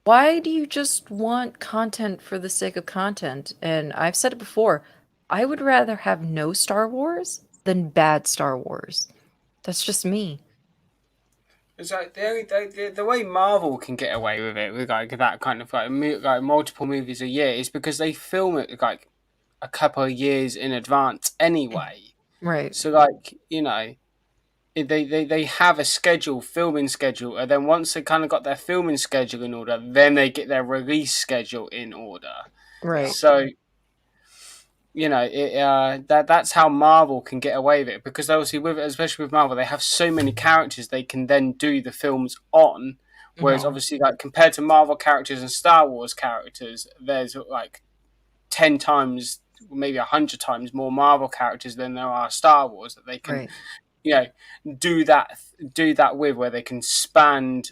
Why do you just want content for the sake of content? And I've said it before, I would rather have no Star Wars than bad Star Wars. That's just me. It's like the way Marvel can get away with it with like that kind of like multiple movies a year is because they film it like a couple of years in advance anyway. Right. So like they have a filming schedule, and then once they kind of got their filming schedule in order, then they get their release schedule in order. Right. So that's how Marvel can get away with it because obviously especially with Marvel, they have so many characters they can then do the films on. Whereas obviously, like compared to Marvel characters and Star Wars characters, there's like 10 times, maybe 100 times more Marvel characters than there are Star Wars that they can, do that with, where they can span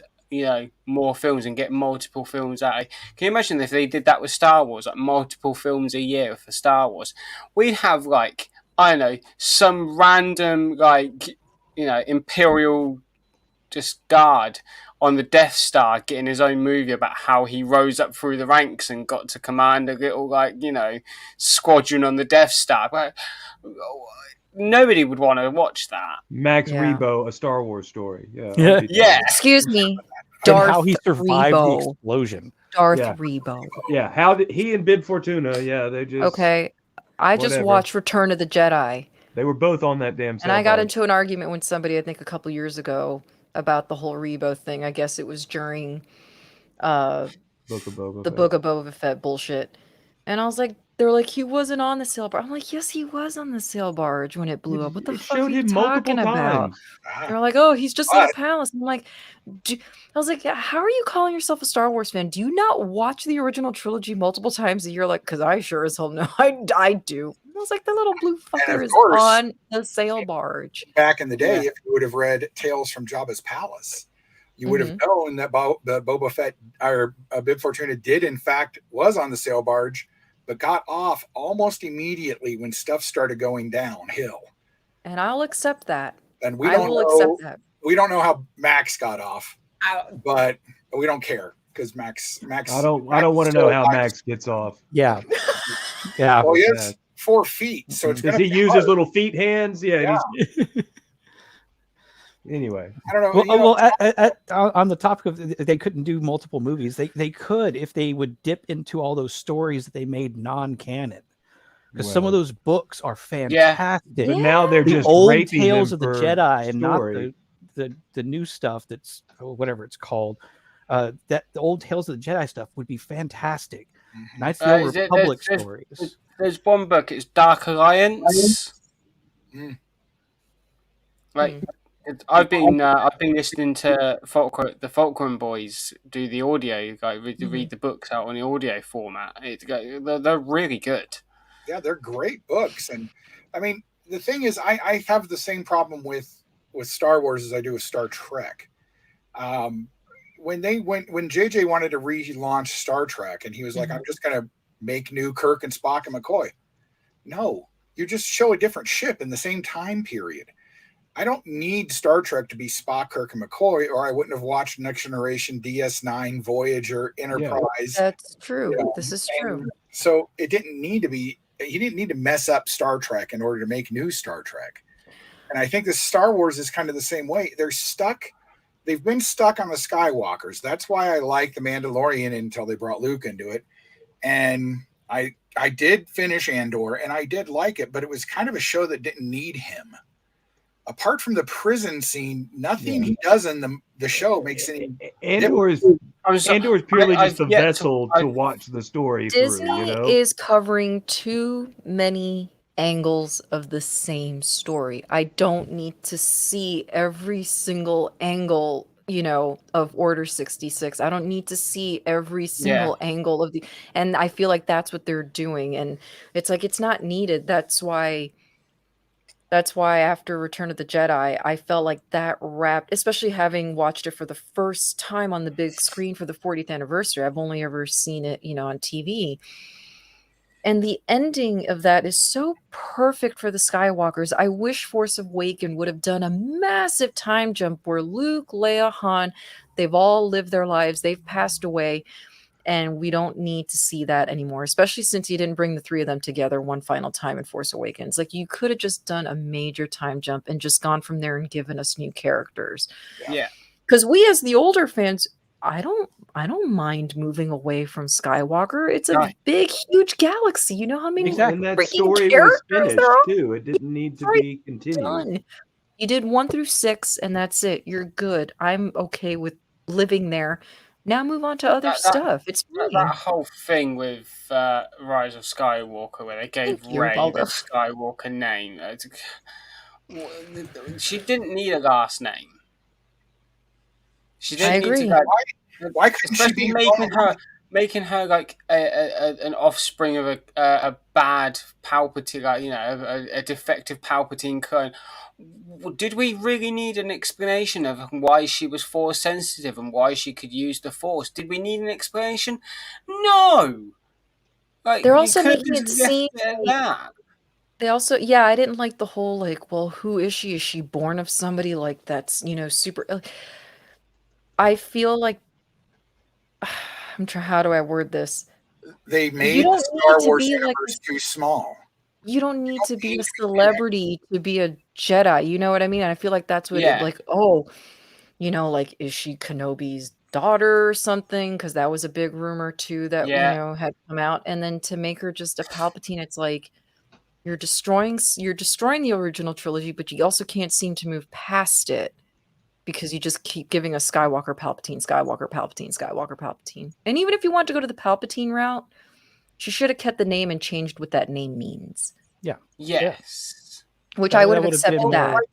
more films and get multiple films out. Can you imagine if they did that with Star Wars, like multiple films a year for Star Wars? We'd have some random Imperial just guard on the Death Star getting his own movie about how he rose up through the ranks and got to command a little squadron on the Death Star. But nobody would want to watch that. Max Yeah. Rebo, A Star Wars Story. Yeah. Yeah. I'll be Yeah. down. Excuse me, And Darth how he survived the Rebo. explosion. Darth Yeah. Rebo. Yeah. How did he and Bib Fortuna? Yeah, they just Okay, I just whatever. watched Return of the Jedi, They were both on that damn and I got sailboat. into an argument with somebody, I think a couple years ago, about the whole Rebo thing. I guess it was during Book of Boba the Fett. Book of Boba Fett bullshit. And I was like, they're like, he wasn't on the sail barge. I'm like, yes, he was on the sail barge when it blew up. What the It fuck showed are you him multiple talking about? times. They're like, oh, he's just in the But- palace. I'm like, I was like, how are you calling yourself a Star Wars fan? Do you not watch the original trilogy multiple times a year? Like, because I sure as hell know I do. I was like, the little blue fucker is course- on the sail barge. Back in the day, Yeah. if you would have read Tales from Jabba's Palace, you would have known that Boba Fett or Bib Fortuna did in fact was on the sail barge, but got off almost immediately when stuff started going downhill. And I'll accept that. And we I don't will know. accept that. We don't know how Max got off, but we don't care because Max. I don't want to know how Max gets off. Yeah. Yeah. Well, he Yeah. has 4 feet, so it's Does going he to use hard. his little feet hands? Yeah. Anyway, I don't know. Well, you know, on the topic of they couldn't do multiple movies, they could if they would dip into all those stories that they made non-canon, because some of well, those books are fantastic. but now they're The just old raping Tales him of the for Jedi and not story. the new stuff that's whatever it's called. That the old Tales of the Jedi stuff would be fantastic. And I feel Republic stories. There's one book. It's Dark Alliance. Mm. Like I've been listening to the Fulcrum boys do the audio, like read the books out on the audio format. They're really good. Yeah, they're great books, and I mean the thing is, I have the same problem with Star Wars as I do with Star Trek. When JJ wanted to relaunch Star Trek, and he was like, "I'm just going to make new Kirk and Spock and McCoy." No, you just show a different ship in the same time period. I don't need Star Trek to be Spock, Kirk, and McCoy, or I wouldn't have watched Next Generation, DS9, Voyager, Enterprise. That's true. You know, This is true. So it didn't need to be. He didn't need to mess up Star Trek in order to make new Star Trek. And I think the Star Wars is kind of the same way. They're stuck. They've been stuck on the Skywalkers. That's why I like The Mandalorian until they brought Luke into it. And I did finish Andor, and I did like it, but it was kind of a show that didn't need him. Apart from the prison scene, nothing he does in the show makes any. Andor is purely just a vessel to watch the story Disney through. You know, is covering too many angles of the same story. I don't need to see every single angle, of Order 66. I don't need to see every single angle of and I feel like that's what they're doing, and it's like it's not needed. That's why after Return of the Jedi, I felt like that wrapped, especially having watched it for the first time on the big screen for the 40th anniversary. I've only ever seen it, on TV. And the ending of that is so perfect for the Skywalkers. I wish Force Awakens would have done a massive time jump where Luke, Leia, Han, they've all lived their lives. They've passed away. And we don't need to see that anymore, especially since you didn't bring the three of them together one final time in Force Awakens. Like, you could have just done a major time jump and just gone from there and given us new characters. Yeah. Because we, as the older fans, I don't mind moving away from Skywalker. It's a big, huge galaxy. You know how many and that freaking story was characters finished there are? too. It didn't need to be continued. Done. You did 1 through 6, and that's it. You're good. I'm okay with living there. Now move on to other stuff. It's fine. That whole thing with Rise of Skywalker, where they gave Rey the Skywalker name. She didn't need a last name. She didn't I agree. need to. Why couldn't she be making her like an offspring of a bad Palpatine, like, a defective Palpatine clone? Did we really need an explanation of why she was Force sensitive and why she could use the Force? Did we need an explanation? No. Like, they're also making it seem that. They also, I didn't like the whole like, well, who is she? Is she born of somebody like that's super? I feel like how do I word this? They made the Star Wars universe too small. you don't need to be a celebrity to be a Jedi. You know what I mean? And I feel like that's what it, like, oh, you know, like, is she Kenobi's daughter or something? Because that was a big rumor too that, you Yeah. know, had come out. And then to make her just a Palpatine, it's like you're destroying the original trilogy, but you also can't seem to move past it because you just keep giving us Skywalker, Palpatine, Skywalker, Palpatine, Skywalker, Palpatine. And even if you want to go to the Palpatine route, she should have kept the name and changed what that name means. Yeah. Yes. Which That I would have would have been accepted that. more-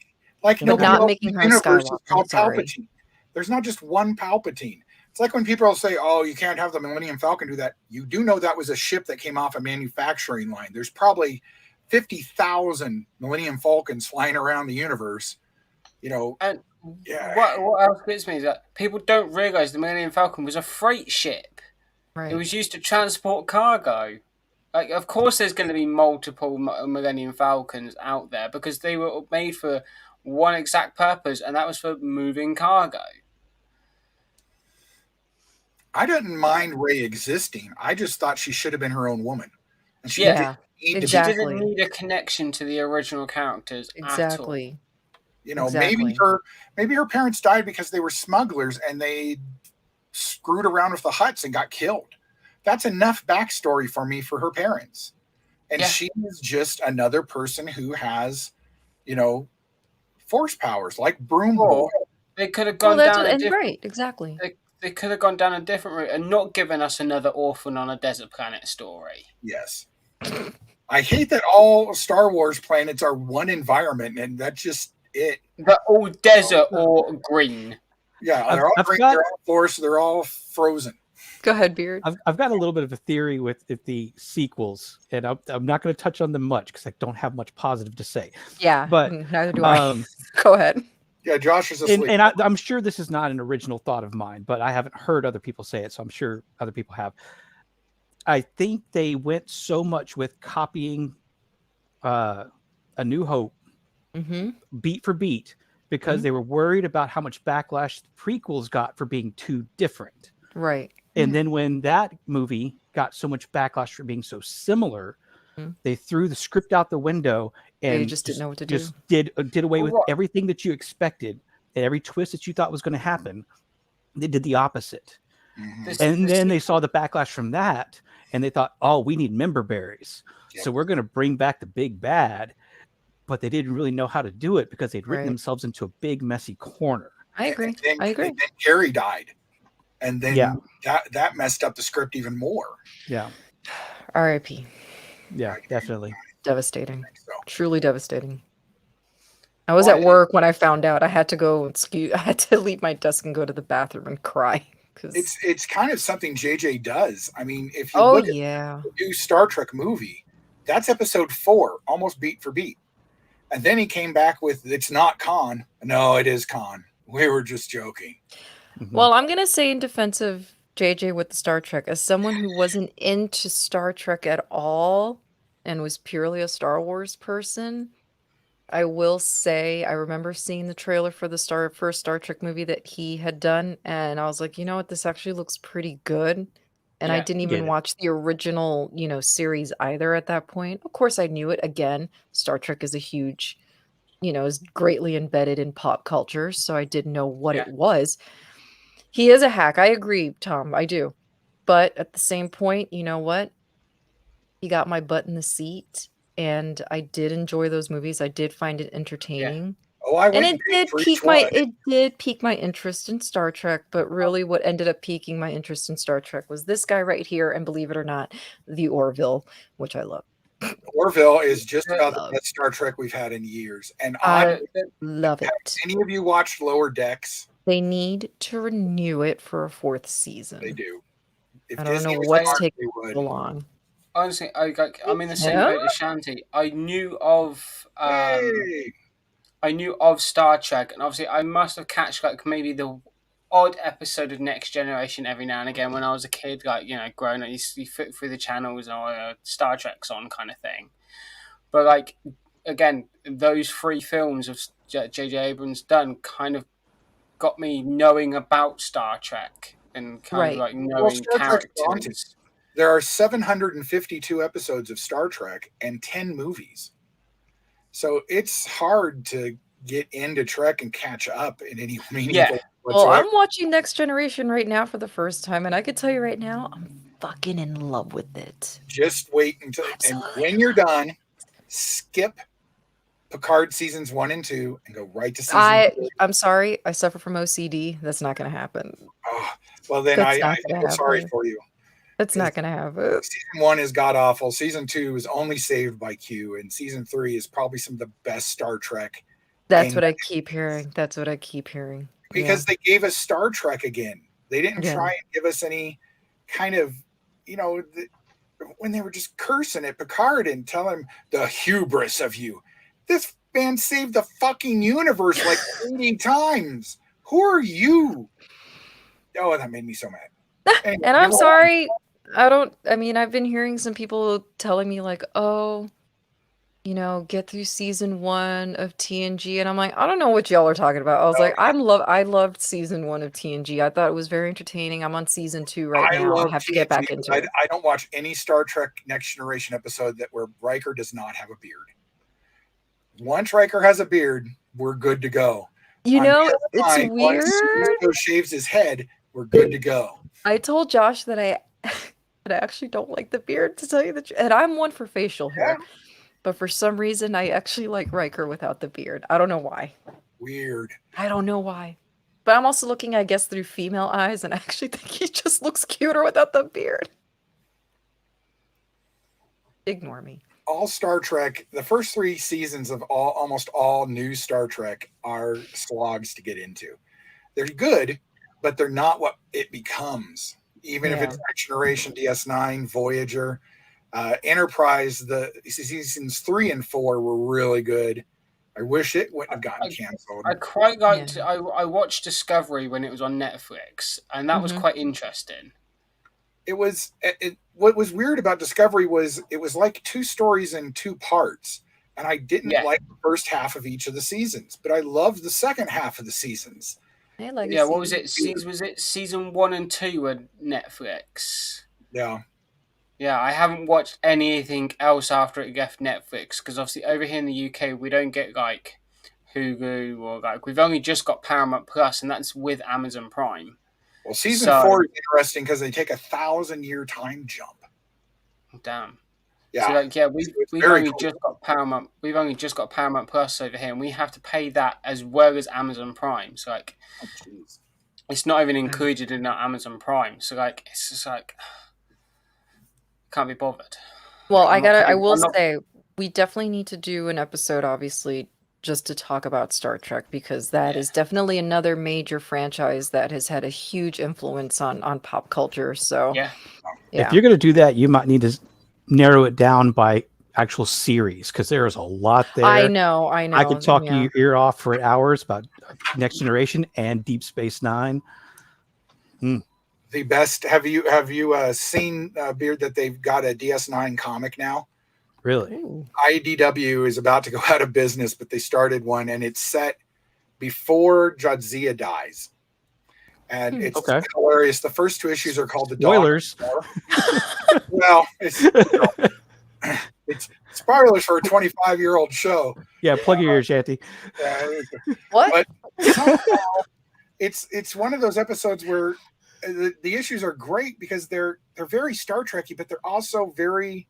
Like But But nobody not else making in her the a universe is Skywalker. I'm called sorry. Palpatine. There's not just one Palpatine. It's like when people say, "Oh, you can't have the Millennium Falcon do that." You do know that was a ship that came off a manufacturing line. There's probably 50,000 Millennium Falcons flying around the universe. You know, And yeah. what else gets me is that people don't realize the Millennium Falcon was a freight ship. Right. It was used to transport cargo. Like, of course, there's going to be multiple Millennium Falcons out there because they were made for one exact purpose, and that was for moving cargo. I didn't mind Rey existing. I just thought she should have been her own woman, and she Yeah, didn't need exactly. She didn't need a connection to the original characters at all. Exactly. You know, Exactly. maybe her parents died because they were smugglers and they screwed around with the Hutts and got killed. That's enough backstory for me for her parents. And Yeah. she is just another person who has, you know, force powers like Broom Boy. Or they could have Well, gone that's down what, a and different. right, exactly. They could have gone down a different route and not given us another orphan on a desert planet story. Yes. I hate that all Star Wars planets are one environment, and that's just it. They're all desert or green. Yeah, they're all green, they're all forest, they're all frozen. Go ahead, Beard. I've got a little bit of a theory with the sequels, and I'm not going to touch on them much because I don't have much positive to say. Yeah, but neither do I. Go ahead. Yeah, Josh is asleep. And I'm sure this is not an original thought of mine, but I haven't heard other people say it, so I'm sure other people have. I think they went so much with copying A New Hope beat for beat because they were worried about how much backlash the prequels got for being too different. Right. And then when that movie got so much backlash for being so similar, they threw the script out the window and they just didn't know what to do. Just did away with everything that you expected and every twist that you thought was going to happen. They did the opposite. And then they saw the backlash from that and they thought, oh, we need member berries. Yep. So we're going to bring back the big bad. But they didn't really know how to do it because they'd written themselves into a big, messy corner. I agree. I agree. And then Carrie died. And then that messed up the script even more. Yeah. R.I.P. Yeah, definitely. Devastating. So. Truly devastating. I was at work when I found out. I had to go. I had to leave my desk and go to the bathroom and cry. It's kind of something JJ does. I mean, if you look at the new Star Trek movie, that's episode 4, almost beat for beat. And then he came back with, it's not Khan. No, it is Khan. We were just joking. Well, I'm going to say in defense of JJ with the Star Trek, as someone who wasn't into Star Trek at all and was purely a Star Wars person, I will say I remember seeing the trailer for the first Star Trek movie that he had done, and I was like, you know what, this actually looks pretty good. And I didn't even watch the original, series either at that point. Of course, I knew it. Again, Star Trek is a huge, is greatly embedded in pop culture, so I didn't know what it was. He is a hack. I agree, Tom. I do. But at the same point, you know what? He got my butt in the seat, and I did enjoy those movies. I did find it entertaining. Yeah. Oh, I and it did pique my interest in Star Trek, but really what ended up piquing my interest in Star Trek was this guy right here, and believe it or not, the Orville, which I love. Orville is just about the best Star Trek we've had in years. And I love it. Have any of you watched Lower Decks? They need to renew it for a 4th season. They do. I don't know what's taking so long. Honestly, I'm in the same boat as Shanti. I knew of Star Trek, and obviously I must have catched maybe the odd episode of Next Generation every now and again when I was a kid, growing up. You flip through the channels and Star Trek's on kind of thing. But again, those 3 films of J.J. Abrams done kind of got me knowing about Star Trek and kind of knowing characters. There are 752 episodes of Star Trek and 10 movies. So it's hard to get into Trek and catch up in any meaningful Well, whatsoever. I'm watching Next Generation right now for the first time, and I could tell you right now, I'm fucking in love with it. Just wait until, and when you're done, skip Picard seasons 1 and 2 and go right to season 3. I'm sorry, I suffer from OCD. That's not going to happen. Oh, well, then That's I not feel gonna sorry happen. for you. That's not going to happen. Season 1 is god awful. Season 2 is only saved by Q, and season 3 is probably some of the best Star Trek. That's what I keep hearing. That's what I keep hearing. Because they gave us Star Trek again. They didn't Yeah. try and give us any kind of, when they were just cursing at Picard and telling him the hubris of you. This man saved the fucking universe like 80 times. Who are you? Oh, that made me so mad. Anyway, And I'm sorry. I've been hearing some people telling me like, oh, get through season 1 of TNG. And I'm like, I don't know what y'all are talking about. I was like, I loved season 1 of TNG. I thought it was very entertaining. I'm on season 2 right now. I have to get back into it. I don't watch any Star Trek Next Generation episode where Riker does not have a beard. Once Riker has a beard, we're good to go. It's weird. Once shaves his head, we're good to go. I told Josh that I actually don't like the beard, to tell you the truth. And I'm one for facial hair. But for some reason, I actually like Riker without the beard. I don't know why. Weird. I don't know why. But I'm also looking, I guess, through female eyes, and I actually think he just looks cuter without the beard. Ignore me. All Star Trek, the first 3 seasons of almost all new Star Trek are slogs to get into. They're good, but they're not what it becomes. Even if it's Next Generation, DS9, Voyager, Enterprise, the seasons 3 and 4 were really good. I wish it wouldn't have gotten canceled. I quite liked. I watched Discovery when it was on Netflix, and that was quite interesting. It was. What was weird about Discovery was it was like 2 stories in 2 parts, and I didn't like the first half of each of the seasons, but I loved the second half of the seasons. What was it? Was it season 1 and 2 on Netflix? Yeah. Yeah, I haven't watched anything else after it left Netflix, because obviously over here in the UK we don't get like Hulu, or like we've only just got Paramount Plus, and that's with Amazon Prime. Well, season 4 is interesting because they take a 1,000-year time jump. Damn. Yeah. So we've only just got Paramount. We've only just got Paramount Plus over here, and we have to pay that as well as Amazon Prime. So like, it's not even included in our Amazon Prime. So like, it's just like, can't be bothered. Well, I will say, we definitely need to do an episode, obviously, just to talk about Star Trek, because that is definitely another major franchise that has had a huge influence on pop culture. So if you're going to do that, you might need to narrow it down by actual series, because there is a lot there. I know. I could talk your ear off for hours about Next Generation and Deep Space Nine. The best. Have you seen Beard that they've got a DS9 comic now? Really? Ooh. IDW is about to go out of business, but they started one, and it's set before Jadzia dies. And it's hilarious. The first 2 issues are called The Spoilers. Well, it's spoilers for a 25-year-old show. Yeah, plug your ears, Shanty. What? But somehow, it's one of those episodes where the issues are great because they're very Star Trek-y, but they're also very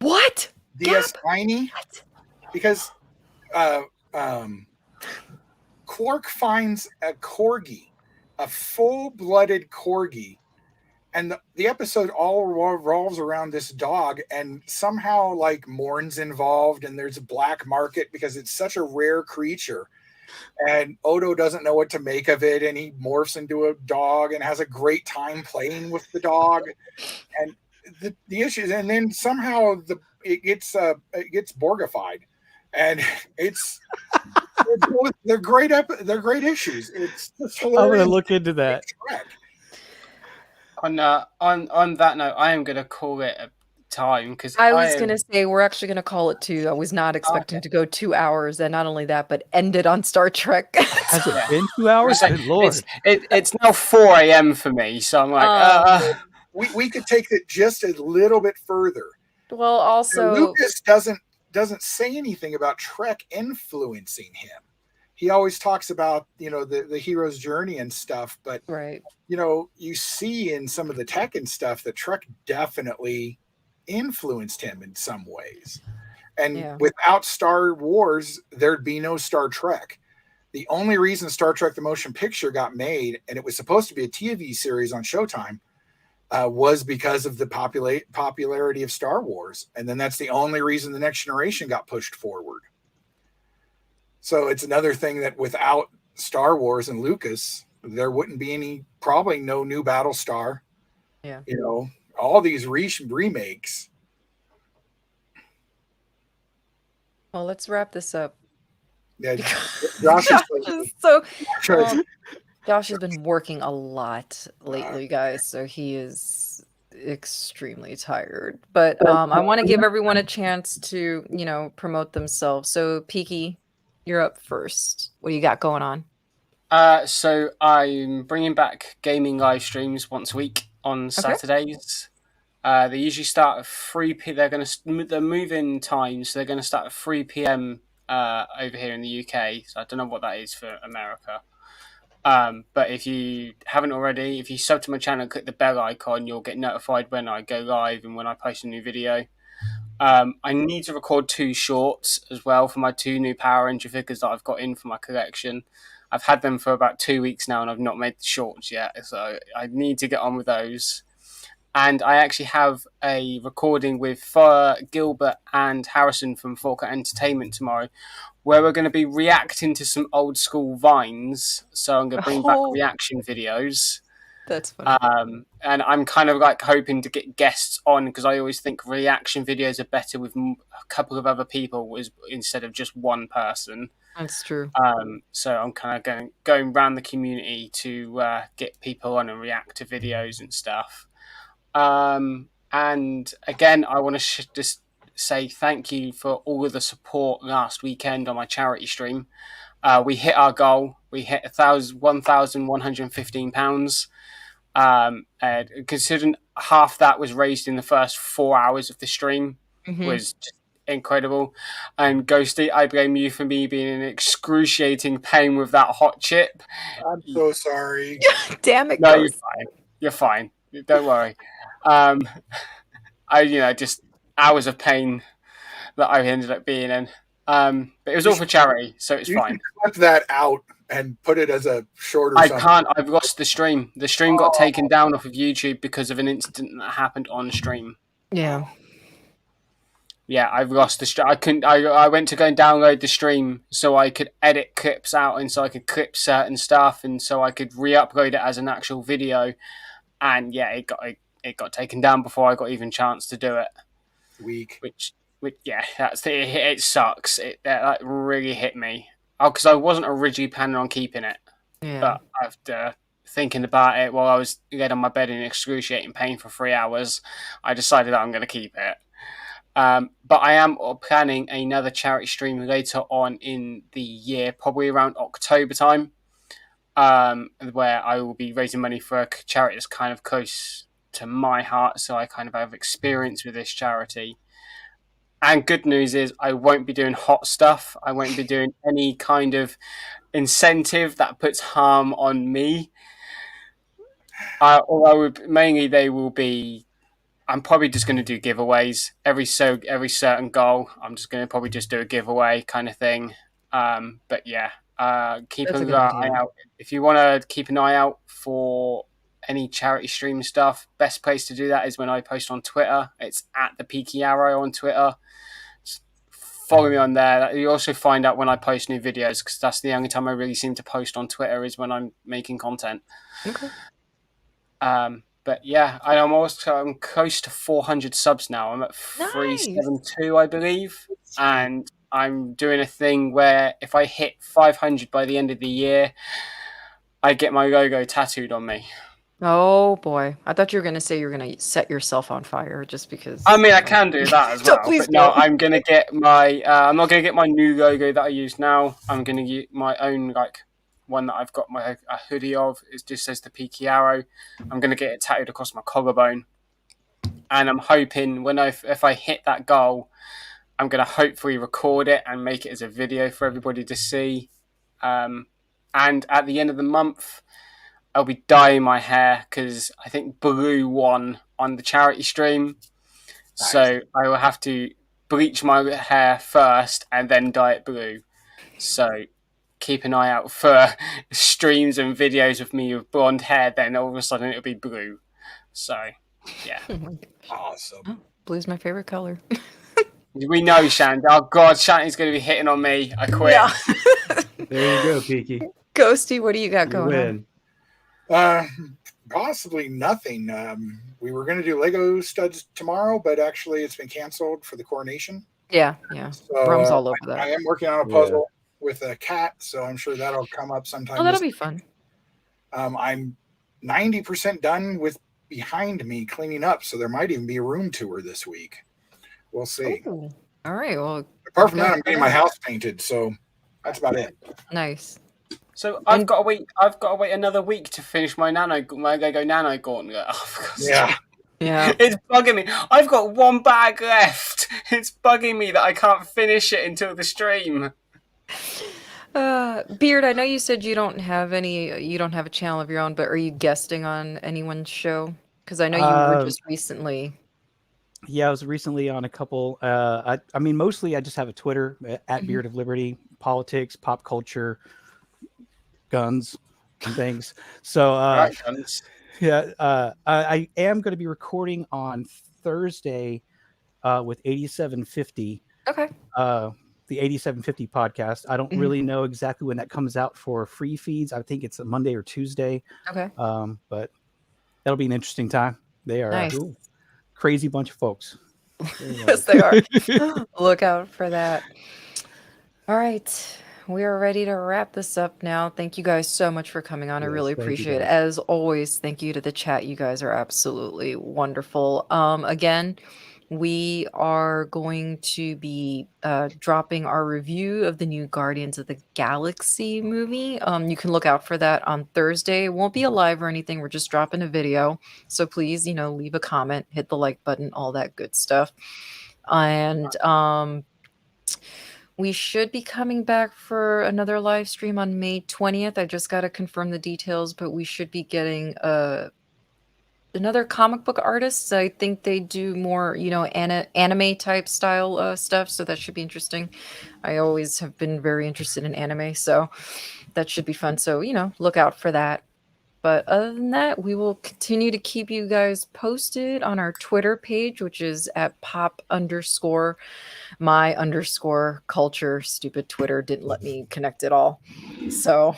DS9-y, because Quark finds a corgi, a full-blooded corgi, and the episode all revolves around this dog, and somehow like Morn's involved, and there's a black market because it's such a rare creature, and Odo doesn't know what to make of it, and he morphs into a dog and has a great time playing with the dog, and the issues, and then somehow it gets Borgified, and they're great issues. It's just hilarious. I'm gonna look into that. On that note, I am gonna call it a time, because I was gonna say we're actually gonna call it 2. I was not expecting to go 2 hours, and not only that, but end it on Star Trek. Has it been 2 hours? Good Lord! It's now 4 a.m. for me, so I'm like, we could take it just a little bit further. Well, also Lucas doesn't say anything about Trek influencing him. He always talks about, the hero's journey and stuff, but right. You see in some of the tech and stuff that Trek definitely influenced him in some ways. And without Star Wars, there'd be no Star Trek. The only reason Star Trek the Motion Picture got made, and it was supposed to be a TV series on Showtime, was because of the popularity of Star Wars. And then that's the only reason The Next Generation got pushed forward. So it's another thing that without Star Wars and Lucas, there wouldn't be probably no new Battlestar. Yeah. All these remakes. Well, let's wrap this up. Yeah, Josh has been working a lot lately, guys, so he is extremely tired. But I want to give everyone a chance to, promote themselves. So, Peaky, you're up first. What do you got going on? So I'm bringing back gaming live streams once a week on Saturdays. They usually start at 3 p.m. They're moving times, so they're going to start at 3 p.m. Over here in the UK. So I don't know what that is for America. But if you haven't already, if you sub to my channel and click the bell icon, you'll get notified when I go live and when I post a new video. I need to record 2 shorts as well for my 2 new Power Ranger figures that I've got in for my collection. I've had them for about 2 weeks now and I've not made the shorts yet, so I need to get on with those. And I actually have a recording with Gilbert and Harrison from Forker Entertainment tomorrow, where we're going to be reacting to some old school Vines. So I'm going to bring back reaction videos. That's funny. And I'm kind of hoping to get guests on, because I always think reaction videos are better with a couple of other people instead of just one person. That's true. So I'm kind of going around the community to get people on and react to videos and stuff. And again, I want to just say thank you for all of the support last weekend on my charity stream. We hit our goal. We hit £1,115. And considering half that was raised in the first 4 hours of the stream, was just incredible. And Ghosty, I blame you for me being in excruciating pain with that hot chip. I'm so sorry. Damn it, no, Ghost. You're fine. Don't worry. Just hours of pain that I ended up being in. But it was all for charity, so it's fine. Clip that out and put it as a shorter. I can't. I've lost the stream. The stream got taken down off of YouTube because of an incident that happened on stream. Yeah. Yeah, I've lost the stream. I couldn't. I went to go and download the stream so I could edit clips out and so I could clip certain stuff and so I could re-upload it as an actual video. And yeah, it got taken down before I got even chance to do it. Weak. Which yeah, it sucks. That really hit me. Oh, because I wasn't originally planning on keeping it. Yeah. But after thinking about it while I was laid on my bed in excruciating pain for 3 hours, I decided that I'm going to keep it. But I am planning another charity stream later on in the year, probably around October time, where I will be raising money for a charity that's kind of close to my heart, so I kind of have experience with this charity. And good news is I won't be doing hot stuff. I won't be doing any kind of incentive that puts harm on me. Mainly they will be. I'm probably just going to do giveaways every certain goal. I'm just going to probably just do a giveaway kind of thing. But yeah, keep an eye out. If you want to keep an eye out for any charity stream stuff, best place to do that is when I post on Twitter. It's at the Peaky Arrow on Twitter. Just follow me on there. You also find out when I post new videos, because that's the only time I really seem to post on Twitter is when I'm making content. Okay. But yeah, I'm close to 400 subs now. I'm at 372, I believe. And I'm doing a thing where if I hit 500 by the end of the year, I get my logo tattooed on me. Oh boy, I thought you were going to say you're going to set yourself on fire just because. I mean, I can do that as well. Please but no, I'm going to get my. I'm not going to get my new logo that I use now. I'm going to get my own one that I've got a hoodie of. It just says the Peaky Arrow. I'm going to get it tattooed across my collarbone. And I'm hoping if I hit that goal, I'm going to hopefully record it and make it as a video for everybody to see. And at the end of the month, I'll be dyeing my hair because I think blue won on the charity stream. Nice. So I will have to bleach my hair first and then dye it blue. So keep an eye out for streams and videos of me with blonde hair. Then all of a sudden it'll be blue. So yeah, awesome. Oh, blue's my favorite color. We know, Shandy. Oh God, Shandy's going to be hitting on me. I quit. Yeah. There you go, Peaky. Ghosty, what do you got going on? Possibly nothing. We were going to do Lego studs tomorrow, but actually it's been canceled for the coronation. Yeah. So, Rum's all over that. I am working on a puzzle with a cat, so I'm sure that'll come up sometime. Oh, that'll be fun. I'm 90% done with behind me cleaning up, so there might even be a room tour this week. We'll see. Ooh. All right. Well, apart from that, I'm getting my house painted, so that's about it. Nice. So I've got to wait another week to finish my Lego Nano Gauntlet. Oh, yeah. It's bugging me. I've got one bag left. It's bugging me that I can't finish it until the stream. Beard, I know you said you don't have a channel of your own, but are you guesting on anyone's show? Because I know you were just recently. Yeah, I was recently on a couple. I mean, mostly I just have a Twitter at Beard of Liberty, politics, pop culture, guns, and things. So yeah, I am going to be recording on Thursday with 8750. Okay. The 8750 podcast. I don't really know exactly when that comes out for free feeds. I think it's a Monday or Tuesday. Okay. But that'll be an interesting time. They are nice. Crazy bunch of folks. Yes, they are. Look out for that. All right. We are ready to wrap this up now. Thank you guys so much for coming on. I really appreciate it. As always, thank you to the chat. You guys are absolutely wonderful. Again, we are going to be dropping our review of the new Guardians of the Galaxy movie. You can look out for that on Thursday. It won't be a live or anything. We're just dropping a video. So please, leave a comment, hit the like button, all that good stuff. And we should be coming back for another live stream on May 20th. I just got to confirm the details, but we should be getting another comic book artist. I think they do more, anime type style stuff. So that should be interesting. I always have been very interested in anime, so that should be fun. So, look out for that. But other than that, we will continue to keep you guys posted on our Twitter page, which is at pop_my_culture. Stupid Twitter didn't let me connect it all. So,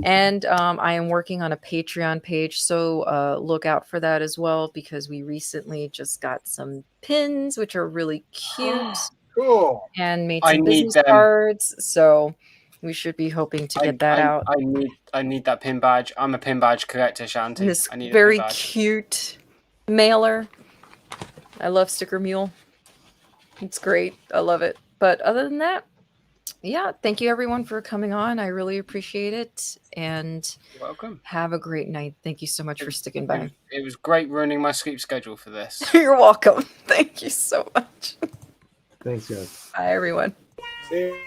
and I am working on a Patreon page. So look out for that as well, because we recently just got some pins, which are really cute. Cool. And made some business cards. So we should be hoping to get that out. I need that pin badge. I'm a pin badge collector, Shanty. This I need very cute mailer. I love Sticker Mule. It's great. I love it. But other than that, yeah, thank you everyone for coming on. I really appreciate it. And you're welcome. Have a great night. Thank you so much for sticking by. It was great running my sleep schedule for this. You're welcome. Thank you so much. Thanks, guys. Bye, everyone. See you.